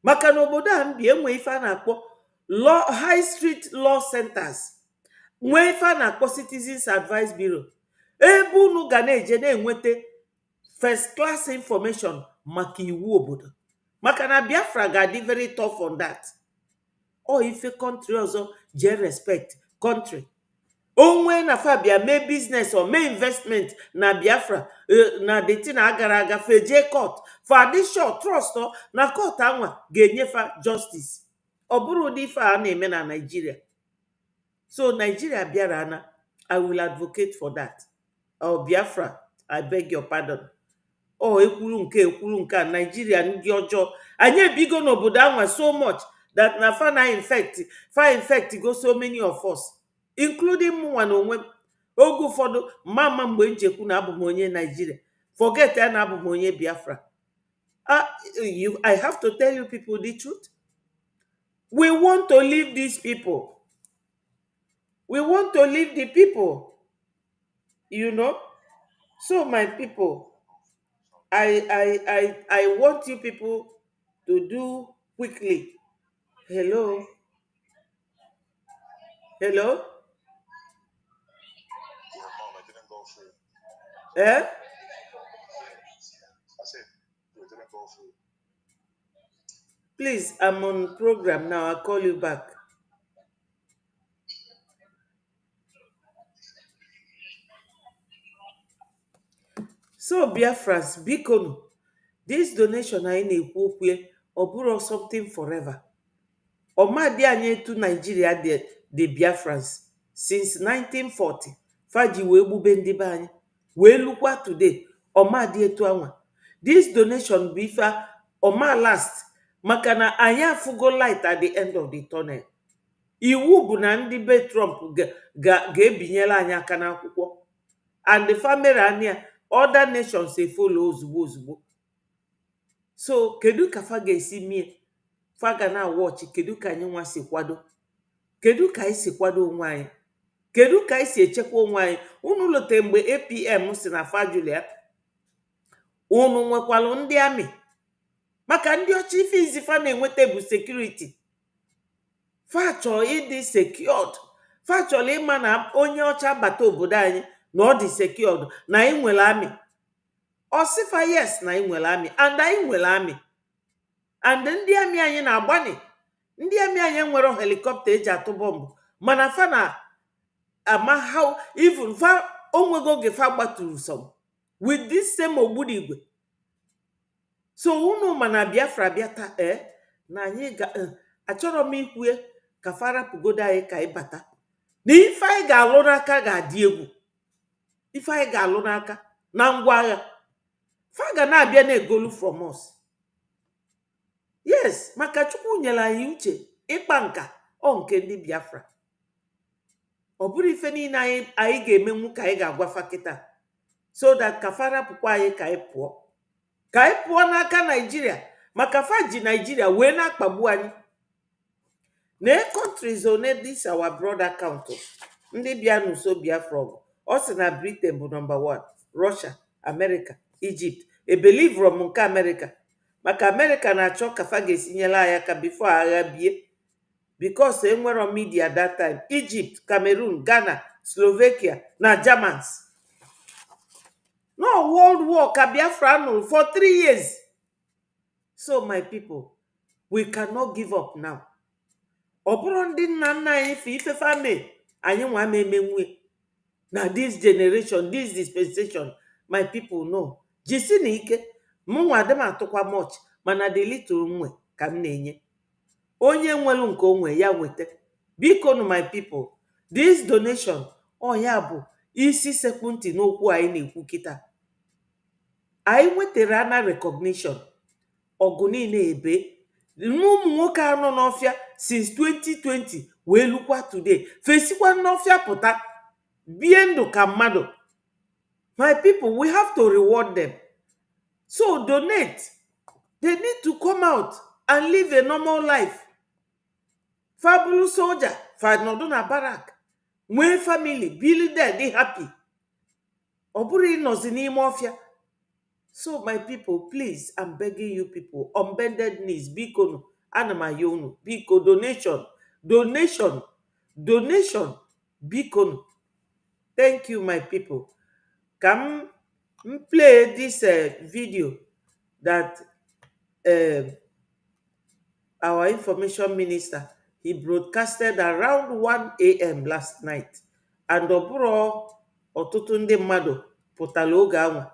maka na obodo a mbi enwe ife a na-akpọ high street law centers, nwee ife a na-akpọ citizens advice bureau, ebe unu ga na-eje na-enweta first class information maka iwu obodo, maka na Biafra ga-adị very tough on that. O ife country ọzọ je respect country onwe na fabia mee business or mee investment na Biafra na deti na agara aga feje court for addition trust na court anwa ga-enyefa justice. Ọ bụrụ ụdị ife a na-eme na Nigeria. So Nigeria bịara na, I will advocate for that. Biafra, I beg your pardon. Ekwuru nke a Nigeria ndị ọjọọ anyị ebigo n'obodo anwa so much that na fa infect go so many of us, including mụnwa na onwe m. Oge ụfọdụ mama mgbe njekwu na abụ m onye Nigeria, forget ya na abụ m onye Biafra. I have to tell you people the truth. We want to leave these people. We want to leave the people, you know. So my people, I want you people to do quickly. Hello? Hello? Eh? Please, I'm on program now. I'll call you back. So Biafrans, bikonu, this donation anyị na-ekwu okwu ya, ọ bụrụ something forever. Ọmadị anyị etu Nigeria the Biafrans since 1940 faji wee gbube ndị be anyị wee lukwa today. Ọmadị etu anwa. This donation bụ ife ọma last maka na anyị afụgo light at the end of the tunnel. Iwu bụ na ndị be Trump ga-ebinyela anyị aka n'akwụkwọ, and the family anya other nations follow ozugbo ozugbo. So kedu ka fa ga-esi mie? Fa ga na watch kedu ka anyị nwa si kwado, kedu ka anyị si kwado onwe anyị, kedu ka anyị si echekwa onwe anyị. Unu lote mgbe APM si na fa Julia unu nwekwalụ ndị amị, maka ndị ọcha ife izi fa na-enweta bụ security. Fa chọrọ ịdị secured, fa chọrọ ịma na onye ọcha bata obodo anyị na ọ dị secured, na anyị nwere amị. Ọ sịfa yes na anyị nwere amị, and anyị nwere amị, and ndị amị anyị na-agbani. Ndị amị anyị nwere helicopter eji atụ bọmbụ, mana fa na ama how even fa onwego oge fa gbaturu some with this same ogbudigwe. So unu mana Biafra bịata na anyị achọrọ m ikwue ka farapụgodo anyị ka anyị bata na ife anyị ga-alụ n'aka ga-adị egwu. Ife anyị ga-alụ n'aka na ngwa agha fa ga na-abịa na-egolu from us. Yes, maka Chukwu nyere anyị uche ịkpa nka nke ndị Biafra. Ọ bụrụ ife niile anyị ga-emenwu ka anyị ga-agwafa kịta, so that ka farapụkwa anyị ka anyị pụọ n'aka Nigeria, maka fa ji Nigeria wee na-akpagbu anyị. Na countries one this our brother count ndị bịa n'uso Biafra ọgụ. Ọ sị na Britain bụ number 1, Russia, America, Egypt. Believe from nke America, maka America na-achọ ka fa ga-esinyela anyị aka before agha bie, because enwero media that time. Egypt, Cameroon, Ghana, Slovakia na Germans. No world war ka Biafra nụrụ for 3 years. So my people, we cannot give up now. Ọ bụrụ ndị nna nna anyị fe ife fame anyị nwa emenwe na this generation, this dispensation. My people know, jisi na ike mụnwa adị m atụkwa much, mana the little nwe ka m na-enye. Onye nwelu nke onwe ya weta. Biko nu my people, this donation ya bụ isi sekpu ntị n'okwu anyị na-ekwu kịta. Anyị nwetara na recognition ọgụ niile ebe ụmụ nwoke anọ n'ọfịa since 2020 wee lukwa today fesikwa n'ọfịa pụta bie ndụ ka mmadụ. My people, we have to reward them. So donate. They need to come out and live a normal life. Fabulous soldier, fa nọdụ na barak, nwee family, bili there, dey happy. ọ bụrụ ịnọzi n'ime ọfịa. So my people, please, I'm begging you people on bended knees, biko ana m ayọ unu, biko donation, biko. Thank you my people. Come play this video that our information minister, he broadcasted around 1 a.m. last night. And ọbụrụ ọtụtụ ndị mmadụ pụtara oge anwa,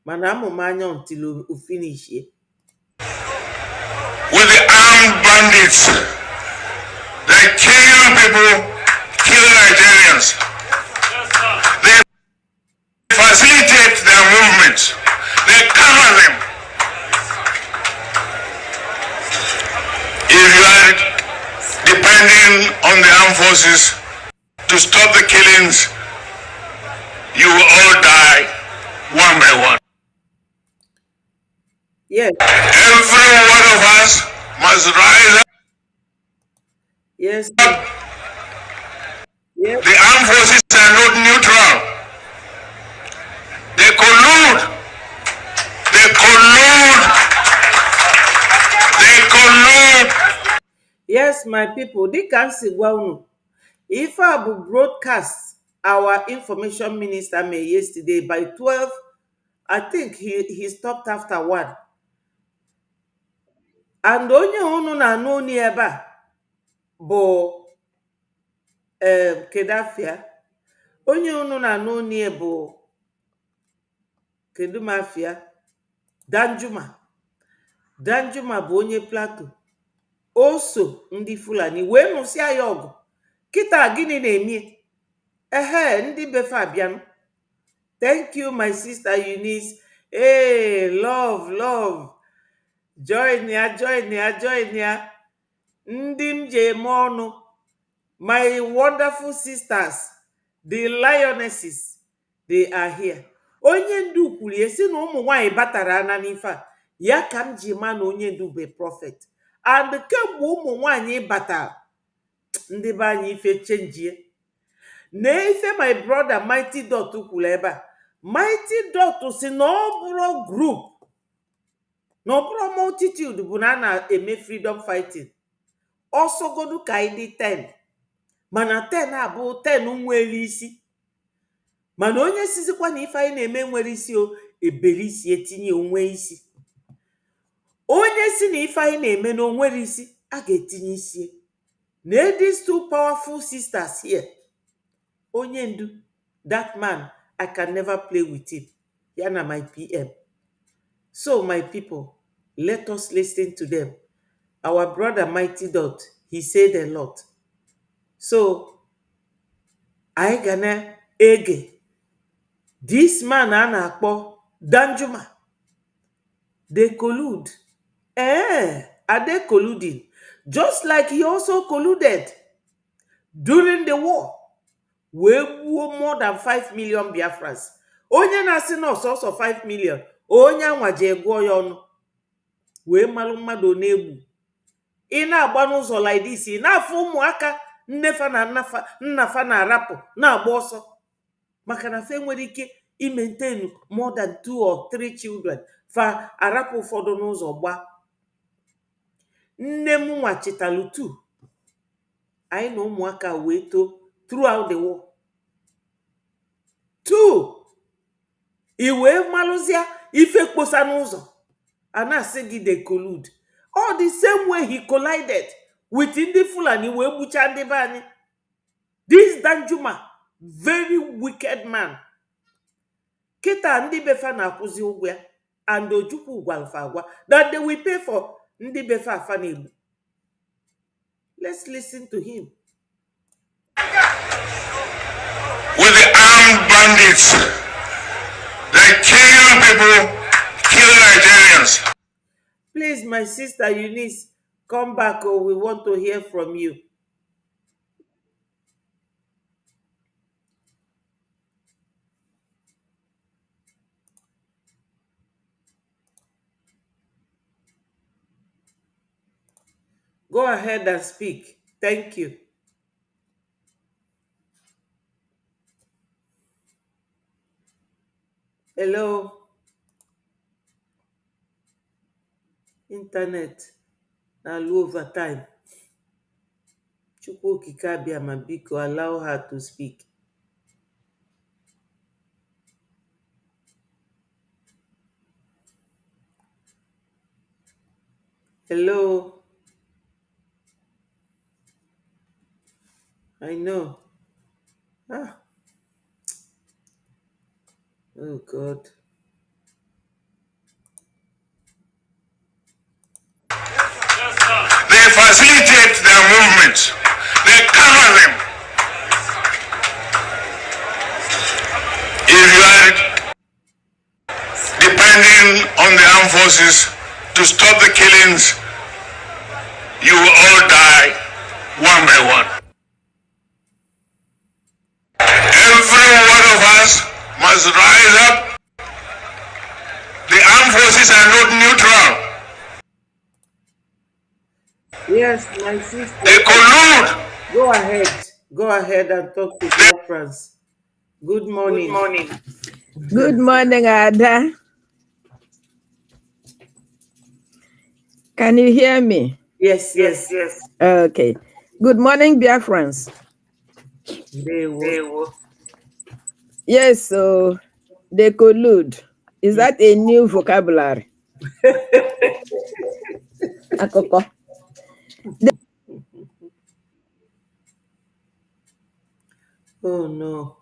mana amụ m anya until o finish here. With the armed bandits that kill people, kill Nigerians. They facilitate their movements. They cover them. If you are depending on the armed forces to stop the killings, you will all die one by one. Yes. Every one of us must rise up. Yes. Yes. The armed forces are not neutral. They collude. They collude. They collude. Yes, my people, dịka m si gwa unu, ife a bụ broadcast our information minister made yesterday by 12. I think he stopped after 1. And onye unu na-anụ onu ebe a bụ Kedafia. Onye unu na-anụ onu bụ Kedumafia. Danjuma bụ onye Plateau. Also ndị Fulani wee nụsịa ya ọgụ. Kịta gịnị na-eme? Ndị befe abịanụ. Thank you my sister Eunice. Hey, love. Join ya. Ndị m ji eme ọnụ. My wonderful sisters, the lionesses, they are here. Onye ndu kwuru esi na ụmụ nwanyị batara ana n'ife a. Ya ka m ji ma na onye ndu bụ prophet. And kemgbe ụmụ nwanyị batara, ndị be anyị ife chenjie. Na ife my brother Mighty Dot kwuru ebe a. Mighty Dot si na ọ bụrụ group, na ọ bụrụ multitude bụ na a na-eme freedom fighting. Ọsọgodu ka anyị dị 10. Mana 10 abụ 10 nwere isi. Mana onye sizikwa na ife anyị na-eme nwere isi o ebere isi etinye onwe isi. Onye si na ife anyị na-eme na onwere isi, a ga-etinye isi. Na these two powerful sisters here. Onye ndu, that man, I can never play with him. Yana my PM. So my people, let us listen to them. Our brother Mighty Dot, he said a lot. So, I gonna ege. This man a na-akpọ Danjuma. They collude. Are they colluding? Just like he also colluded during the war. We gbuo more than 5 million Biafrans. Onye na-asị na ọsọsọ 5 million. Onye anwaji egwuo ya ọnụ. Wee malụ mmadụ na-egbu. Ị na-agba n'ụzọ like this, ị na-afụ ụmụaka nnefa na nnafa na-arapụ na-agba ọsọ. Maka na fe nwere ike maintain more than 2 or 3 children. Fa arapụ ụfọdụ n'ụzọ gba. Nne m nwachitalu 2. Anyị na ụmụaka wee too throughout the war. 2. I wee malụzia ife kposa n'ụzọ. A na-asị gị they collude. All the same way he collided with ndị Fulani wee gbucha ndị be anyị. This Danjuma, very wicked man. Kita ndị befa na-akwụzi ụgwọ ya. And Ojukwu gwalfa agwa that they will pay for ndị befa afa na-egbu. Let's listen to him. With the armed bandits that kill people, kill Nigerians. Please, my sister Eunice, come back or we want to hear from you. Go ahead and speak. Thank you. Hello, internet na low over time. Chukwu okike abịama biko allow her to speak. Hello, I know. Ah, oh God. They facilitate their movements. They cover them. If you are depending on the armed forces to stop the killings, you will all die one by one. Every one of us must rise up. The armed forces are not neutral. Yes, my sister. They collude. Go ahead and talk to Biafrans. Good morning. Good morning. Good morning, Ada. Can you hear me? Yes. Okay. Good morning, Biafrans. They will. Yes, so they collude. Is that a new vocabulary? Akoko. Oh no.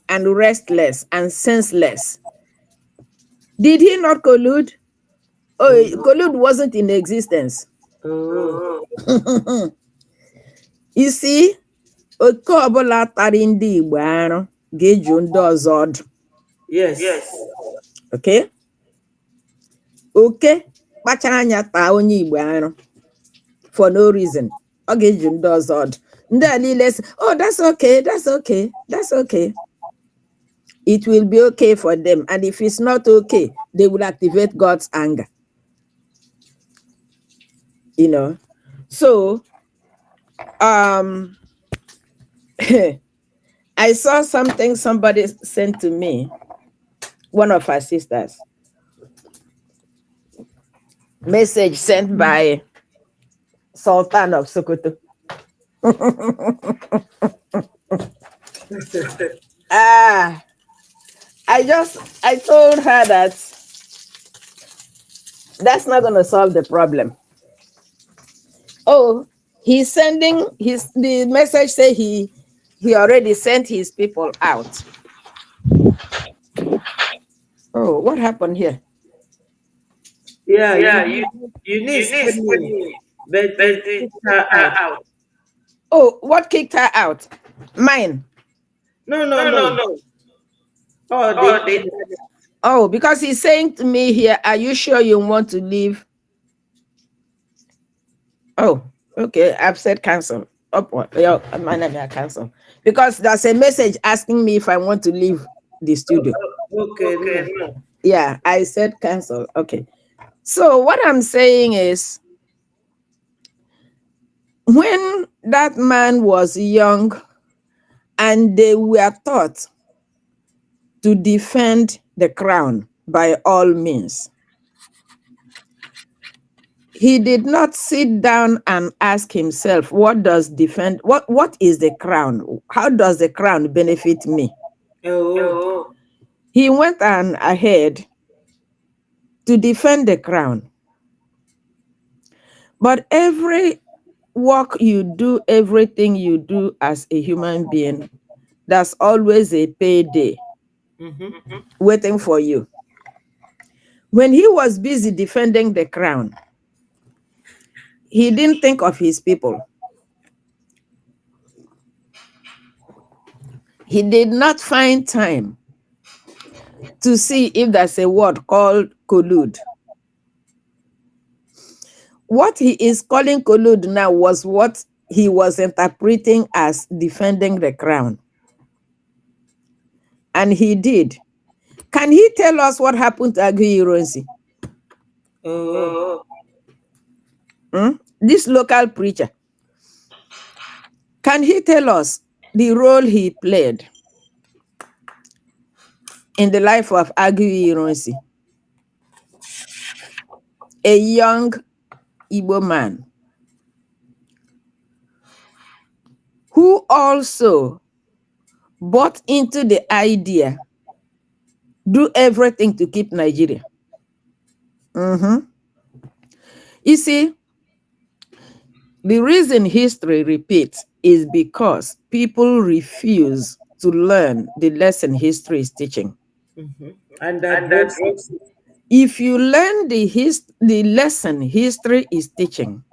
And restless and senseless. Did he not collude? Oh, collude wasn't in existence. Oh. You see, oke ọbụla tara ndị Igbo arụ ga-eju ndị ọzọ ọdụ. Yes. Okay? Oke kpachara anya taa onye Igbo arụ for no reason. Ọ ga-eju ndị ọzọ ọdụ. Ndị a niile sị, oh, that's okay. It will be okay for them. And if it's not okay, they will activate God's anger. You know? So, I saw something somebody sent to me, one of our sisters. Message sent by Sultan of Sokoto. I told her that that's not going to solve the problem. Oh, he's sending the message say he already sent his people out. Oh, what happened here? Yeah, you need me, but they kicked her out. Oh, what kicked her out? Mine. No. Oh, because he's saying to me here, are you sure you want to leave? Oh, okay. I've said cancel. Cancel. Because there's a message asking me if I want to leave the studio. Okay. Yeah, I said cancel. Okay. So what I'm saying is, when that man was young and they were taught to defend the crown by all means, he did not sit down and ask himself, what is the crown? How does the crown benefit me? Oh. He went on ahead to defend the crown. But every work you do, everything you do as a human being, there's always a payday waiting for you. When he was busy defending the crown, he didn't think of his people. He did not find time to see if there's a word called collude. What he is calling collude now was what he was interpreting as defending the crown. And he did. Can he tell us what happened to Aguiyi-Ironsi? This local preacher. Can he tell us the role he played in the life of Aguiyi Ironsi, a young Igbo man who also bought into the idea, do everything to keep Nigeria. You see, the reason history repeats is because people refuse to learn the lesson history is teaching. And that both If you learn the lesson history is teaching,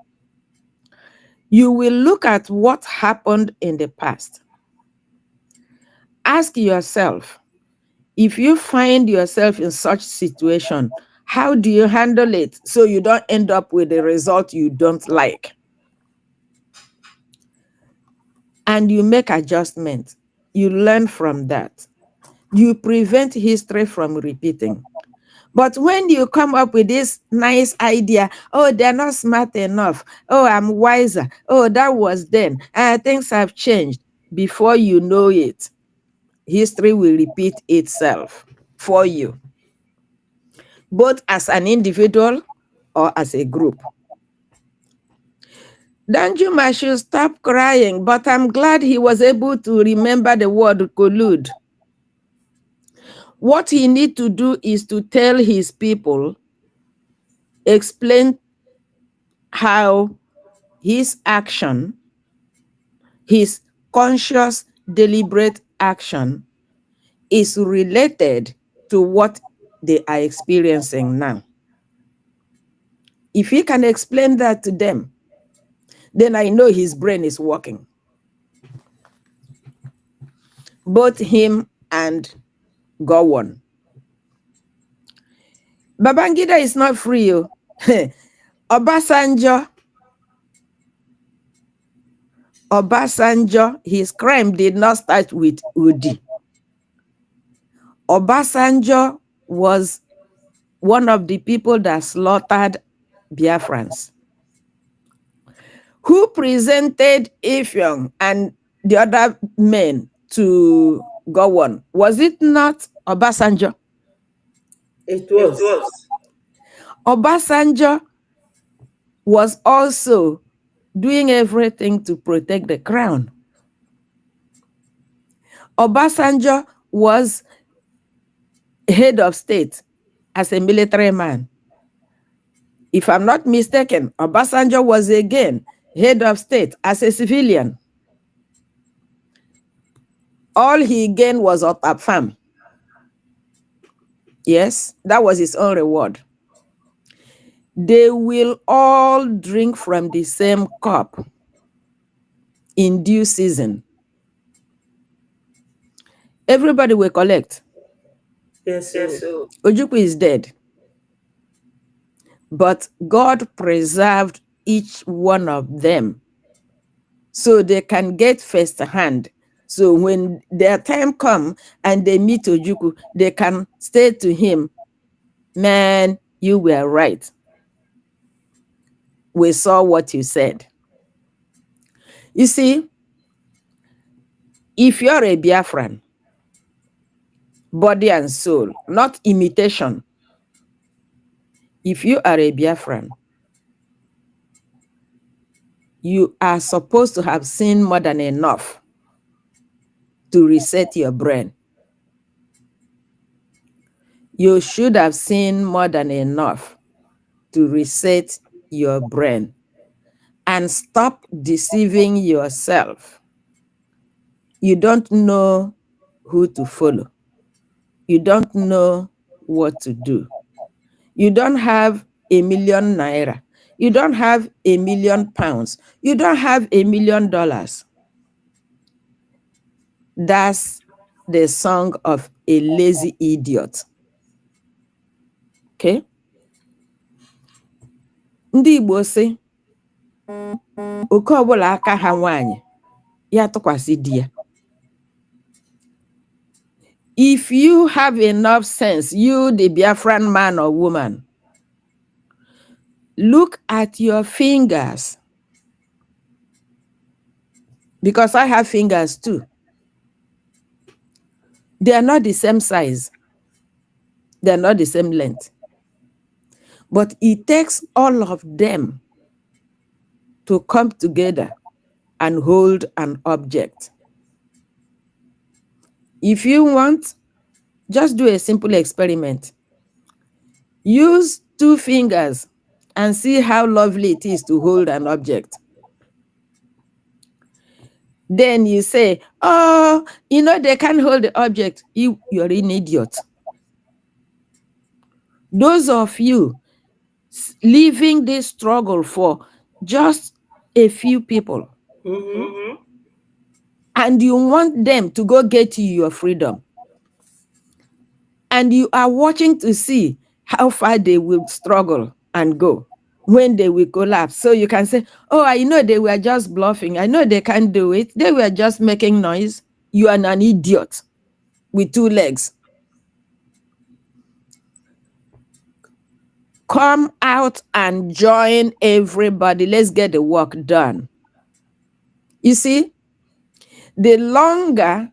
you will look at what happened in the past. Ask yourself, if you find yourself in such situation, how do you handle it so you don't end up with a result you don't like? And you make adjustments. You learn from that. You prevent history from repeating. But when you come up with this nice idea, oh, they're not smart enough. Oh, I'm wiser. Oh, that was then. Things have changed. Before you know it, history will repeat itself for you, both as an individual or as a group. Danjuma should stop crying, but I'm glad he was able to remember the word collude. What he needs to do is to tell his people, explain how his action, his conscious, deliberate action is related to what they are experiencing now. If he can explain that to them, then I know his brain is working. Both him and Gowon. Babangida is not free. Obasanjo, his crime did not start with Udi. Obasanjo was one of the people that slaughtered Biafrans, who presented Ifyong and the other men to Gowon. Was it not Obasanjo? It was. Obasanjo was also doing everything to protect the crown. Obasanjo was head of state as a military man. If I'm not mistaken, Obasanjo was again head of state as a civilian. All he gained was a farm. Yes, that was his own reward. They will all drink from the same cup in due season. Everybody will collect. Yes, so. Ojukwu is dead. But God preserved each one of them so they can get first hand. So when their time comes and they meet Ojukwu, they can say to him, man, you were right. We saw what you said. You see, if you're a Biafran, body and soul, not imitation, if you are a Biafran, you are supposed to have seen more than enough to reset your brain. You should have seen more than enough to reset your brain and stop deceiving yourself. You don't know who to follow. You don't know what to do. You don't have $1 million naira. You don't have £1 million. You don't have $1 million. That's the song of a lazy idiot. Okay? Ndị Igbo sị, oke ọbụla aka ha nwaanyị, ya tụkwasị di ya. If you have enough sense, you the Biafran man or woman, look at your fingers. Because I have fingers too. They are not the same size. They are not the same length. But it takes all of them to come together and hold an object. If you want, just do a simple experiment. Use 2 fingers and see how lovely it is to hold an object. Then you say, oh, they can't hold the object. You're an idiot. Those of you leaving this struggle for just a few people, and you want them to go get you your freedom, and you are watching to see how far they will struggle and go, when they will collapse. So you can say, oh, I know they were just bluffing. I know they can't do it. They were just making noise. You are an idiot with 2 legs. Come out and join everybody. Let's get the work done. You see, the longer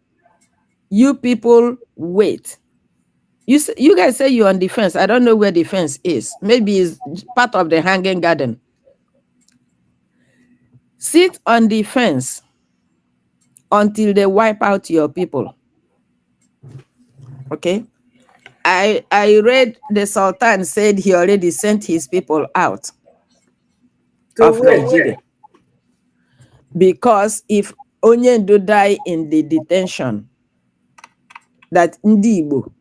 you people wait, you guys say you're on the fence. I don't know where the fence is. Maybe it's part of the hanging garden. Sit on the fence until they wipe out your people. Okay? I read the Sultan said he already sent his people out of Nigeria. Because if Onyendu die in the detention, that Ndi Igbo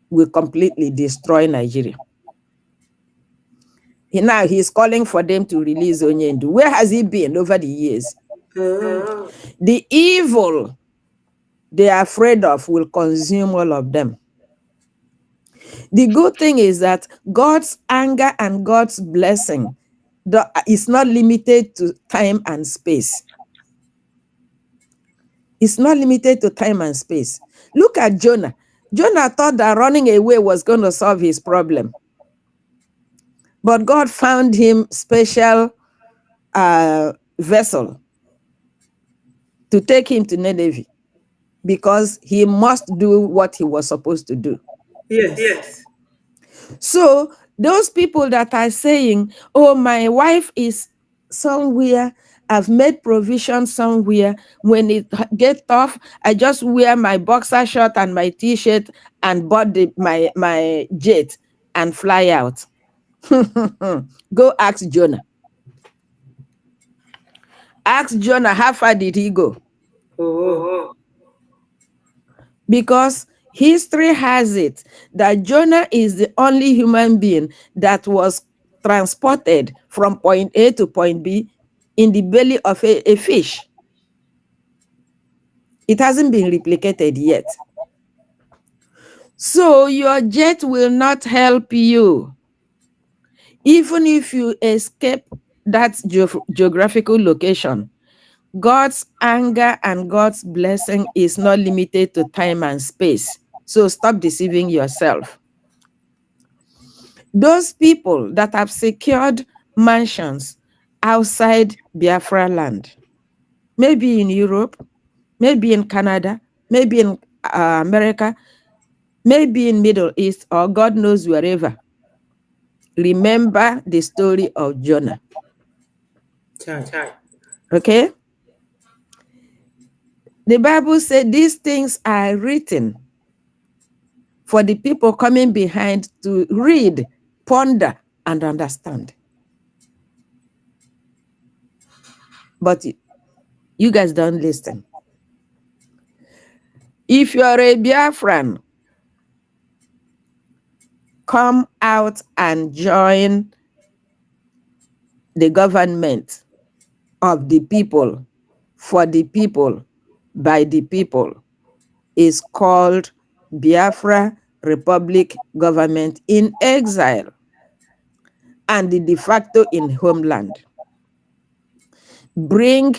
will completely destroy Nigeria. Now he's calling for them to release Onyendu. Where has he been over the years? The evil they are afraid of will consume all of them. The good thing is that God's anger and God's blessing is not limited to time and space. It's not limited to time and space. Look at Jonah. Jonah thought that running away was going to solve his problem. But God found him special vessel to take him to Nineveh, because he must do what he was supposed to do. Yes. So those people that are saying, oh, my wife is somewhere, I've made provision somewhere, when it gets tough, I just wear my boxer short and my t-shirt and board my jet and fly out. Go ask Jonah. Ask Jonah, how far did he go? Because history has it that Jonah is the only human being that was transported from point A to point B in the belly of a fish. It hasn't been replicated yet. So your jet will not help you. Even if you escape that geographical location, God's anger and God's blessing is not limited to time and space. So stop deceiving yourself. Those people that have secured mansions outside Biafra land, maybe in Europe, maybe in Canada, maybe in America, maybe in Middle East, or God knows wherever. Remember the story of Jonah. Okay? The Bible said these things are written for the people coming behind to read, ponder, and understand. But you guys don't listen. If you're a Biafran, come out and join the government of the people, for the people, by the people. Is called Biafra Republic Government in Exile and the de facto in homeland. Bring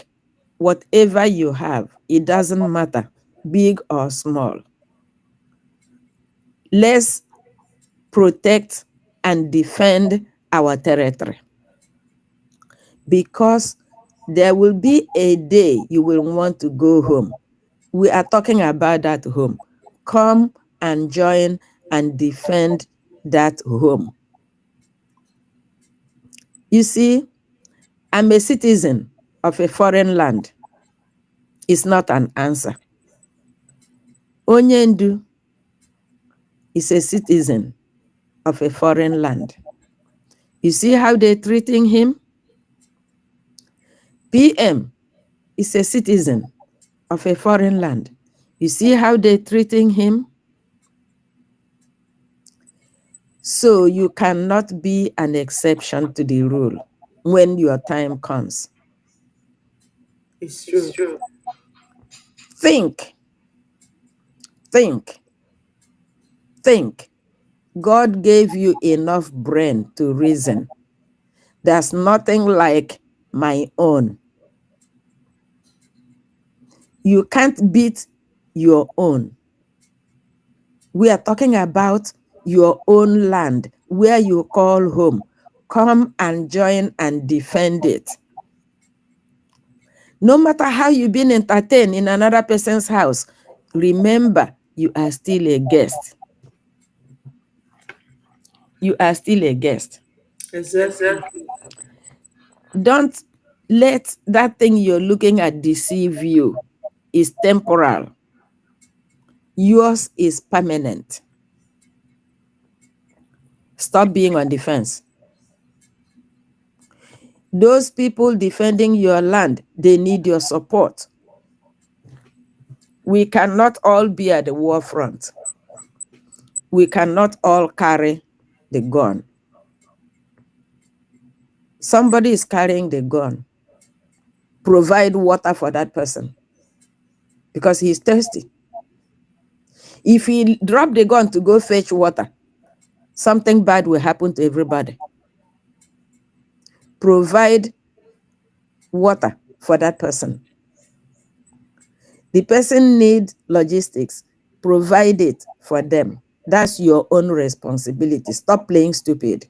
whatever you have. It doesn't matter, big or small. Let's protect and defend our territory, because there will be a day you will want to go home. We are talking about that home. come and join and defend that home. You see, I'm a citizen of a foreign land. It's not an answer. Onyendu is a citizen of a foreign land. You see how they're treating him? PM is a citizen of a foreign land. You see how they're treating him? So you cannot be an exception to the rule when your time comes. It's true. Think. God gave you enough brain to reason. There's nothing like my own. You can't beat your own. We are talking about your own land, where you call home. Come and join and defend it. No matter how you've been entertained in another person's house, remember, you are still a guest. You are still a guest. Exactly. Don't let that thing you're looking at deceive you. It's temporal. Yours is permanent. Stop being on defense. Those people defending your land, they need your support. We cannot all be at the war front. We cannot all carry the gun. Somebody is carrying the gun. Provide water for that person because he's thirsty. If he drop the gun to go fetch water, something bad will happen to everybody. Provide water for that person. The person needs logistics. Provide it for them. That's your own responsibility. Stop playing stupid.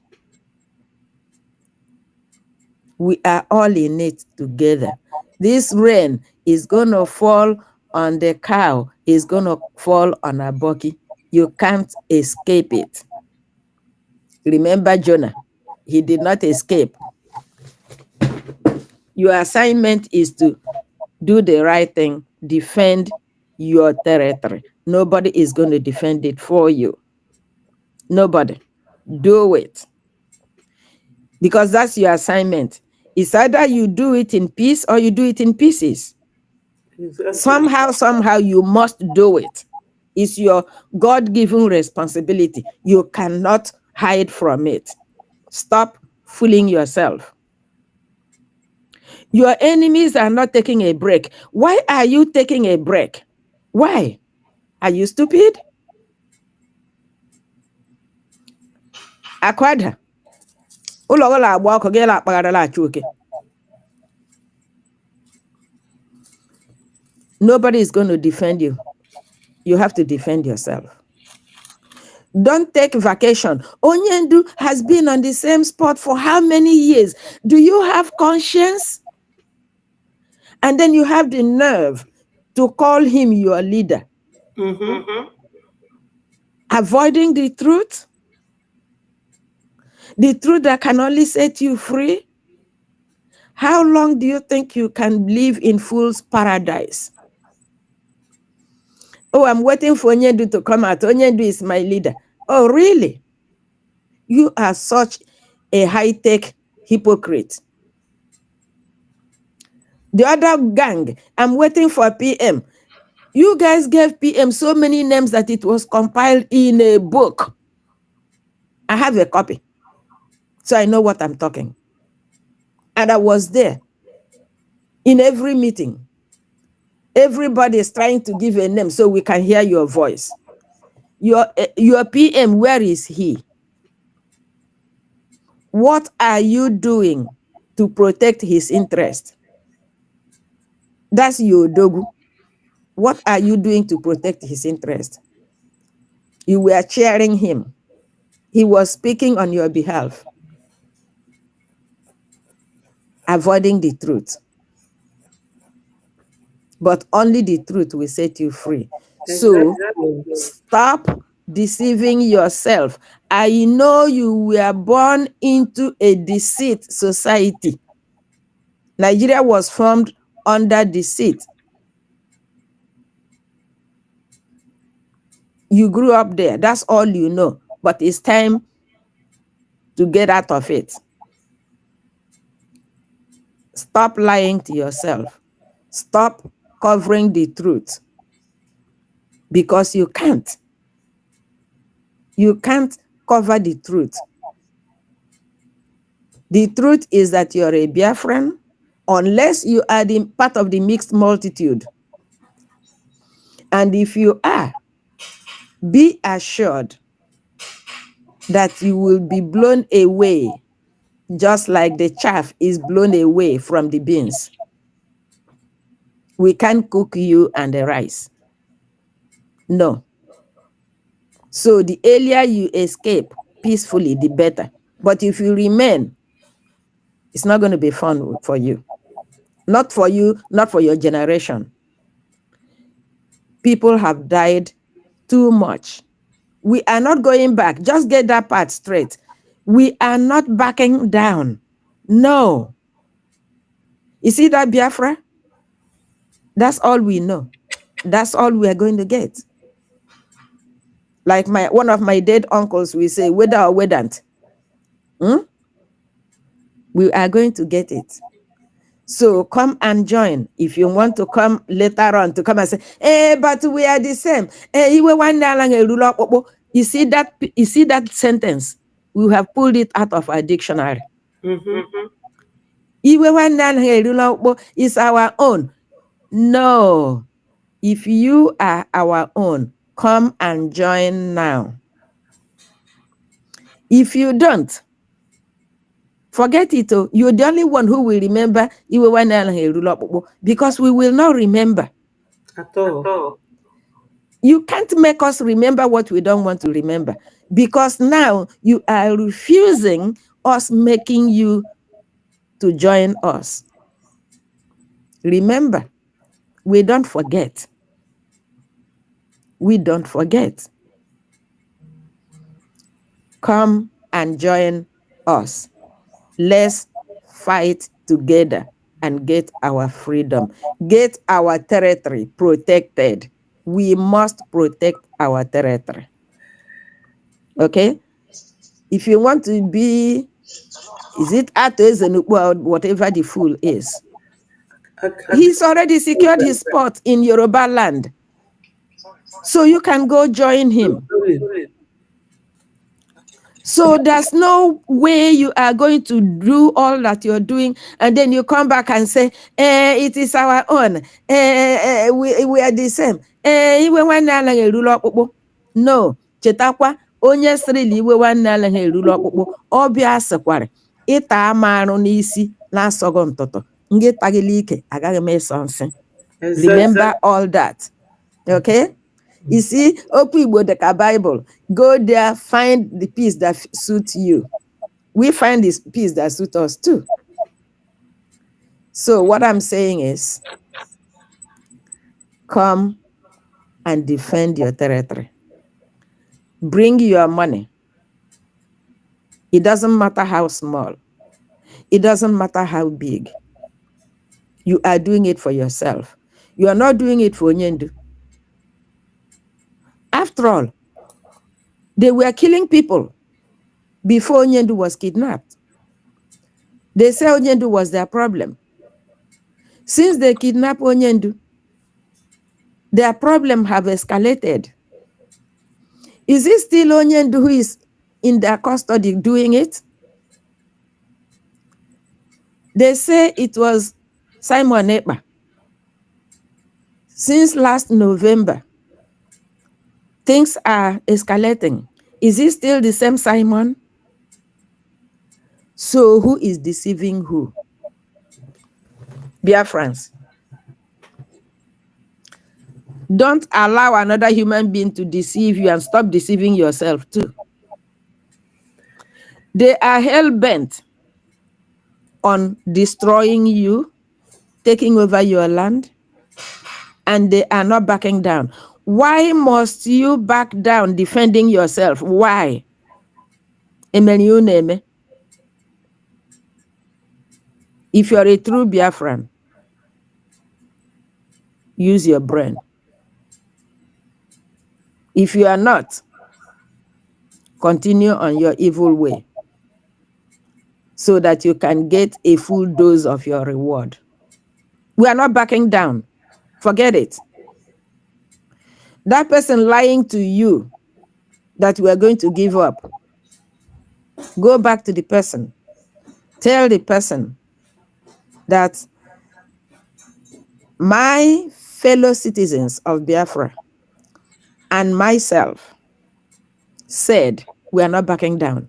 We are all in it together. This rain is going to fall on the cow, is going to fall on a bucky. You can't escape it. Remember Jonah, he did not escape. Your assignment is to do the right thing, defend your territory. Nobody is going to defend it for you. Nobody. Do it. Because that's your assignment. It's either you do it in peace or you do it in pieces. Exactly. Somehow you must do it. It's your God-given responsibility. You cannot hide from it. Stop fooling yourself. Your enemies are not taking a break. Why are you taking a break? Why? Are you stupid? Akwada. Nobody is going to defend you. You have to defend yourself. Don't take vacation. Onyendu has been on the same spot for how many years? Do you have conscience? And then you have the nerve to call him your leader. Avoiding the truth? The truth that can only set you free? How long do you think you can live in fool's paradise? Oh, I'm waiting for Onyendu to come out. Onyendu is my leader. Oh, really? You are such a high-tech hypocrite. The other gang, I'm waiting for PM. You guys gave PM so many names that it was compiled in a book. I have a copy, so I know what I'm talking. And I was there in every meeting. Everybody is trying to give a name so we can hear your voice. Your PM, where is he? What are you doing to protect his interest? That's your dogu. What are you doing to protect his interest? You were cheering him. He was speaking on your behalf. Avoiding the truth. But only the truth will set you free. So Exactly. stop deceiving yourself. I know you were born into a deceit society. Nigeria was formed under deceit. You grew up there. That's all you know. But it's time to get out of it. Stop lying to yourself. Stop covering the truth. Because you can't. You can't cover the truth. The truth is that you're a Biafran, unless you are part of the mixed multitude. And if you are, be assured that you will be blown away, just like the chaff is blown away from the beans. We can't cook you and the rice. No. So the earlier you escape peacefully, the better. But if you remain, it's not going to be fun for you. Not for you, not for your generation. People have died too much. We are not going back. Just get that part straight. We are not backing down. No. You see that Biafra? That's all we know. That's all we are going to get. Like one of my dead uncles will say, whether or whether, we are going to get it. So come and join. If you want to come later on to come and say, but we are the same. You see that sentence? We have pulled it out of our dictionary. Is our own. No. If you are our own, come and join now. If you don't, forget it. You're the only one who will remember because we will not remember. At all. You can't make us remember what we don't want to remember, because now you are refusing us making you to join us. Remember, we don't forget. We don't forget. Come and join us. Let's fight together and get our freedom. Get our territory protected. We must protect our territory. Okay? If you want to be, is it Ates and whatever the fool is? He's already secured his spot in Yoruba land. So you can go join him. So there's no way you are going to do all that you're doing and then you come back and say, it is our own. We are the same. No. Chetakwa, onye sirili iwe nwanne anaghị erulu ọkpụkpụ. Ọbịa sịkwara, ịta amarụ n'isi na-asọgọ ntụtụ. Ngị tagili ike, agaghị m eso nsị. Remember all that. Okay? You see, Okwu Igbo deka Bible. Go there, find the peace that suits you. We find this peace that suits us too. So what I'm saying is, come and defend your territory. Bring your money. It doesn't matter how small. It doesn't matter how big. You are doing it for yourself. You are not doing it for Onyendu. After all, they were killing people before Onyendu was kidnapped. They say Onyendu was their problem. Since they kidnapped Onyendu, their problem have escalated. Is it still Onyendu who is in their custody doing it? They say it was Simon Ekpa. Since last November, things are escalating. Is it still the same Simon? So who is deceiving who? Biafrans. Don't allow another human being to deceive you, and stop deceiving yourself too. They are hell-bent on destroying you, taking over your land, and they are not backing down. Why must you back down defending yourself? Why? If you're a true Biafran, use your brain. If you are not, continue on your evil way so that you can get a full dose of your reward. We are not backing down. Forget it. That person lying to you that we are going to give up, go back to the person. Tell the person that my fellow citizens of Biafra and myself said we are not backing down.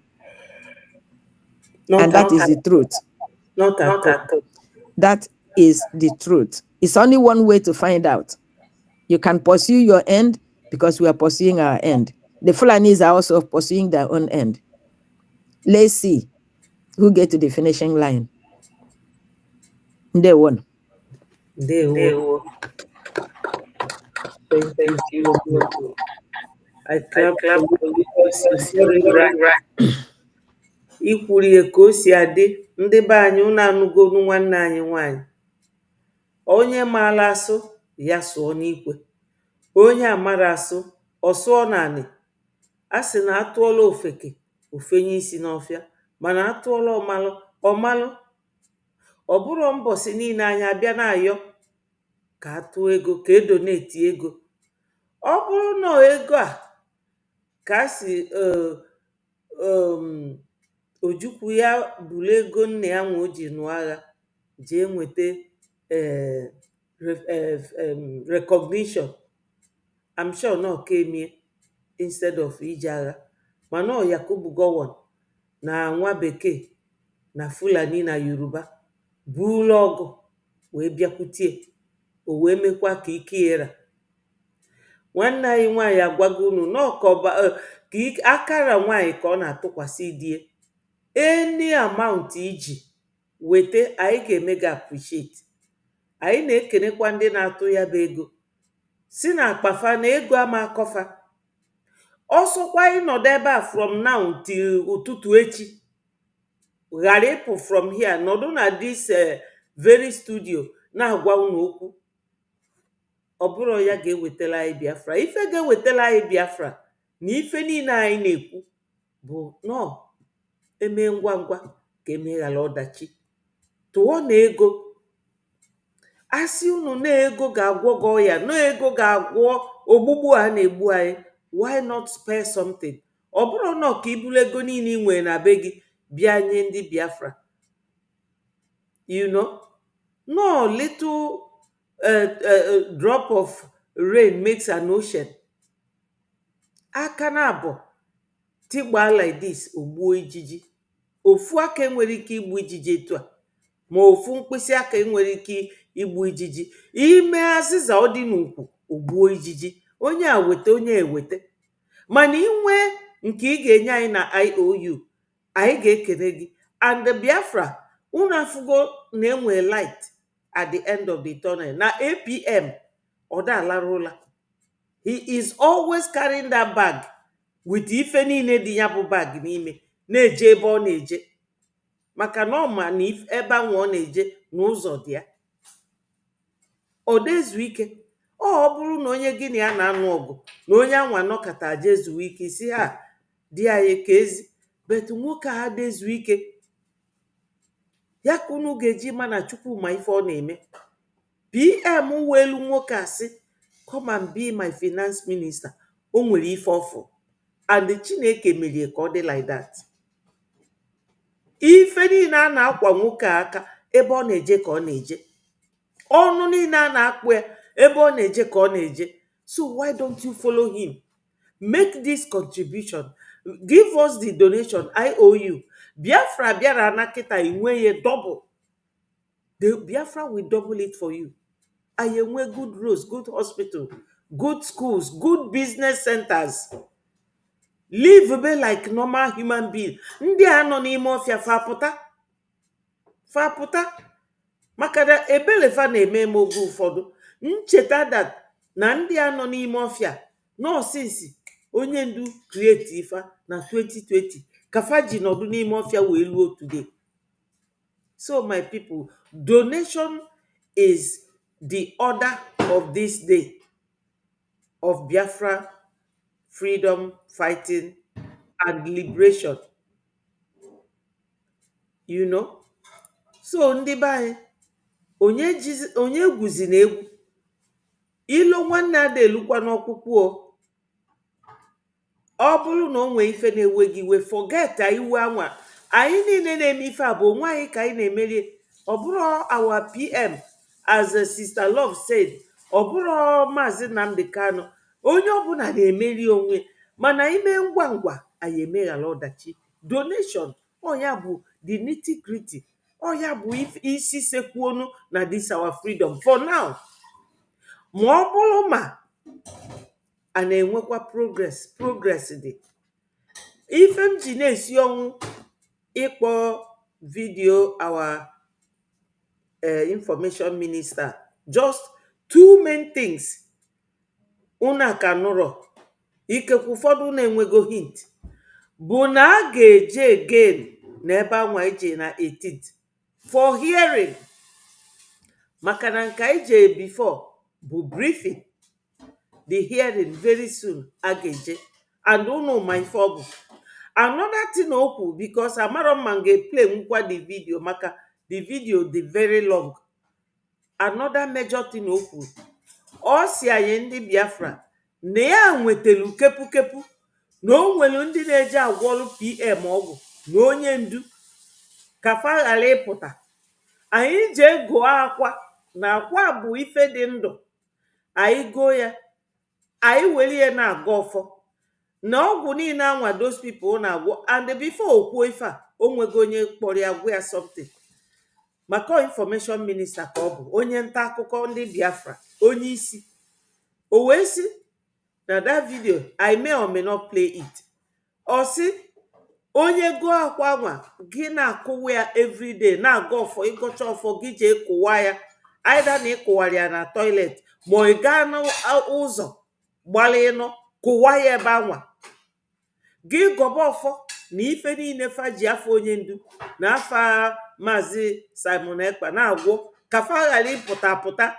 And that is the truth. Not at all. That is the truth. It's only one way to find out. You can pursue your end because we are pursuing our end. The Fulanis are also pursuing their own end. Let's see who get to the finishing line. They won. They won. Thank you so much. I clap for you because you got it right. Ikwuru ya ka o si adị, ndị be anyị unu anụgonu nwanne anyị nwanyị. Onye maara asụ ya sụọ n'ikwe, onye amara asụ ọ sụọ n'anị. A sị na atụọla ofeke ofenye isi n'ọfịa, mana atụọla ọmalụ ọmalụ. Ọ bụrụ mbọsị niile anyị abịa na-ayọ ka atụọ ego, ka edoneti ego. Ọ bụrụ na ego a ka a si Ojukwu ya buru ego nna ya nwe o ji nụọ agha jee nweta recognition, I'm sure na ọka emie instead of ije agha. Mana ọ Yakubu Gowon na nwa bekee na Fulani na Yoruba buru ọgụ wee bịakwutie, o wee mekwa ka ike yera. Nwanne anyị nwaanyị agwago unu n'ọkọba ka akara nwaanyị ka ọ na-atụkwasị die. Any amount iji weta, anyị ga-eme gị appreciate. Anyị na-ekenekwa ndị na-atụ ya bụ ego si na akpafa na ego ama akọfa. Ọsọkwa ịnọdụ ebe a from now till ụtụtụ echi, ghara ịpụ from here nọdụ na this very studio na-agwa unu okwu, ọ bụrụ ya ga-ewetala anyị Biafra. Ife ga-ewetala anyị Biafra na ife niile anyị na-ekwu bụ nọ eme ngwa ngwa ka emeghara ọdachi. Tụọ na ego, asị unu na ego ga-agwọ gị ọya, na ego ga-agwọ ogbugbu a na-egbu anyị, why not spare something? Ọ bụrụ na ka iburu ego niile ị nwere na be gị bịa nye ndị Biafra. You know, no little drop of rain makes an ocean. Aka na abụọ tigba like this, ogbuo ijiji. Ofu aka enwere ike igbu ijiji etu a, ma ofu mkpịsị aka enwere ike igbu ijiji. Ime azịza ọ dị n'ukwu ogbuo ijiji, onye a weta onye eweta. Mana inwe nke ị ga-enye anyị na IOU, anyị ga-ekele gị. And the Biafra, unu afụgo na enwe light at the end of the tunnel. Na APM ọ da alarụ ụla. He is always carrying that bag with ife niile dị ya bụ bag n'ime, na-eje ebe ọ na-eje, maka na ọ ma na ebe ahụ ọ na-eje n'ụzọ dị ya. Ọ dezu ike. Ọ bụrụ na onye gị na ya na-anụ ọgụ na onye anwa nọkọta je zuo ike, isi ha dị anyị ka ezi, betu nwoke ha dezu ike. Ya ka unu ga-eji ma na Chukwu ma ife ọ na-eme. PM welu nwoke asị, come and be my finance minister. O nwere ife ọfụ, and Chineke merie ka ọ dị like that. Ife niile a na-akwa nwoke aka ebe ọ na-eje ka ọ na-eje, ọnụ niile a na-akpụ ya ebe ọ na-eje ka ọ na-eje. So why don't you follow him? Make this contribution, give us the donation IOU. Biafra bịara na kịta inwe ya double. The Biafra will double it for you. Anyị enwe good roads, good hospital, good schools, good business centers. Live be like normal human being. Ndị a nọ n'ime ọfịa fapụta maka na ebelefa na-eme eme oge ụfọdụ. Ncheta that na ndị a nọ n'ime ọfịa nọọsịsị onye ndu create ifa na 2020 kafa ji nọdụ n'ime ọfịa wee luo today. So my people, donation is the order of this day of Biafra freedom fighting and liberation, you know. So ndị be anyị, onye egwuzi na egwu ilo nwanne ada elukwa n'ọkpụkpụ ọ bụrụ na o nwee ife na-ewe gị iwe, forget iwe anwa. Anyị niile na-eme ife a bụ onwe anyị ka anyị na-emeri. Ọ bụrụ our PM, as a Sister Love said, ọ bụrụ Maazị Nnamdi Kanu, onye ọbụla na-emeri onwe, mana ime ngwa ngwa anyị emeghara ọdachi. Donation ọya bụ the nitty gritty, ọya bụ isi sekwuonu na this our freedom for now. Ma ọ bụrụ ma a na-enwekwa progress dị. Ife m ji na-esi ọnwụ ịkpọ vidio our information minister, just two main things una ka nụrọ, ikekwe ụfọdụ na-enwego hint, bụ na a ga-eje again n'ebe anwa ije na 18th for hearing, maka na nke ije before bụ briefing. The hearing very soon a ga-eje, and unu ma ife ọ bụ. Another thing okwu, because amara mma ga-play nkwa the video maka the video dị very long. Another major thing okwu, ọ si anyị ndị Biafra na ya nwetelu kepu na o nwelu ndị na-eje agwọlụ PM ọgwụ na onye ndu kafa ghara ịpụta. Anyị jee gụọ akwa na akwa bụ ife dị ndụ. Anyị gụọ ya, anyị were ya na-agọ ọfọ na ọgwụ niile anwa those people na-agwọ. And before okwuo ife a, o nwego onye kpọrọ ya gwa ya something, maka information minister ka ọ bụ, onye nta akụkọ ndị Biafra, onye isi. O wee sị na that video, I may or may not play it, ọ sị onye gụọ akwa anwa gị na-akụwa ya everyday na-agọ ọfọ, ịgọcha ọfọ gị jee kụwa ya, either na ịkụwara ya na toilet ma ị gaa n'ụzọ gbara ịnọ kụwa ya ebe anwa, gị gọba ọfọ na ife niile fa ji afọ onye ndu na afa Maazị Simon Ekpa na-agwọ, ka fa ghara ịpụta apụta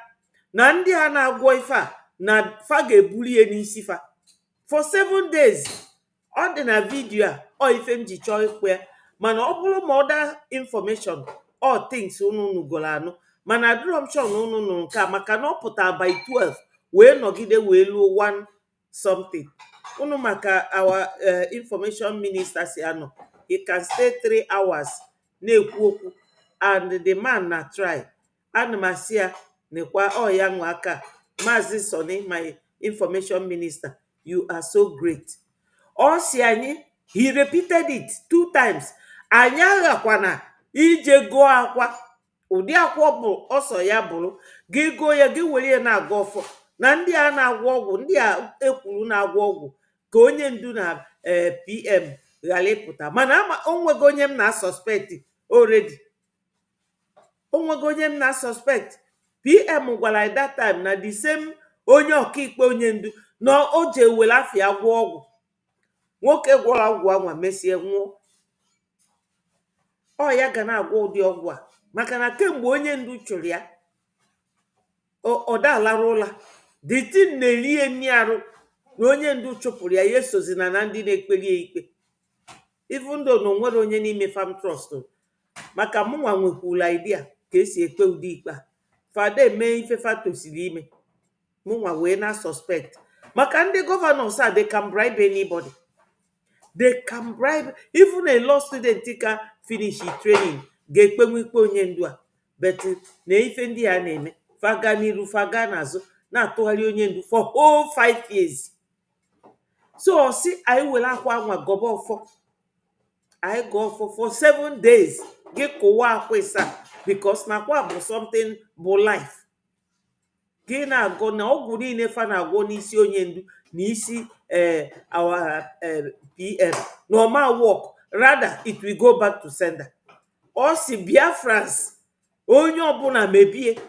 na ndị a na-agwọ ife a na fa ga-ebuli ya n'isi fa for 7 days. Ọ dị na vidio a, ọ ife m ji chọọ ikwu ya, mana ọ bụrụ ma other information or things unu nugolo anụ, mana adrọmshon unu nụrụ nke a maka na ọ pụtara by 12 wee nọgide wee luo 1 something. Unu maka our information minister si anọ, he can stay 3 hours na-ekwu okwu, and the man na try. Ana m asị ya nekwa ọ ya nwa aka, Maazị Soni, my information minister, you are so great. Ọ si anyị, he repeated it 2 times, anyị aghakwana ije gụọ akwa. Ụdị akwa bụ ọsọ ya bụrụ gị gụọ ya, gị were ya na-agọ ọfọ na ndị a na-agwọ ọgwụ, ndị a ekwuru na-agwọ ọgwụ, ka onye ndu na PM ghara ịpụta. Mana onwego onye m na-suspect already, onwego onye m na-suspect. PM gwara that time na the same onye ọkaikpe onye ndu na o je were afịa gwọ ọgwụ. Nwoke gwọrọ ọgwụ anwa mesie nwụọ. Ọ ya ga na-agwọ ụdị ọgwụ a, maka na kemgbe onye ndu chụrụ ya, ọ dalara ụla. The thing na-eri emi arụ na onye ndu chụpụrụ ya, ya esozina na ndị na-ekperi ya ikpe. Even though na onwere onye n'ime farm trust, maka mụnwa nwekwula idea ka esi ekpe ụdị ikpe a. Fada eme ife fa tosiri ime, mụnwa wee na suspect. Maka ndị governors a, they can bribe anybody. They can bribe even a law student ka finish training ga-ekpenwu ikpe onye ndu a. But na ife ndị a na-eme, faga n'iru faga n'azụ na-atụgharị onye ndu for whole 5 years. So ọ sị anyị were akwa anwa gọba ọfọ, anyị gọọ ọfọ for 7 days, gị kụwa akwa ịsa, because na akwa bụ something bụ life. Gị na-agọ na ọgwụ niile fa na-agwọ n'isi onye ndu na isi our PM normal work, rather it will go back to sender. Ọ si Biafrans onye ọbụla mebie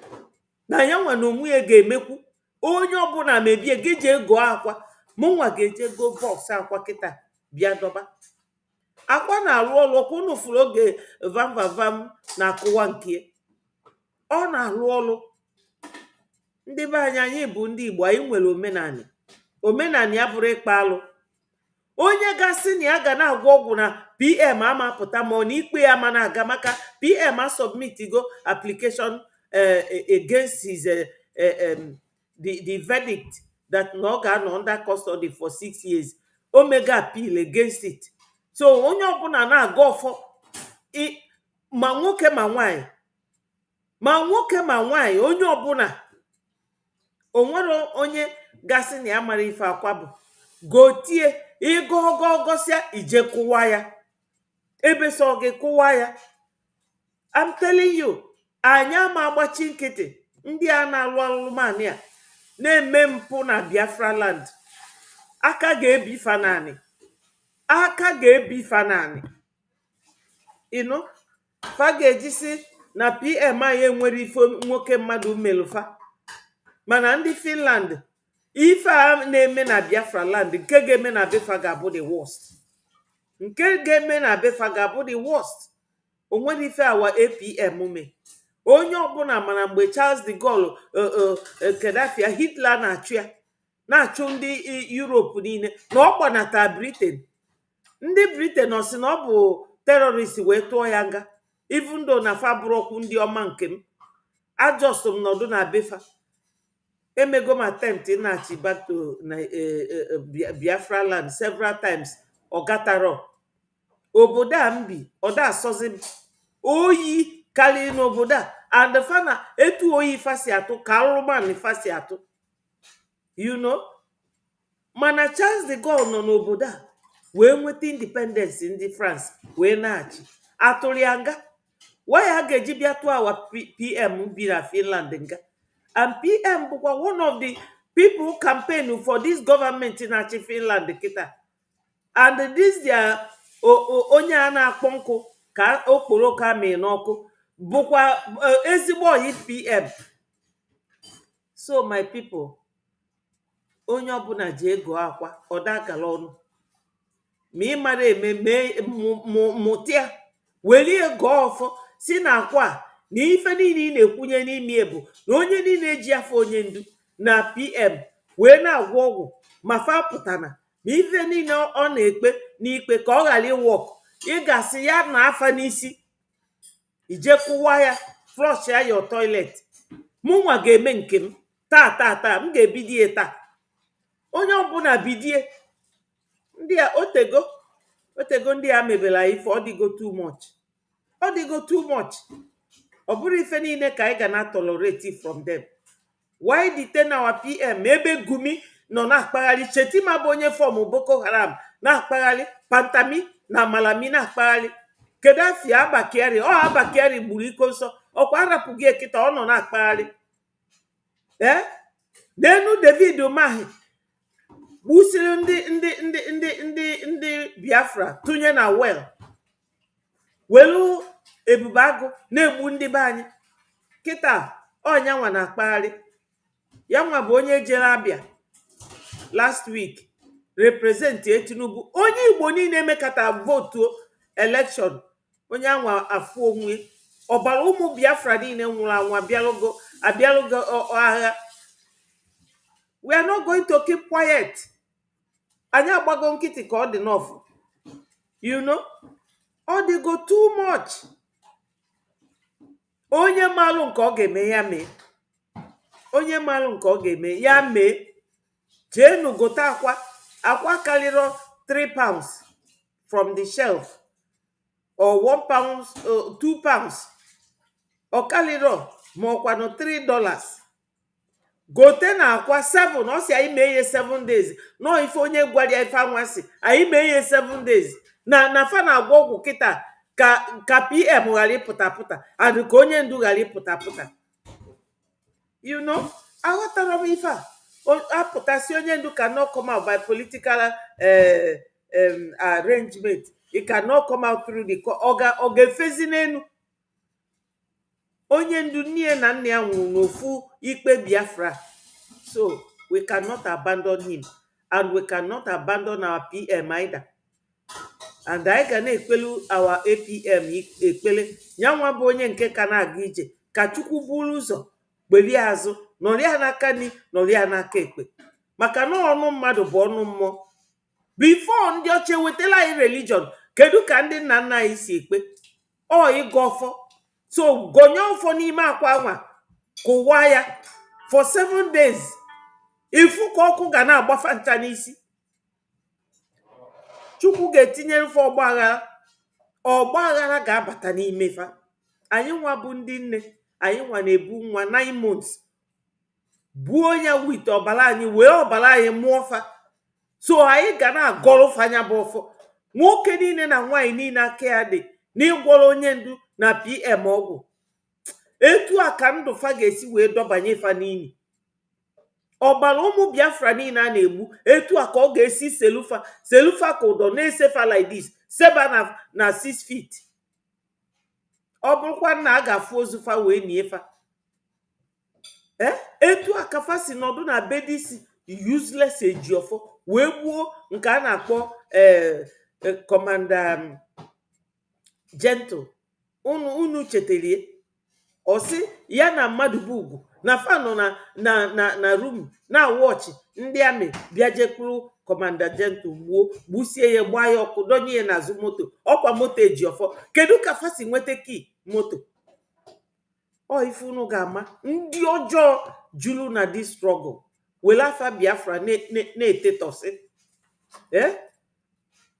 na ya nwa na onwe ya ga-emekwu onye ọbụla mebie gị jee gụọ akwa mụnwa ga-eje go bọks akwa kịta bịa dọba akwa na-arụ ọrụ ọkwa unu fụrụ oge vamvavam na-akụwa nke ọ na-arụ ọrụ. Ndị be anyị bụ ndị Igbo, anyị nwere omenani. Omenani ya bụrụ ịkpa alụ. Onye gasị na ya ga na-agwọ ọgwụ na PM ama apụta ma ọ na ikpe ya ma na-aga maka PM a submit go application against his the verdict that na ọ ga-anọ under custody for 6 years. Omega appeal against it. So onye ọbụla na-aga ọfọ ma nwoke ma nwanyị onye ọbụla onwere onye gasị na ya mara ife akwa bụ gotie ịgọgọgọsịa ije kụwa ya ebe so gị kụwa ya. I'm telling you, anyị ama agbachi nkịtị ndị a na-alụ alụmanị a na-eme mpụ na Biafra land. Aka ga-ebi fanani, aka ga-ebi fanani. Fa ga-ejisi na PM anyị enwere ife nwoke mmadụ melufa. Mana ndị Finland ife a na-eme na Biafra land nke ga-eme na befa ga-abụ the worst. Nke ga-eme na befa ga-abụ the worst. Onwere ife awa APM me. Onye ọbụla mana mgbe Charles de Gaulle Gaddafi Hitler na-achụ ya na-achụ ndị Europe niile na ọ gbanata Britain. Ndị Britain ọ sị na ọ bụ terrorist wee tụọ ya nga even though na fa bụrụkwu ndị ọma nke m. Ajọsụ m nọdụ na befa emego m attempt na-achị back to Biafra land several times. Ọgataro obodo a mbi ọda asọzi oyi karịrị n'obodo a and fana etu oyi fasi atụ ka alụmanị fasi atụ mana Charles de Gaulle nọ n'obodo a wee nweta independence ndị France wee na-achị atụrụ ya nga waya a ga-eji bịa tụọ awa PM bi na Finland nga. And PM bụkwa one of the people campaign for this government na-achị Finland kịta. And this their onye a na-akpọ nkụ ka okporo ka mee n'ọkụ bụkwa ezigbo oyi PM. So my people, onye ọbụla ji ego akwa ọdagala ọnụ ma ị mara eme mụtịa were ego ọfọ si na akwa na ife niile ị na-ekwunye n'ime bụ na onye niile eji afọ onye ndu na PM wee na-agwọ ọgwụ ma fa pụtana ma ife niile ọ na-ekpe n'ikpe ka ọ ghara ịwọk. Ị ga-asị ya na afa n'isi ije kwụwa ya flush ya your toilet. Mụnwa ga-eme nke m taa m ga-ebidie taa. Onye ọbụla bidie. Ndị a otego ndị a mebela ife ọ dịgo too much. Ọ dịgo too much. Ọ bụrụ ife niile ka anyị ga na tolerate from them. Why detain our PM ebe Gumi nọ na-akpagharị? Chetima bụ onye fọm Boko Haram na-akpagharị, Pantami na Malami na-akpagharị, Gaddafi Abakiari Abakiari gburu iko nsọ ọkwa arapụghị ekịta ọ nọ na-akpagharị. N'enu David Umahi gbusiri ndị Biafra tụnye na well welu ebube agụ na-egbu ndị be anyị. Kịta ọnyanwa na-akpagharị. Ya nwa bụ onye jere Abịa last week represent Tinubu. Onye Igbo niile emekata votu election. Onye anwa afụ onwe ọbara ụmụ Biafra niile nwụrụ anwụ abịalụgo agha. We are not going to keep quiet. Anyị agbago nkịtị ka ọ dị n'ọfụ. Ọ dịgo too much. Onye malụ nke ọ ga-eme ya mee. Onye malụ nke ọ ga-eme ya mee. Jeenu gote akwa karịrị 3 pounds from the shelf or 1 pound 2 pounds ọ karịrị ma ọkwanụ $3. Gote na akwa 7. Ọ si anyị mee ihe 7 days. Nọ ife onye gwara ya ife anwasị anyị mee ihe 7 days. Na fa na-agwọ ọgwụ kịta ka PM ghara ịpụta and ka onye ndu ghara ịpụta. Aghọtara m ife a. Apụtasị onye ndu cannot come out by political arrangement. It cannot come out through the ọ ga-efezi n'elu. Onye ndu nne na nna ya nwụrụ n'ofu ikpe Biafra. So we cannot abandon him, and we cannot abandon our PM either. And anyị ga na-ekpelu our APM ekpele nyanwa bụ onye nke ka na-aga ije ka Chukwu buru ụzọ gbelie azụ nọrịa n'aka nri nọrịa n'aka ekpe, maka na ọnụ mmadụ bụ ọnụ mmụọ. Bifo ndị ọcha ewetala anyị religion, kedu ka ndị nna nna anyị si ekpe? Ọ ịgọ ọfọ. So gonye ọfọ n'ime akwa nwa kụwa ya for 7 days, ifu ka ọkụ ga na-agbafa ncha n'isi. Chukwu ga-etinyere fe ọgbaghara ga-abata n'ime fa. Anyị nwa bụ ndị nne, anyị nwa na-ebu nwa 9 months, buo onye wit ọbara anyị wee ọbara anyị mụọ fa. So anyị ga na-agọrọ fanya bụ ọfọ. Nwoke niile na nwaanyị niile aka ya dị n'ịgwọrọ onye ndu na PM ọgwụ. Etu a ka ndụ fa ga-esi wee dọbanye fa n'ili. Ọbara ụmụ Biafra niile a na-egbu, etu a ka ọ ga-esi selufa ka ụdọ na-esefa like this, seba na 6 feet. Ọ bụrụkwa na a ga-afụ ozufa wee nie fa. Etu a ka fa si nọdụ na bedisi useless Ejiofọ wee gbuo nke a na-akpọ Commander Gentle. Unu cheterie ọsị ya na mmadụ bụ ugwu na fa nọ na room na wọchị ndị amị bịa jekpuru Commander Gentle gbusie ya, gbaa ya ọkụ, donye ya n'azụ moto. Ọkwa moto Ejiofọ. Kedu ka fa si nweta kii moto? Ọ ife unu ga-ama ndị ọjọọ juru na this struggle were afa Biafra na-etetọsị,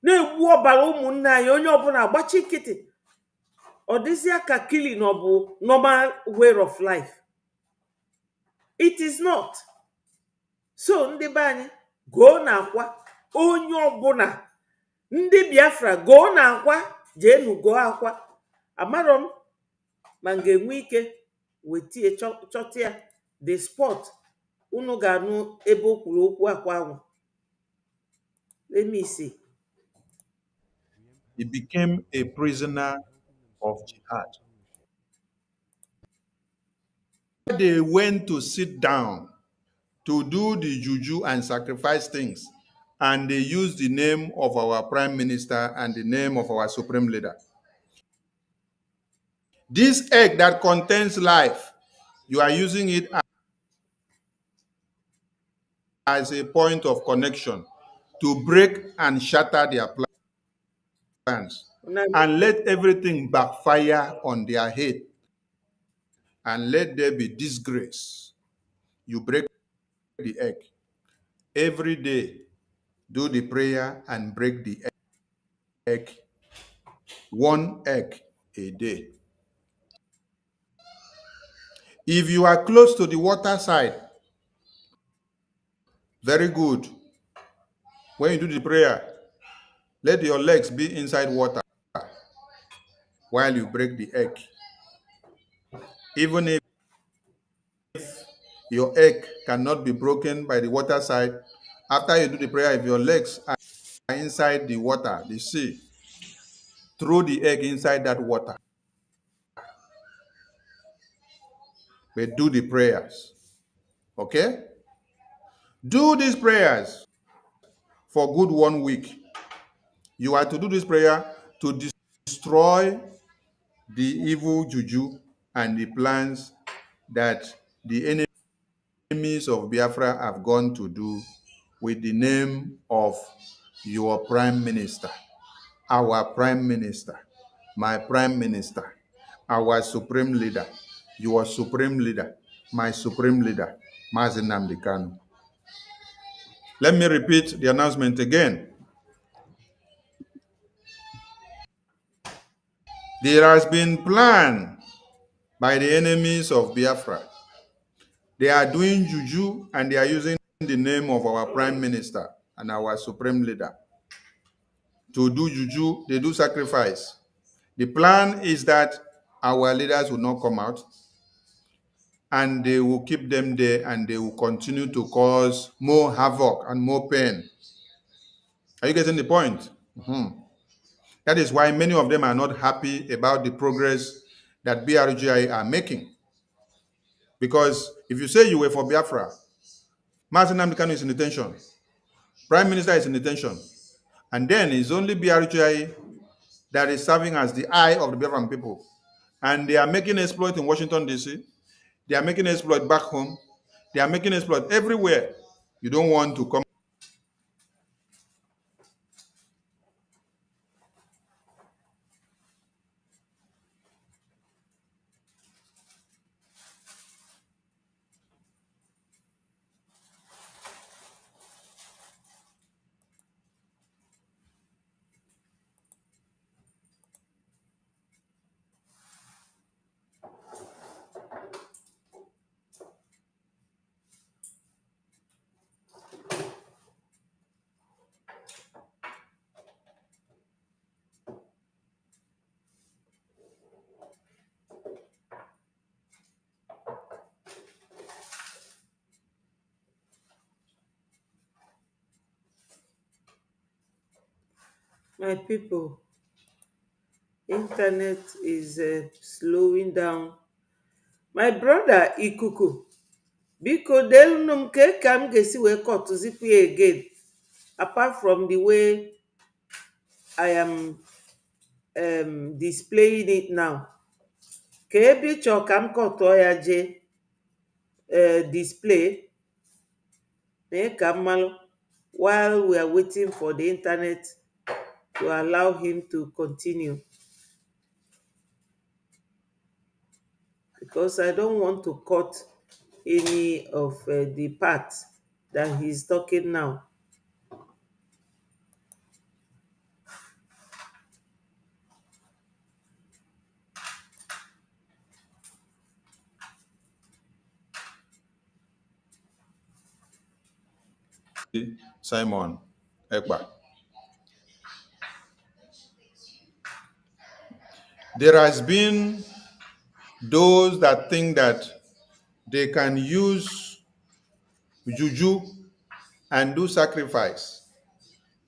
na-egbu ọbara ụmụnne anyị, onye ọbụla agbachi nkịtị. Ọ dịzịa ka killing ọ bụ normal way of life. It is not. So ndị be anyị goo na akwa, onye ọbụla ndị Biafra goo na akwa, jeenu goo akwa. Amarọ m ma m ga-enwe ike wetie chọta ya the spot unu ga-anụ ebe o kwuru okwu akwa ahụ. Let me see. He became a prisoner of jihad. They went to sit down to do the juju and sacrifice things, and they used the name of our prime minister and the name of our supreme leader. This egg that contains life, you are using it as a point of connection to break and shatter their plans and let everything backfire on their head and let there be disgrace. You break the egg. Every day, do the prayer and break the egg. 1 egg a day. If you are close to the water side, very good. When you do the prayer, let your legs be inside water while you break the egg. Even if your egg cannot be broken by the water side, after you do the prayer, if your legs are inside the water, the sea, throw the egg inside that water. But do the prayers. Okay? Do these prayers for good 1 week. You are to do this prayer to destroy the evil juju and the plans that the enemies of Biafra have gone to do with the name of your prime minister, our prime minister, my prime minister, our supreme leader, your supreme leader, my supreme leader, Mazi Nnamdi Kanu. Let me repeat the announcement again. There has been plan by the enemies of Biafra. They are doing juju and they are using the name of our prime minister and our supreme leader to do juju. They do sacrifice. The plan is that our leaders will not come out and they will keep them there and they will continue to cause more havoc and more pain. Are you getting the point? That is why many of them are not happy about the progress that BRGI are making. Because if you say you were for Biafra, Mnk Msen is in detention. Prime Minister is in detention. And then it's only BRHI that is serving as the eye of the Biafran people. And they are making exploit in Washington, D.C. They are making exploit back home. They are making exploit everywhere. You don't want to come. My people, internet is slowing down. My brother Ikuku, biko delunu m ka m ga-esi wee kọtụzipụ ya again, apart from the way I am displaying it now. Ka ebe ị chọọ ka m kọtụọ ya jee display, mee ka m malụ, while we are waiting for the internet to allow him to continue. Because I don't want to cut any of the parts that he's talking now. Simon Ekpa. There has been those that think that they can use juju and do sacrifice,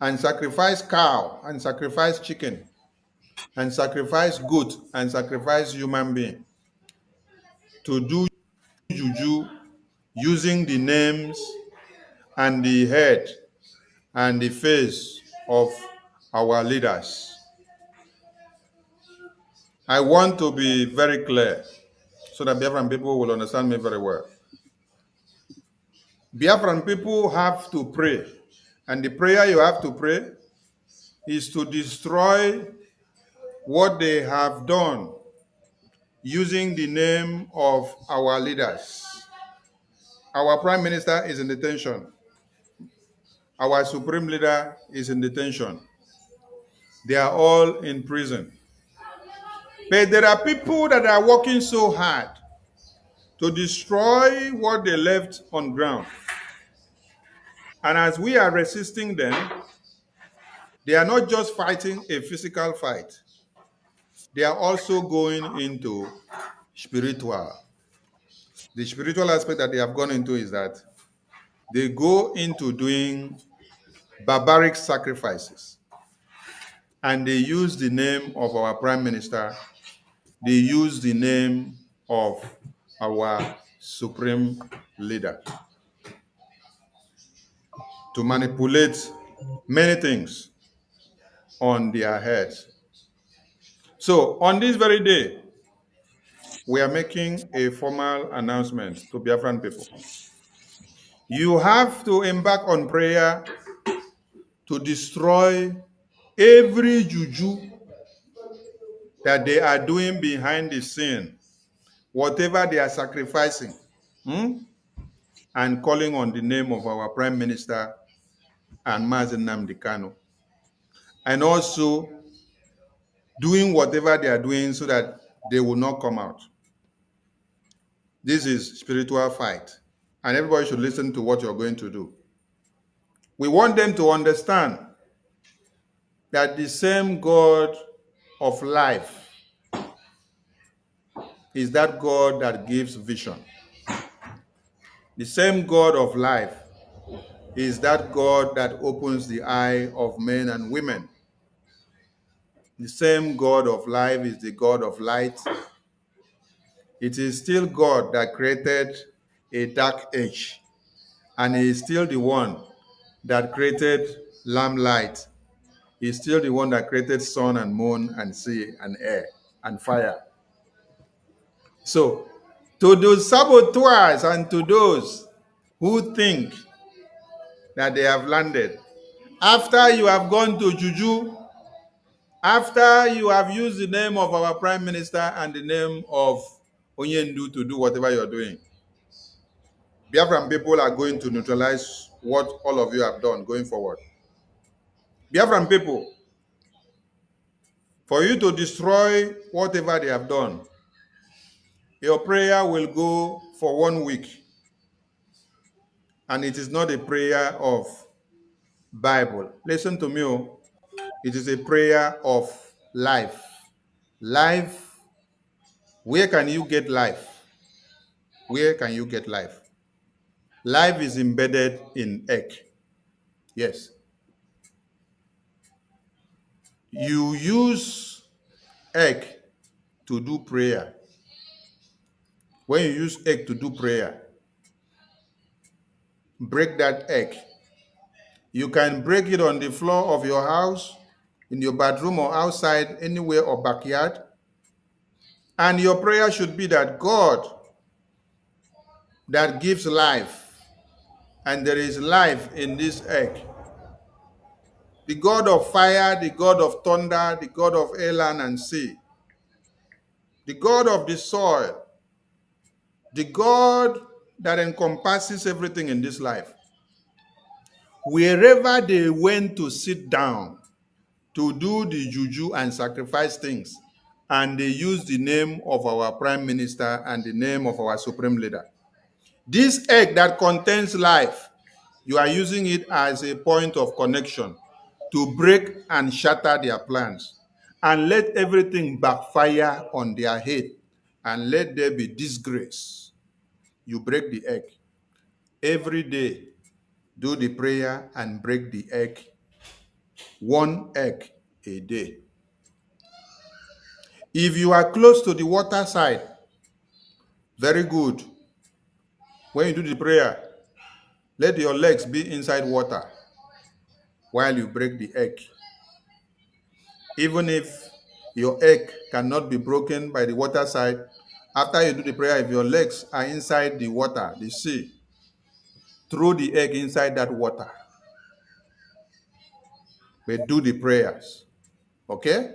and sacrifice cow, and sacrifice chicken, and sacrifice goat, and sacrifice human being, to do juju using the names and the head and the face of our leaders. I want to be very clear so that Biafran people will understand me very well. Biafran people have to pray, and the prayer you have to pray is to destroy what they have done using the name of our leaders. Our prime minister is in detention. Our supreme leader is in detention. They are all in prison. But there are people that are working so hard to destroy what they left on ground. And as we are resisting them, they are not just fighting a physical fight. They are also going into spiritual. The spiritual aspect that they have gone into is that they go into doing barbaric sacrifices. And they use the name of our prime minister. They use the name of our supreme leader to manipulate many things on their heads. So on this very day, we are making a formal announcement to Biafran people. You have to embark on prayer to destroy every juju that they are doing behind the scene, whatever they are sacrificing, and calling on the name of our Prime Minister and Mazen Nnamdi Kanu, and also doing whatever they are doing so that they will not come out. This is spiritual fight, and everybody should listen to what you're going to do. We want them to understand that the same God of life is that God that gives vision. The same God of life is that God that opens the eye of men and women. The same God of life is the God of light. It is still God that created a dark age And he is still the one that created lamplight. He's still the one that created sun and moon and sea and air and fire. So, to those saboteurs and to those who think that they have landed, after you have gone to Juju, after you have used the name of our Prime Minister and the name of Onyendu to do whatever you're doing, Biafran people are going to neutralize what all of you have done going forward. Biafran people, for you to destroy whatever they have done, your prayer will go for 1 week. And it is not a prayer of Bible. Listen to me. It is a prayer of life. Life. Where can you get life? Where can you get life? Life is embedded in egg. Yes. You use egg to do prayer. When you use egg to do prayer, break that egg. You can break it on the floor of your house, in your bedroom or outside, anywhere or backyard. And your prayer should be that God that gives life, and there is life in this egg. The God of fire, the God of thunder, the God of air, land, and sea, the God of the soil, the God that encompasses everything in this life. Wherever they went to sit down to do the juju and sacrifice things, and they used the name of our prime minister and the name of our supreme leader. This egg that contains life, you are using it as a point of connection to break and shatter their plans and let everything backfire on their head and let there be disgrace. You break the egg. Every day, do the prayer and break the egg. 1 egg a day. If you are close to the water side, very good. When you do the prayer, let your legs be inside water while you break the egg. Even if your egg cannot be broken by the water side, after you do the prayer, if your legs are inside the water, the sea, throw the egg inside that water. But do the prayers. Okay?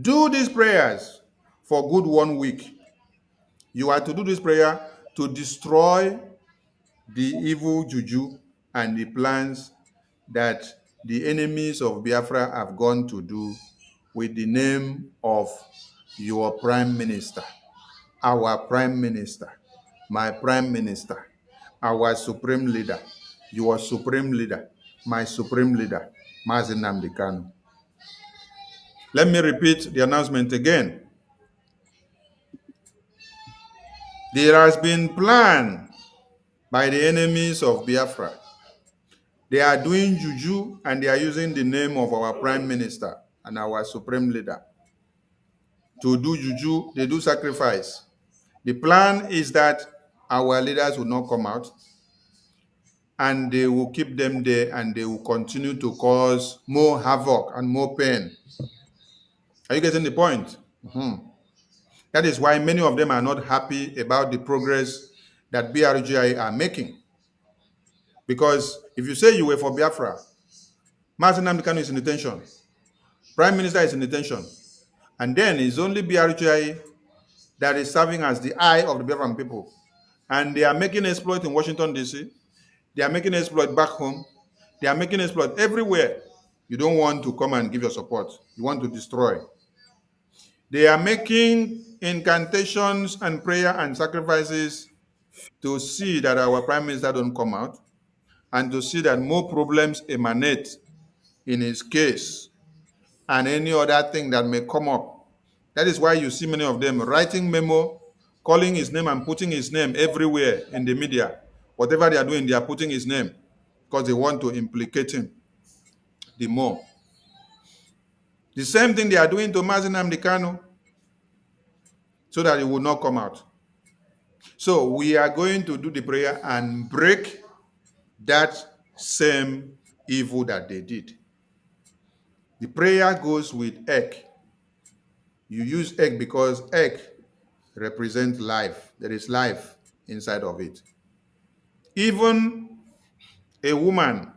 Do these prayers for good 1 week. You are to do this prayer to destroy the evil juju and the plans that the enemies of Biafra have gone to do with the name of your prime minister, our prime minister, my prime minister, our supreme leader, your supreme leader, my supreme leader, Mazi Nnamdi Kanu. Let me repeat the announcement again. There has been plan by the enemies of Biafra. They are doing juju and they are using the name of our prime minister and our supreme leader to do juju. They do sacrifice. The plan is that our leaders will not come out and they will keep them there and they will continue to cause more havoc and more pain. Are you getting the point? That is why many of them are not happy about the progress that BRGI are making. Because if you say you were for Biafra, Mazi Nnamdi Kanu is in detention, Prime Minister is in detention, and then it's only BRGI that is serving as the eye of the Biafran people. And they are making exploit in Washington, D.C., they are making exploit back home, they are making exploit everywhere. You don't want to come and give your support. You want to destroy. They are making incantations and prayer and sacrifices to see that our prime minister don't come out and to see that more problems emanate in his case and any other thing that may come up. That is why you see many of them writing memo, calling his name and putting his name everywhere in the media. Whatever they are doing, they are putting his name because they want to implicate him the more. The same thing they are doing to Mazi Nnamdi Kanu so that he will not come out. So we are going to do the prayer and break that same evil that they did. The prayer goes with egg. You use egg because egg represents life. There is life inside of it. Even a woman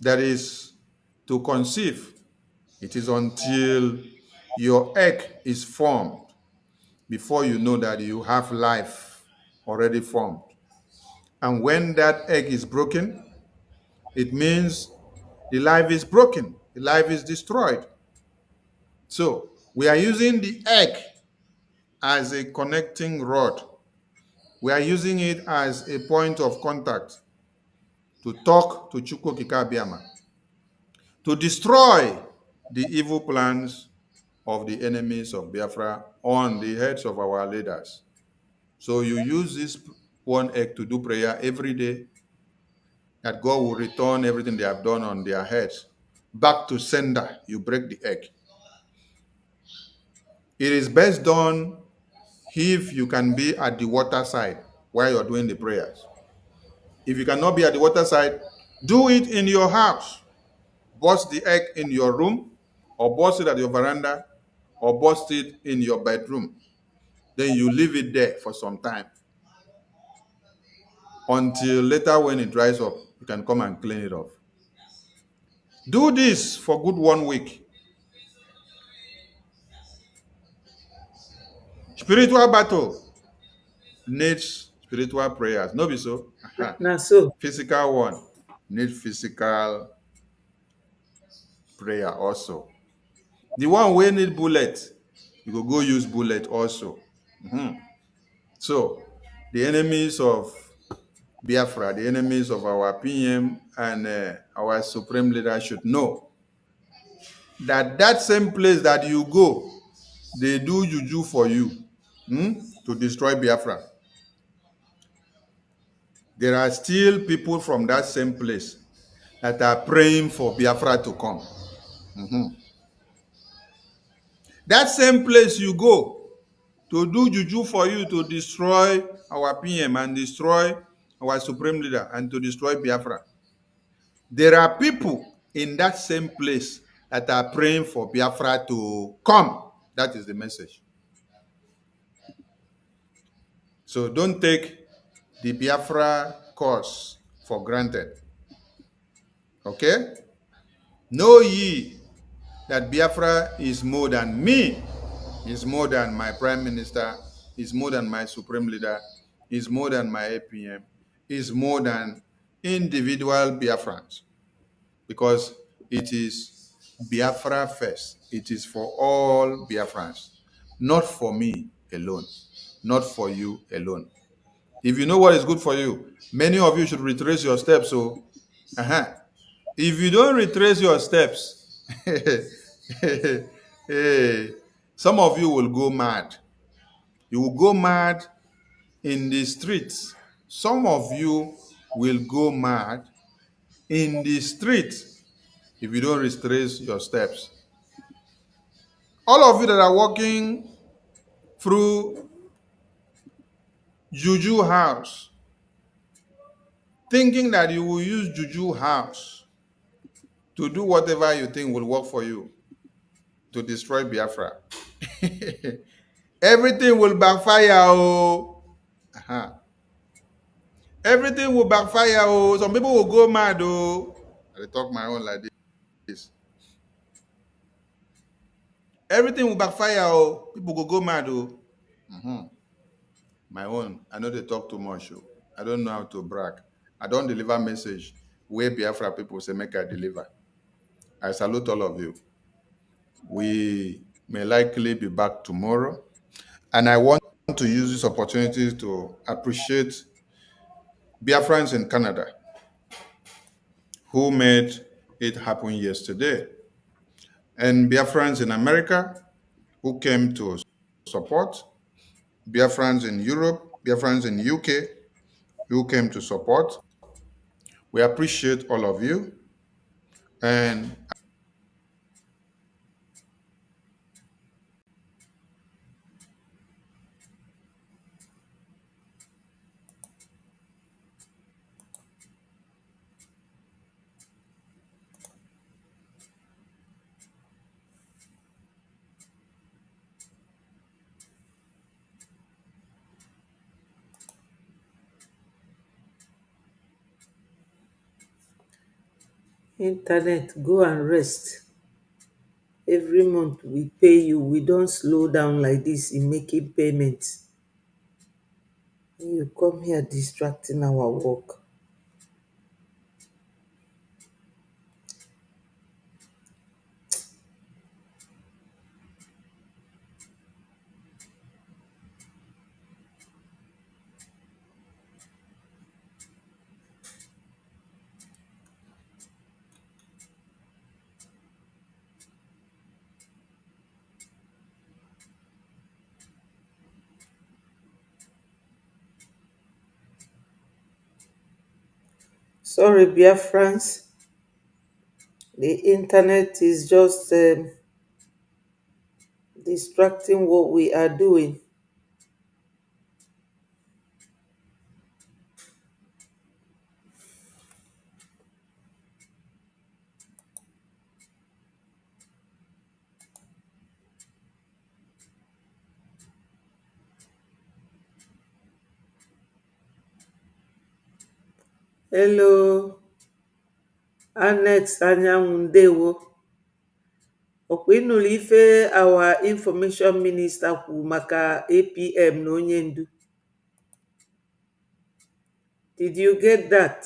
that is to conceive, it is until your egg is formed before you know that you have life already formed. And when that egg is broken, it means the life is broken, the life is destroyed. So we are using the egg as a connecting rod. We are using it as a point of contact to talk to Chukwu Kikabiama, to destroy the evil plans of the enemies of Biafra on the heads of our leaders. So you use this one egg to do prayer every day, that God will return everything they have done on their heads back to sender. You break the egg. It is best done if you can be at the water side while you're doing the prayers. If you cannot be at the water side, do it in your house. Burst the egg in your room, or burst it at your veranda, or burst it in your bedroom. Then you leave it there for some time until later when it dries up, you can come and clean it off. Do this for good 1 week. Spiritual battle needs spiritual prayers. No be so? Now so. Physical one needs physical prayer also. The one wey need bullet, you go use bullet also. So the enemies of Biafra, the enemies of our PM and our supreme leader should know that that same place that you go, they do juju for you to destroy Biafra. There are still people from that same place that are praying for Biafra to come. That same place you go to do juju for you to destroy our PM and destroy our supreme leader and to destroy Biafra. There are people in that same place that are praying for Biafra to come. That is the message. So don't take the Biafra cause for granted. Okay? Know ye that Biafra is more than me, is more than my prime minister, is more than my supreme leader, is more than my APM, is more than individual Biafrans. Because it is Biafra first. It is for all Biafrans, not for me alone, not for you alone. If you know what is good for you, many of you should retrace your steps. So, if you don't retrace your steps, some of you will go mad. You will go mad in the streets. Some of you will go mad in the streets if you don't retrace your steps. All of you that are walking through Juju house, thinking that you will use Juju house to do whatever you think will work for you to destroy Biafra. Everything will backfire. Oh. Everything will backfire. Oh. Some people will go mad. Oh. I talk my own like this. Everything will backfire. Oh. People will go mad. Oh. My own. I know they talk too much. Oh. I don't know how to brag. I don't deliver message where Biafra people say make I deliver. I salute all of you. We may likely be back tomorrow. And I want to use this opportunity to appreciate Biafrans in Canada who made it happen yesterday. And Biafrans in America who came to support. Biafrans in Europe, Biafrans in UK who came to support. We appreciate all of you. And Internet, go and rest. Every month we pay you. We don't slow down like this in making payments. You come here distracting our work. Sorry, Biafrans. The internet is just distracting what we are doing. Hello, Annex Anyanwụ ndewo. Ọkwa ịnụrụ ife our information minister kwuru maka APM na onye ndu. Did you get that?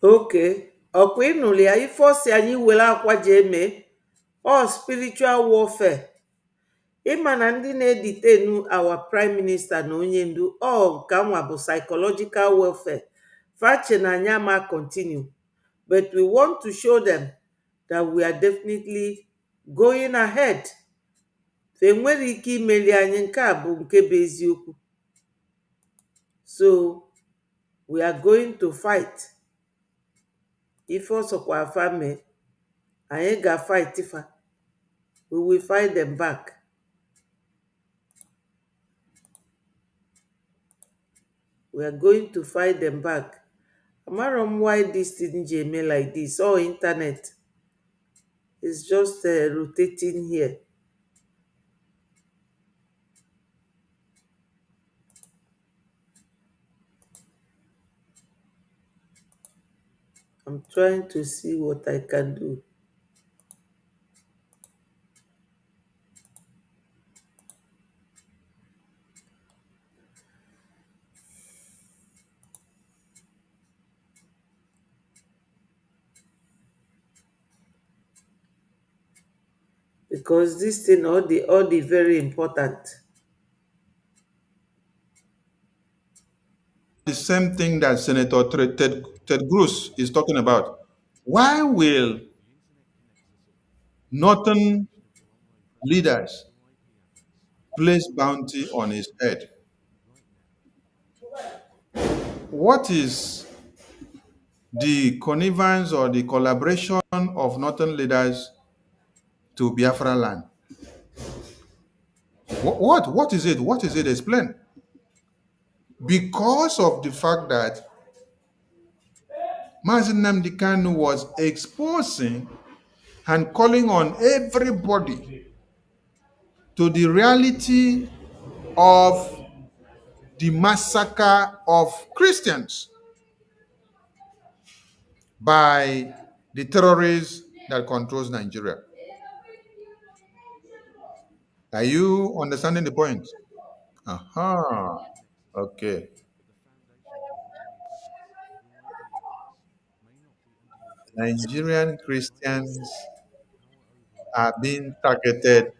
Okay. Ọkwa ịnụrụ ya ife ọsị anyị were akwa ji eme ọ spiritual warfare. Ịma na ndị na-editenu our prime minister na onye ndu ọ nke nwa bụ psychological warfare. Fache na anyị ama continue, but we want to show them that we are definitely going ahead. Fe nwere ike imeli anyị, nke a bụ nke bụ eziokwu. So we are going to fight. Ife ọsọkwa afa mee, anyị ga-fight fa. We will fight them back. We are going to fight them back. Amara m why this thing ji eme like this. All internet is just rotating here. I'm trying to see what I can do. Because this thing all the very important. The same thing that Senator Ted Cruz is talking about. Why will northern leaders place bounty on his head? What is the connivance or the collaboration of northern leaders to Biafra land? What is it? What is it? Explain. Because of the fact that Mazi Nnamdi Kanu was exposing and calling on everybody to the reality of the massacre of Christians by the terrorists that controls Nigeria. Are you understanding the point? Aha. Okay. Nigerian Christians are being targeted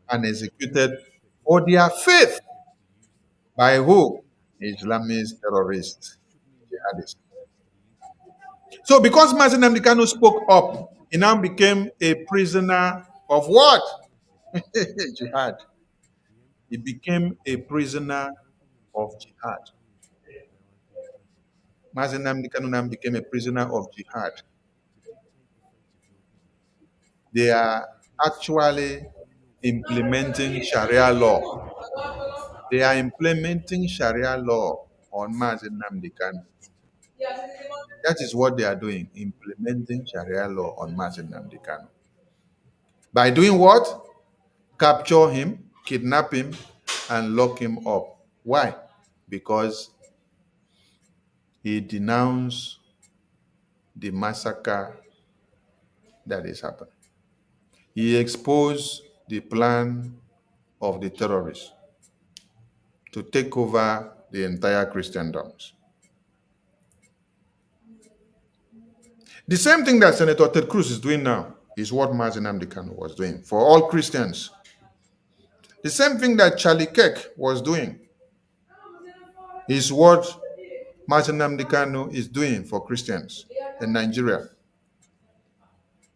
and executed for their faith. By who? Islamist terrorists, jihadists. So because Mazi Nnamdi Kanu spoke up, he now became a prisoner of what? Jihad. He became a prisoner of jihad. Mazi Nnamdi Kanu now became a prisoner of jihad. They are actually implementing Sharia law. They are implementing Sharia law on Mazi Nnamdi Kanu. That is what they are doing, implementing Sharia law on Mazi Nnamdi Kanu. By doing what? Capture him, kidnap him, and lock him up. Why? Because he denounced the massacre that is happening. He exposed the plan of the terrorists to take over the entire Christendom. The same thing that Senator Ted Cruz is doing now is what Mazi Nnamdi Kanu was doing for all Christians. The same thing that Charlie Kirk was doing is what Mazi Nnamdi Kanu is doing for Christians in Nigeria.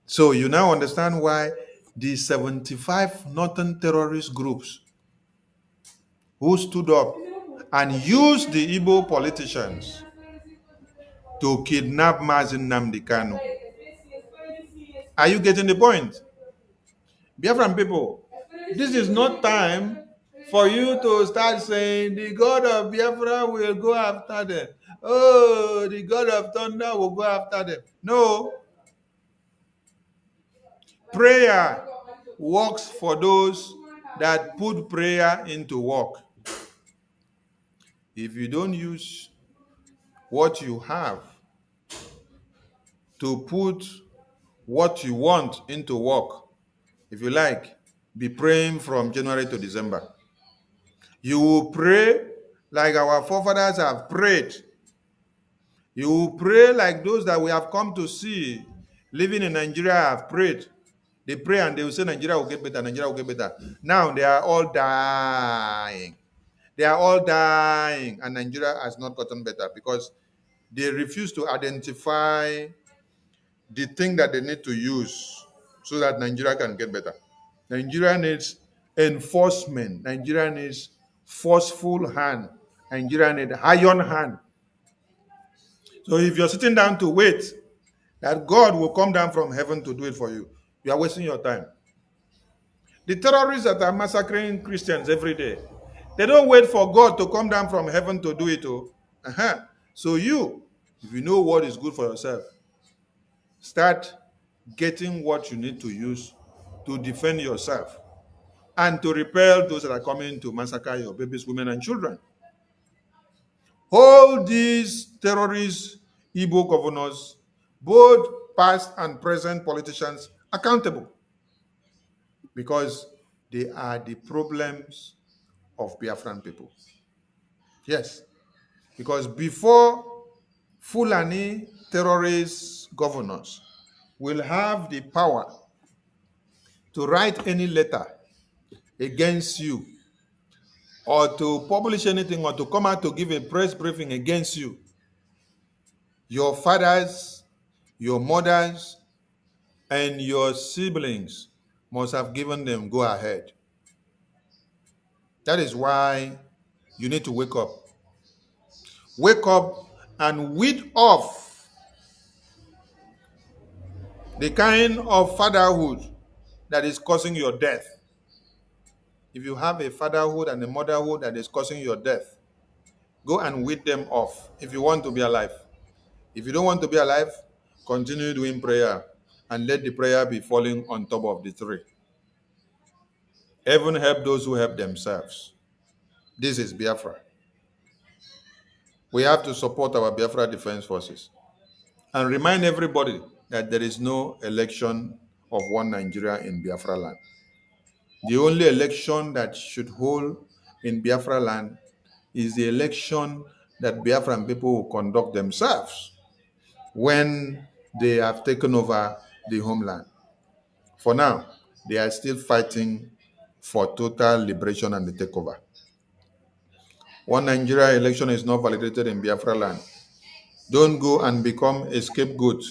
So you now understand why the 75 northern terrorist groups who stood up and used the Igbo politicians to kidnap Mazi Nnamdi Kanu. Are you getting the point? Biafran people, this is not time for you to start saying the God of Biafra will go after them. Oh, the God of Thunder will go after them. No. Prayer works for those that put prayer into work. If you don't use what you have to put what you want into work, if you like, be praying from January to December. You will pray like our forefathers have prayed. You will pray like those that we have come to see living in Nigeria have prayed. They pray and they will say Nigeria will get better, Nigeria will get better. Now they are all dying. They are all dying, and Nigeria has not gotten better because they refuse to identify the thing that they need to use so that Nigeria can get better. Nigeria needs enforcement. Nigeria needs forceful hand. Nigeria needs iron hand. So if you're sitting down to wait that God will come down from heaven to do it for you, you are wasting your time. The terrorists that are massacring Christians every day, they don't wait for God to come down from heaven to do it. So you, if you know what is good for yourself, start getting what you need to use to defend yourself and to repel those that are coming to massacre your babies, women, and children. Hold these terrorist Igbo governors, both past and present politicians, accountable because they are the problems of Biafran people. Yes, because before Fulani terrorist governors will have the power to write any letter against you or to publish anything or to come out to give a press briefing against you, your fathers, your mothers, and your siblings must have given them go ahead. That is why you need to wake up. Wake up and weed off the kind of fatherhood that is causing your death. If you have a fatherhood and a motherhood that is causing your death, go and weed them off if you want to be alive. If you don't want to be alive, continue doing prayer and let the prayer be falling on top of the tree. Heaven help those who help themselves. This is Biafra. We have to support our Biafra Defense Forces and remind everybody that there is no election of one Nigeria in Biafra land. The only election that should hold in Biafra land is the election that Biafran people will conduct themselves when they have taken over the homeland. For now, they are still fighting for total liberation and the takeover. One Nigeria election is not validated in Biafra land. Don't go and become a scapegoat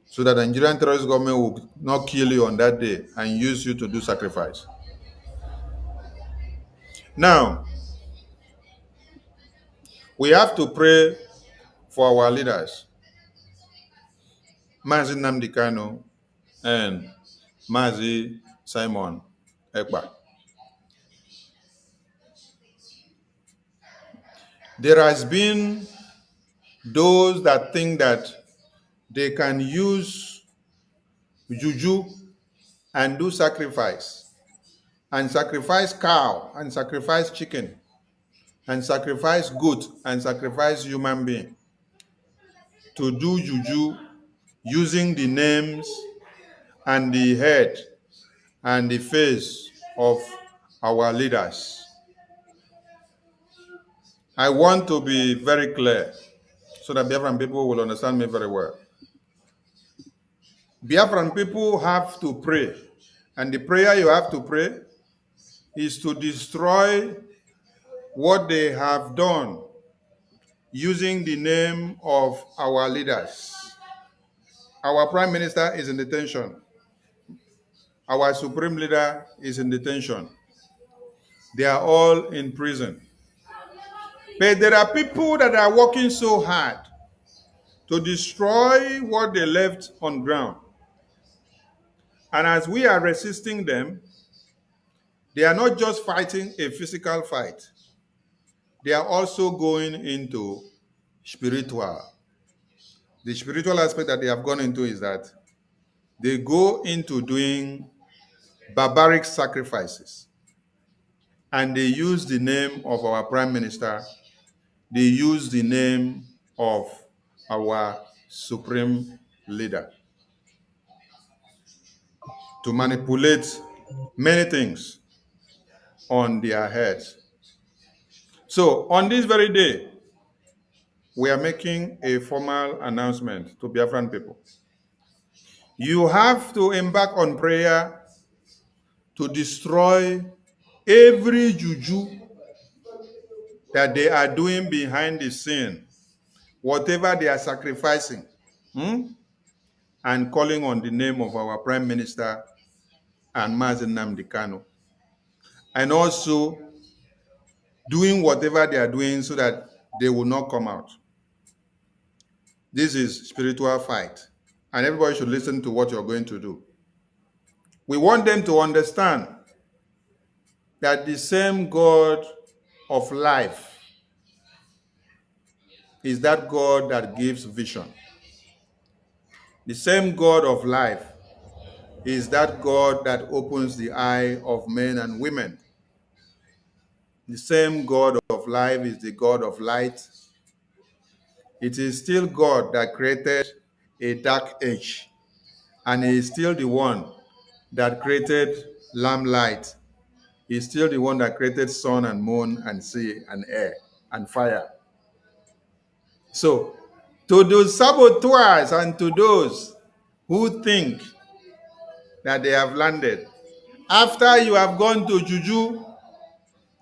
so that the Nigerian terrorist government will not kill you on that day and use you to do sacrifice. Now, We have to pray for our leaders, Mazi Nnamdi Kanu and Mazi Simon Ekpa. There has been those that think that they can use juju and do sacrifice, and sacrifice cow, and sacrifice chicken, and sacrifice goat, and sacrifice human being to do juju using the names and the head and the face of our leaders. I want to be very clear so that Biafran people will understand me very well. Biafran people have to pray, and the prayer you have to pray is to destroy what they have done using the name of our leaders. Our prime minister is in detention. Our supreme leader is in detention. They are all in prison. But there are people that are working so hard to destroy what they left on ground. And as we are resisting them, they are not just fighting a physical fight. They are also going into spiritual. The spiritual aspect that they have gone into is that they go into doing barbaric sacrifices. And they use the name of our prime minister. They use the name of our supreme leader to manipulate many things on their heads. So on this very day, we are making a formal announcement to Biafran people. You have to embark on prayer to destroy every juju that they are doing behind the scene, whatever they are sacrificing, and calling on the name of our Prime Minister and Mazi Nnamdi Kanu. And also doing whatever they are doing so that they will not come out. This is spiritual fight. And everybody should listen to what you're going to do. We want them to understand that the same God of life is that God that gives vision. The same God of life is that God that opens the eye of men and women. The same God of life is the God of light. It is still God that created a dark age, and he is still the one that created lamplight. He is still the one that created sun and moon and sea and air and fire. So, to those saboteurs and to those who think that they have landed, after you have gone to Juju,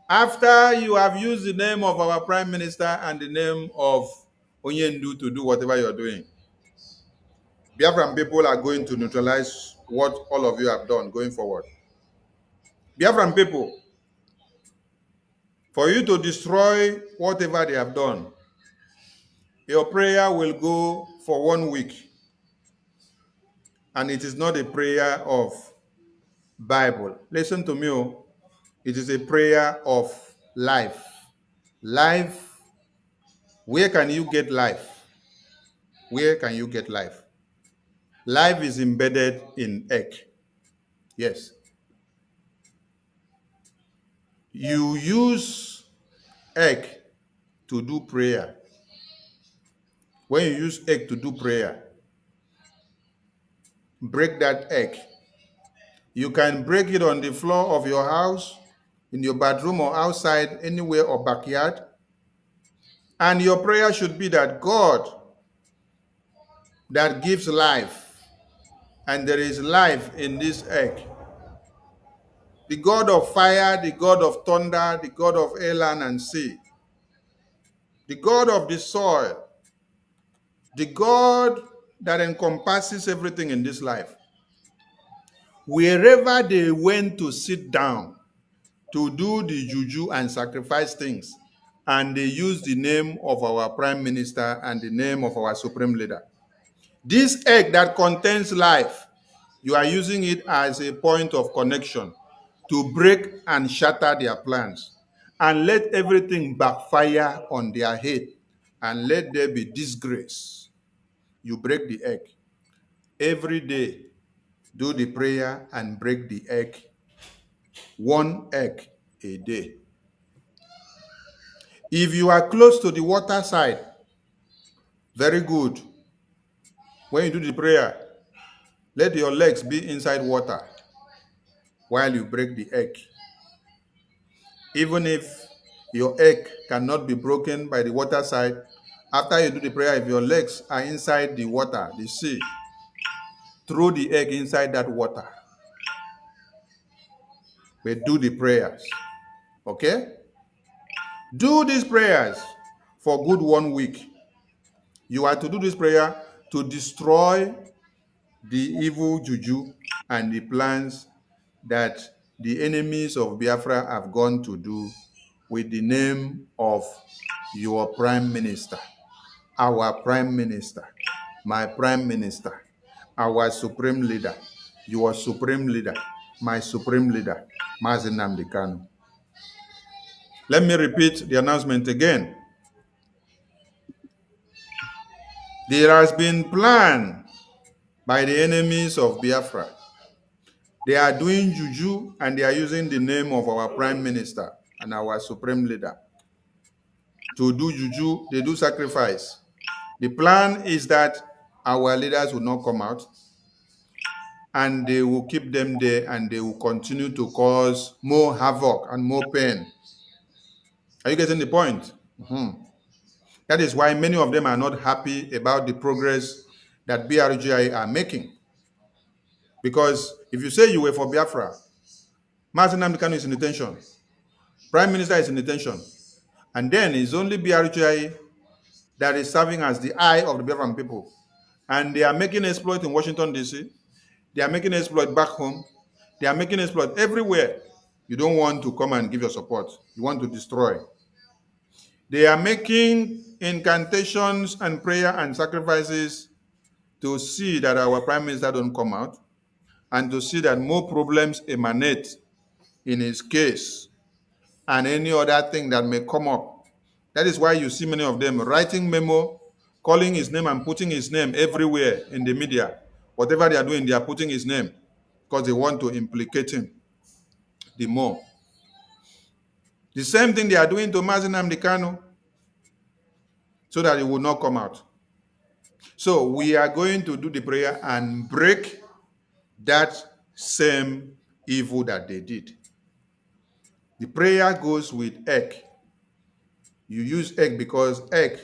after you have used the name of our Prime Minister and the name of Onyendu to do whatever you're doing, Biafran people are going to neutralize what all of you have done going forward. Biafran people, for you to destroy whatever they have done, your prayer will go for 1 week. And it is not a prayer of Bible. Listen to me. It is a prayer of life. Life. Where can you get life? Where can you get life? Life is embedded in egg. Yes. You use egg to do prayer. When you use egg to do prayer, break that egg. You can break it on the floor of your house, in your bedroom or outside, anywhere or backyard. And your prayer should be that God that gives life, and there is life in this egg. The God of fire, the God of thunder, the God of air, land, and sea, the God of the soil, the God that encompasses everything in this life. Wherever they went to sit down to do the juju and sacrifice things, and they use the name of our prime minister and the name of our supreme leader. This egg that contains life, you are using it as a point of connection to break and shatter their plans and let everything backfire on their head and let there be disgrace. You break the egg. Every day, do the prayer and break the egg. One egg a day. If you are close to the water side, very good. When you do the prayer, let your legs be inside water while you break the egg. Even if your egg cannot be broken by the water side, after you do the prayer, if your legs are inside the water, the sea, throw the egg inside that water. We do the prayers. Okay? Do these prayers for good 1 week. You are to do this prayer to destroy the evil juju and the plans that the enemies of Biafra have gone to do with the name of your prime minister, our prime minister, my prime minister, our supreme leader, your supreme leader, my supreme leader, Mazi Nnamdi Kanu. Let me repeat the announcement again. There has been plan by the enemies of Biafra. They are doing juju and they are using the name of our prime minister and our supreme leader to do juju. They do sacrifice. The plan is that our leaders will not come out and they will keep them there and they will continue to cause more havoc and more pain. Are you getting the point? That is why many of them are not happy about the progress that BRGI are making. Because if you say you were for Biafra, Mazi Nnamdi Kanu is in detention, Prime Minister is in detention, and then it's only BRGI that is serving as the eye of the Biafran people. And they are making exploit in Washington, D.C., they are making exploit back home, they are making exploit everywhere. You don't want to come and give your support. You want to destroy. They are making incantations and prayer and sacrifices to see that our prime minister don't come out and to see that more problems emanate in his case and any other thing that may come up. That is why you see many of them writing memo, calling his name and putting his name everywhere in the media. Whatever they are doing, they are putting his name because they want to implicate him the more. The same thing they are doing to Mazi Nnamdi Kanu so that he will not come out. So we are going to do the prayer and break that same evil that they did. The prayer goes with egg. You use egg because egg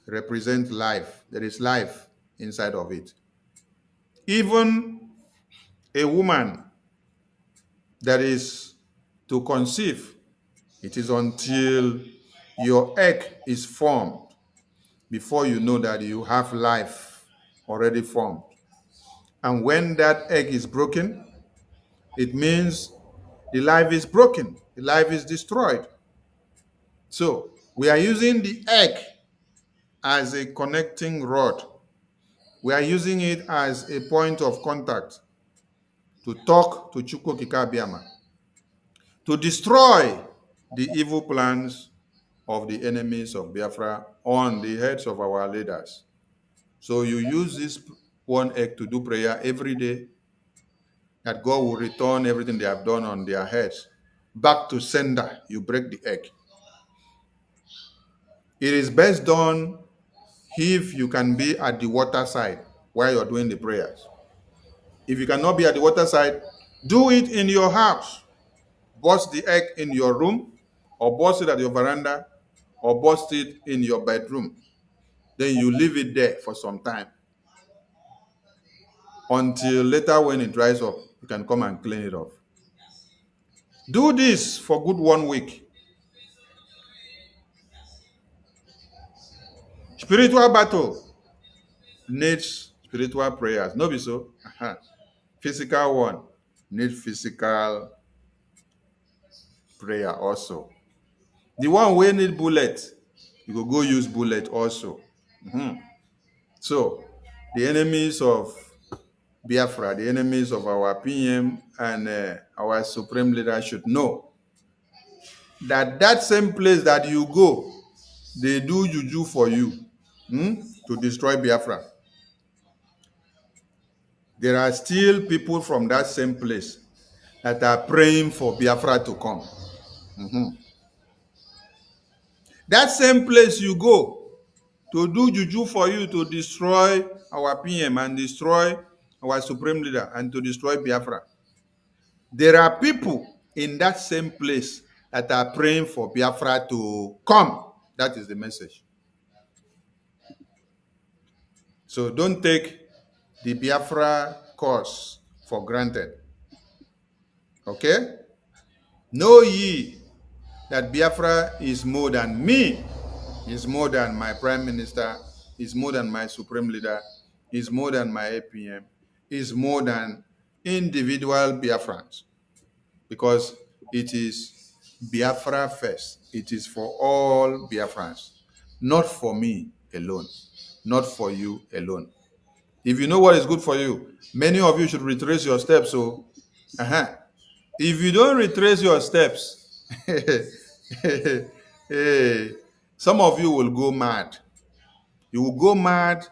represents life. There is life inside of it. Even a woman that is to conceive, it is until your egg is formed before you know that you have life already formed. And when that egg is broken, it means the life is broken, the life is destroyed. So we are using the egg as a connecting rod. We are using it as a point of contact to talk to Chukwu Kikabiama, to destroy the evil plans of the enemies of Biafra on the heads of our leaders. So you use this one egg to do prayer every day, that God will return everything they have done on their heads back to sender. You break the egg. It is best done if you can be at the water side while you're doing the prayers. If you cannot be at the water side, do it in your house. Burst the egg in your room, or burst it at your veranda, or burst it in your bedroom. Then you leave it there for some time until later when it dries up, you can come and clean it off. Do this for good 1 week. Spiritual battle needs spiritual prayers. No be so. Physical one needs physical prayer also. The one wey need bullet, you go use bullet also. So the enemies of Biafra, the enemies of our PM and our supreme leader should know that that same place that you go, they do juju for you to destroy Biafra. There are still people from that same place that are praying for Biafra to come. That same place you go to do juju for you to destroy our PM and destroy our supreme leader and to destroy Biafra. There are people in that same place that are praying for Biafra to come. That is the message. So don't take the Biafra cause for granted. Okay? Know ye that Biafra is more than me, is more than my prime minister, is more than my supreme leader, is more than my APM, is more than individual Biafrans. Because it is Biafra first. It is for all Biafrans, not for me alone, not for you alone. If you know what is good for you, many of you should retrace your steps. So, if you don't retrace your steps, some of you will go mad. You will go mad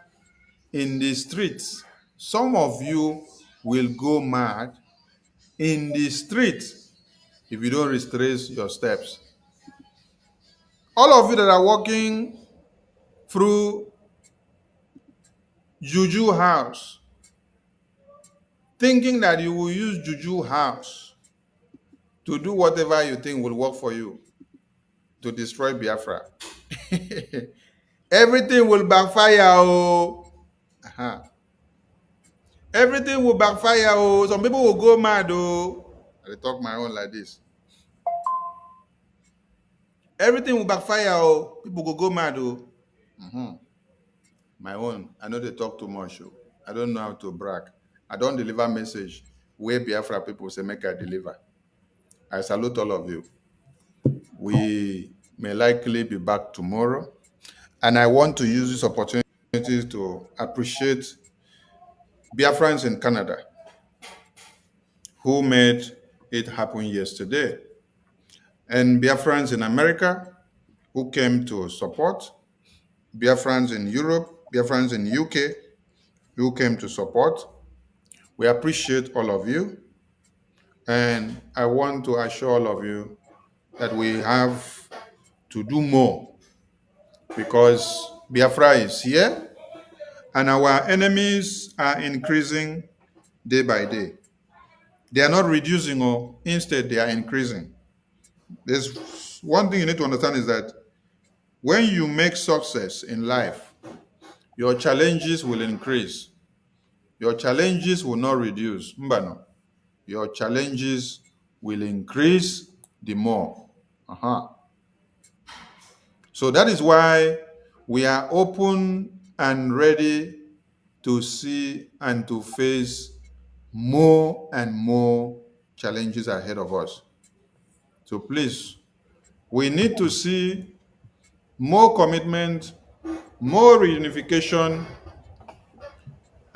in the streets. Some of you will go mad in the streets if you don't retrace your steps. All of you that are walking through Juju house, thinking that you will use Juju house to do whatever you think will work for you to destroy Biafra. Everything will backfire. Oh. Everything will backfire. Oh. Some people will go mad. Oh. I talk my own like this. Everything will backfire. Oh. People will go mad. Oh. My own. I know they talk too much. Oh. I don't know how to brag. I don't deliver message where Biafra people say make I deliver. I salute all of you. We may likely be back tomorrow. And I want to use this opportunity to appreciate Biafrans in Canada who made it happen yesterday. And Biafrans in America who came to support. Biafrans in Europe, Biafrans in UK who came to support. We appreciate all of you. And I want to assure all of you that we have to do more because Biafra is here and our enemies are increasing day by day. They are not reducing, or instead they are increasing. There's one thing you need to understand is that when you make success in life, your challenges will increase. Your challenges will not reduce. Mbano. Your challenges will increase the more. So that is why we are open and ready to see and to face more and more challenges ahead of us. So please, we need to see more commitment, more reunification,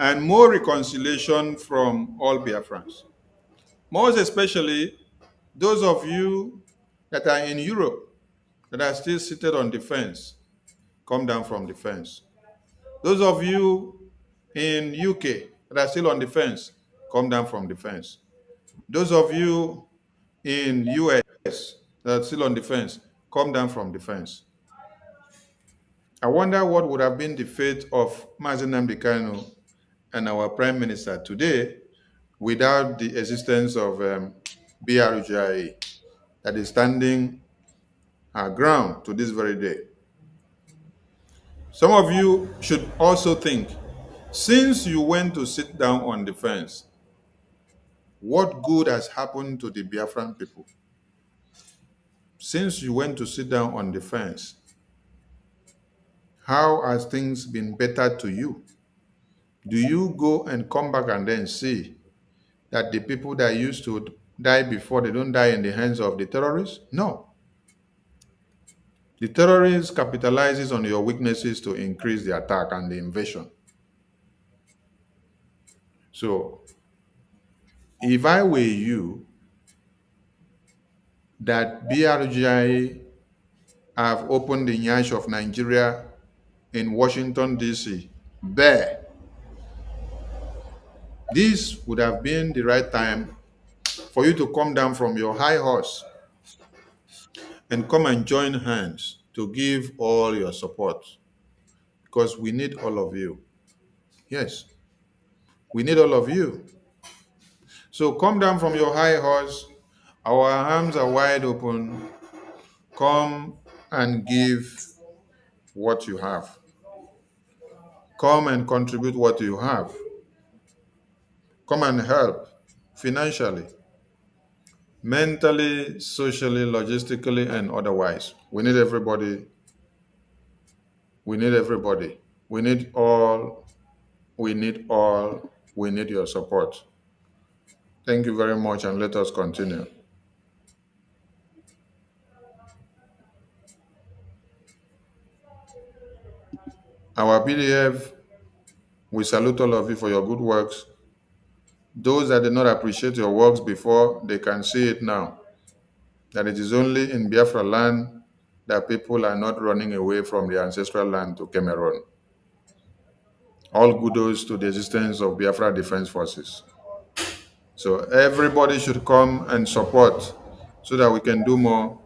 and more reconciliation from all Biafrans. Most especially those of you that are in Europe that are still seated on the fence, come down from the fence. Those of you in UK that are still on the fence, come down from the fence. Those of you in US that are still on the fence, come down from the fence. I wonder what would have been the fate of Mazi Nnamdi Kanu and our Prime Minister today without the existence of BRGIA that is standing our ground to this very day. Some of you should also think, since you went to sit down on the fence, what good has happened to the Biafran people? Since you went to sit down on the fence, how has things been better to you? Do you go and come back and then see that the people that used to die before, they don't die in the hands of the terrorists? No. The terrorist capitalizes on your weaknesses to increase the attack and the invasion. So, if I were you, that BRGI have opened the nyash of Nigeria in Washington, D.C., there, this would have been the right time for you to come down from your high horse and come and join hands to give all your support, because we need all of you. Yes, we need all of you. So come down from your high horse. Our arms are wide open. Come and give what you have. Come and contribute what you have. Come and help financially, mentally, socially, logistically, and otherwise. We need everybody. We need everybody. We need all. We need all. We need your support. Thank you very much, and let us continue. Our PDF, we salute all of you for your good works. Those that did not appreciate your works before, they can see it now. That it is only in Biafra land that people are not running away from their ancestral land to Cameroon. All kudos to the existence of Biafra Defense Forces. So everybody should come and support so that we can do more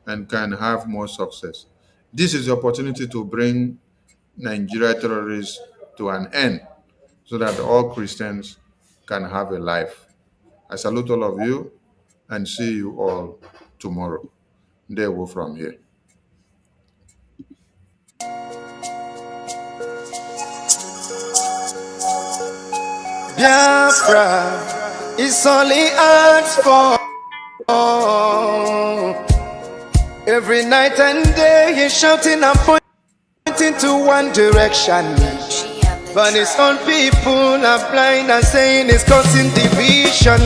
and can have more success. This is the opportunity to bring Nigeria terrorists to an end so that all Christians can have a life. I salute all of you and see you all tomorrow. They will from here. Biafra is only asked for. Every night and day he's shouting and pointing to one direction. But his own people are blind and saying it's causing division.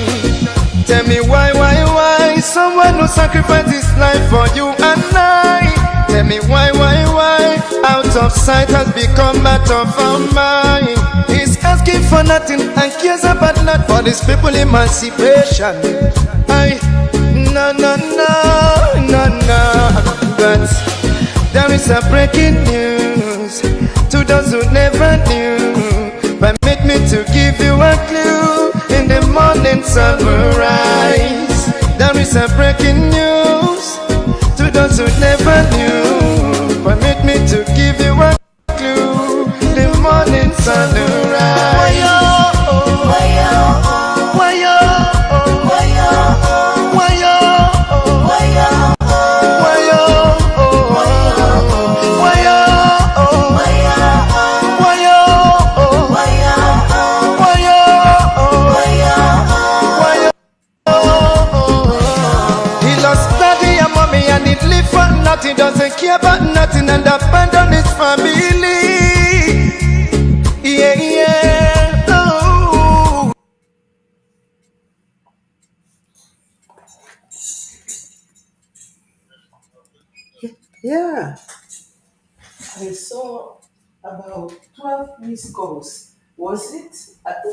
Tell me why someone who sacrificed his life for you and I. Tell me why out of sight has become out of our mind. He's asking for nothing and cares about not for these people emancipation. No. But there is a breaking news to those who never knew. Permit me to give you a clue. In the morning sun will rise. There is a breaking news to those who never knew. Permit me to give you a clue. The morning sun will rise. He doesn't care about nothing and abandon his family. Yeah. Oh. Yeah, I saw about 12 missed calls. Was it,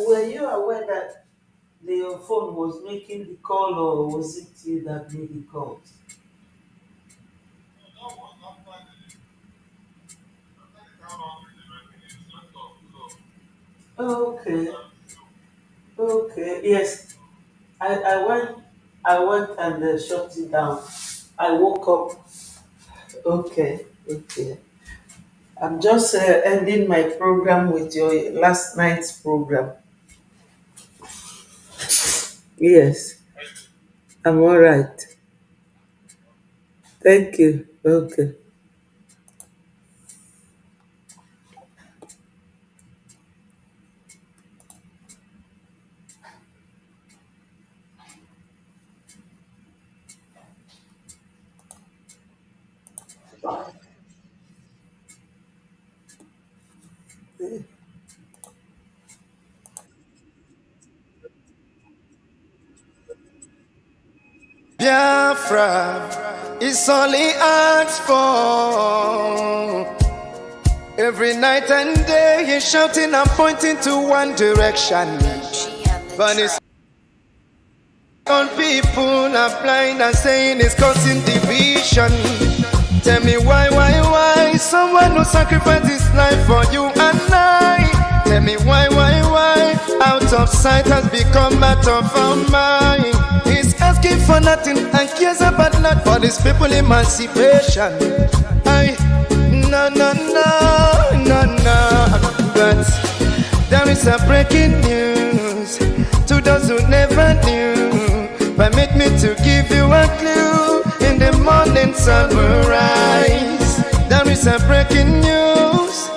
were you aware that your phone was making the call, or was it you that made the call? Okay, okay, yes. I went and shut it down. I woke up. Okay. I'm just ending my program with your last night's program. Yes, I'm all right. Thank you. Okay. Biafra It's all he asks for. Every night and day he's shouting and pointing to one direction. But his own people are blind and saying it's causing division. Tell me why someone who sacrificed his life for you and I. Tell me why out of sight has become out of our mind. He's asking for nothing and cares about not for his people emancipation. No. But there is a breaking news to those who never knew. Permit me to give you a clue. In the morning sun will rise. There is a breaking news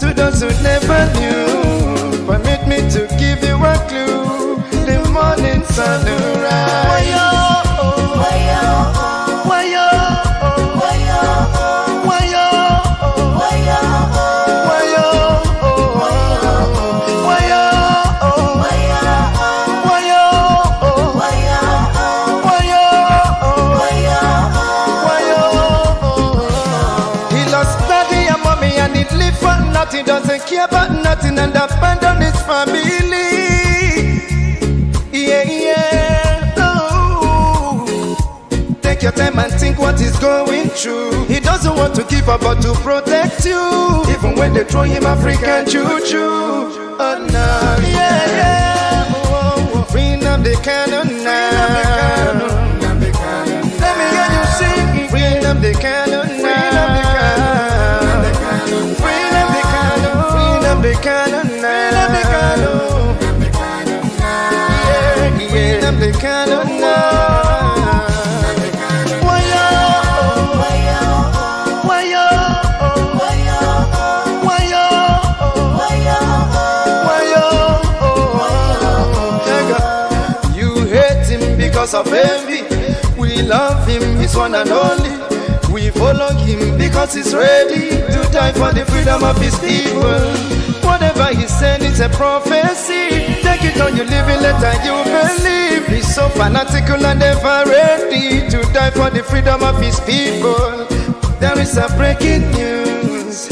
to those who never knew. Permit me to give you a clue. The morning sun will rise. He doesn't care about nothing and abandon his family. Yeah. Oh. Take your time and think what he's going through. He doesn't want to give up but to protect you. Even when they throw him African juju. Oh no. Yeah. Oh. Bring up the cannon now. Let me hear you sing. Bring up the cannon now. The cannon now. Yeah, the cannon now. You hate him because of envy. We love him, he's one and only. We follow him because he's ready to die for the freedom of his people. Whatever he said is a prophecy. Take it on, you live it, later you believe. He's so fanatical and ever ready to die for the freedom of his people. There is a breaking news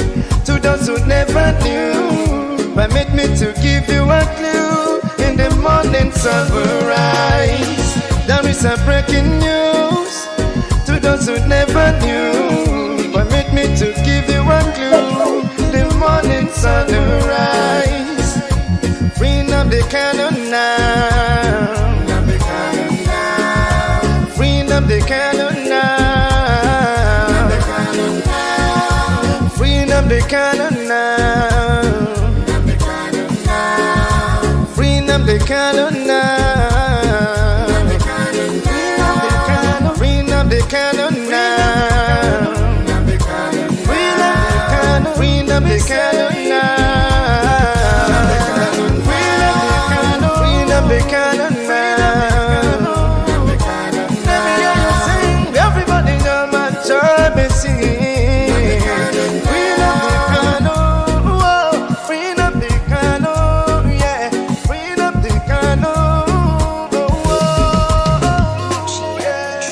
to those who never knew. Permit me to give you a clue. In the morning sun will rise. There is a breaking news to those who never knew. Permit me to give you a clue. The morning sun will rise. Bring up the cannon now. Bring up the cannon now. Bring up the cannon now. Bring up the cannon now. Bring up the cannon now. Bring up the cannon now. Bring up the cannon now. Let me hear you sing. Everybody know my job is singing. Bring up the cannon. Whoa. Bring up the cannon. Yeah. Bring up the cannon. Whoa. Yeah.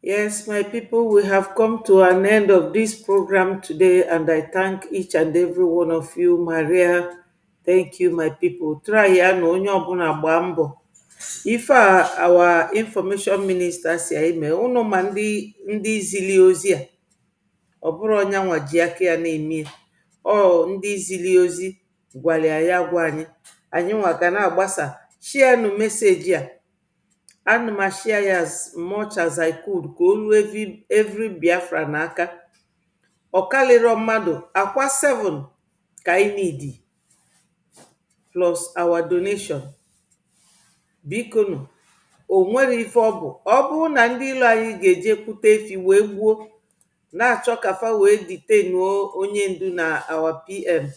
Yes, my people, we have come to an end of this program today, and I thank each and every one of you. Maria, thank you, my people. Try ya na onye ọbụla gbaa mbọ. Ife a our information minister si ime ụnụ ma ndị zili ozi a ọ bụrụ onye nwa ji aka ya na-eme ọ ndị zili ozi gwara ya gwa anyị nwa ga na-agbasa shianụ meseji a. Ana m share ya as much as I could ka o ruo every Biafra n'aka. Ọkalịrọ mmadụ akwa 7 ka anyị need plus our donation. Biko nụ, o nwere ife ọ bụ na ndị ilo anyị ga-eje kwute efi wee gbuo na-achọ ka fa wee ditenuo onye ndu na our PM.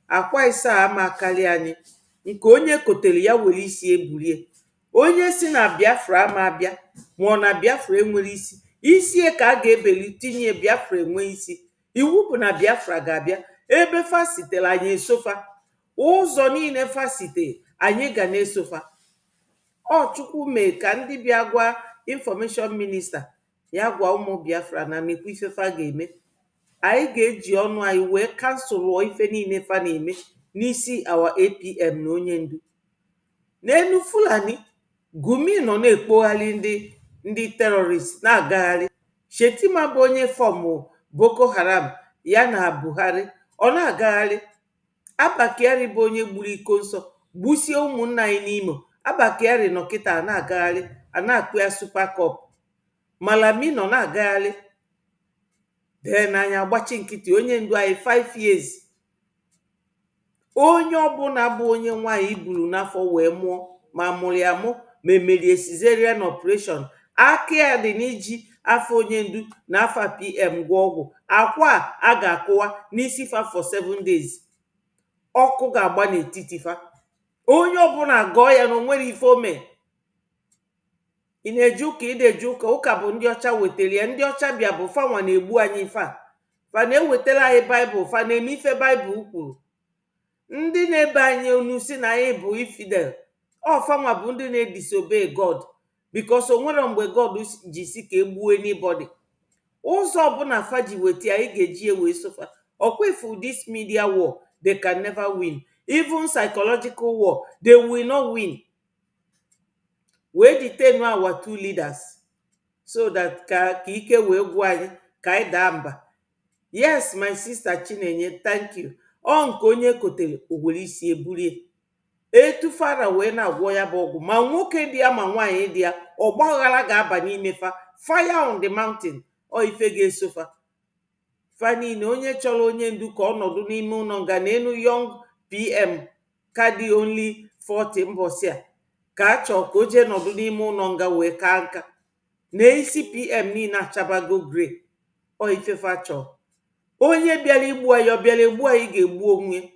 Akwa Isaa ama akarị anyị nke onye kotere ya were isi ebulie. Onye si na Biafra ama abịa ma ọ na Biafra enwere isi, isie ka a ga-ebeli tinye Biafra enwe isi. Iwu bụ na Biafra ga-abịa ebe fa sitere anyị esofa, ụzọ niile fa site anyị ga na-esofa. Ọ Chukwu mee ka ndị bịa gwa infọmeshọn minista ya gwa ụmụ Biafra na mekwa ife fa ga-eme. Anyị ga-eji ọnụ anyị wee kansụlụọ ife niile fa na-eme n'isi awa APM na onye ndu. N'elu Fulani, Gumi nọ na-ekpogharị ndị terọrist na-agagharị. Shetima bụ onye fọmụ Boko Haram ya na Buhari ọ na-agagharị. Abba Kyari bụ onye gburu iko nsọ gbusie ụmụnna anyị n'Imo. Abba Kyari nọ kịta na-agagharị a na-akpụ ya Super Cup. Malami nọ na-agagharị. Dee n'anya agbachi nkịtị onye ndu anyị 5 years. Onye ọbụla bụ onye nwaanyị iburu n'afọ wee mụọ ma mụrụ ya mụ ma emerie cesarean operation, aka ya dị n'iji afọ onye ndu na afa PM gwọ ọgwụ. Akwa a ga-akụwa n'isi fa for 7 days. Ọkụ ga-agba n'etiti fa. Onye ọbụla gọọ ya na onwere ife ome. Ị na-eje ụka, ị na-eje ụka, ụka bụ ndị ọcha wetara ya. Ndị ọcha bịa bụ fanwa na-egbu anyị ife a. Fa na-ewetara anyị Baịbụl, fa na-eme ife Baịbụl kwuru. Ndị na-ebe anyị onu si na anyị bụ infidel, ọfanwa bụ ndị na-edisobey God, because o nwere mgbe God ji si ka egbuo anybody. Ụzọ ọbụla fa ji weta ya, ị ga-eji ewe sofa. Ọkwefu this media war, they can never win. Even psychological war, they will not win. Wee detain our 2 leaders so that ka ike wee gwụ anyị ka anyị daa mba. Yes, my sister Chinenye, thank you. Ọ nke onye kotere owere isi ebulie. Etufara wee na-agwọ ya bụ ọgwụ, ma nwoke dị ya ma nwaanyị dị ya, ọgbaghara ga-aba n'ime fa. Fire on the mountain, ọ ife ga-esofa. Fa niile onye chọrọ onye ndu ka ọ nọdụ n'ime ụlọ nga na enu young PM ka dị only 40 mbọsị a, ka a chọọ ka o jee nọdụ n'ime ụlọ nga wee kaa nka. Na isi PM niile achabago grey, ọ ifefa chọọ. Onye bịara igbu anyị, ọ bịara egbu anyị ga-egbu onwe.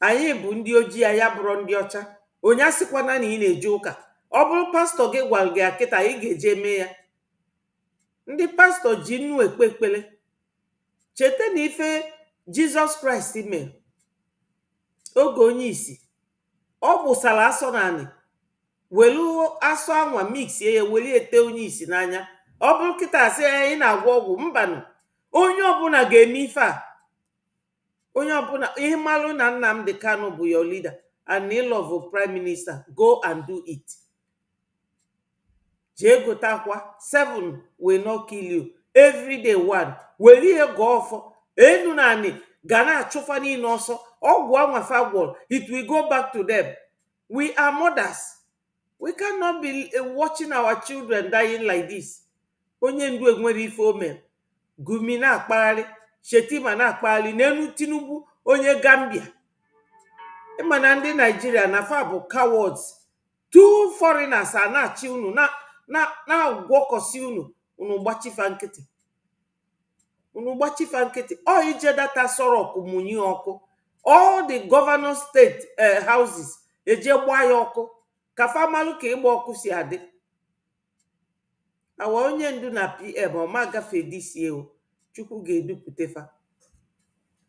Anyị bụ ndị ojii, ya bụrụ ndị ọcha. Onye asịkwana na ị na-eje ụka. Ọ bụrụ pastọ gị gwara gị akịta, ị ga-eje mee ya. Ndị pastọ ji nnu ekpe ekpere. Cheta na ife Jizọs Kraịst mere oge onye isi, ọ gbụsara asọ naanị welu asọ anwa mixie ya weli ete onye isi n'anya. Ọ bụrụ kịta asị ya ị na-agwọ ọgwụ, mbanụ. Onye ọbụla ga-eme ife a. Onye ọbụla, ihe malụ na Nnamdi Kanu bụ your leader and in love of prime minister, go and do it. Jee gote akwa, 7 will not kill you. Every day 1. Were ihe gọọ ọfọ. Enu na anị ga na-achụfa niile ọsọ. Ọgwụ anwafa gwọrọ, it will go back to them. We are mothers. We cannot be watching our children dying like this. Onye ndu enwere ife o mere. Gumi na-akpagharị, Shetima na-akpagharị, n'enu Tinubu onye Gambia. Ịma na ndị Nigeria na fa bụ cowards. 2 foreigners a na-achị unu na-agwọkọsi unu gbachifa nkịtị. Unu gbachifa nkịtị. Ọ ije data Sorok munye ọkụ. All the governor state houses eje gbaa ya ọkụ. Ka fa malụ ka ịgba ọkụ si adị. Awa onye ndu na PM ọma gafe dịsie o. Chukwu ga-edupụte fa.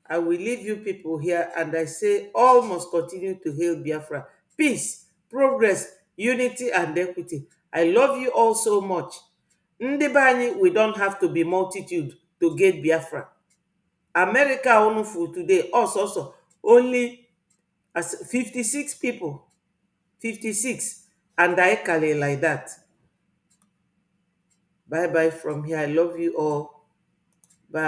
I will leave you people here and I say all must continue to hail Biafra. Peace, progress, unity and equity. I love you all so much. Ndị be anyị, we don't have to be multitude to get Biafra. America onufu today, us also, only as 56 people. 56. And I call it like that. Bye bye from here. I love you all.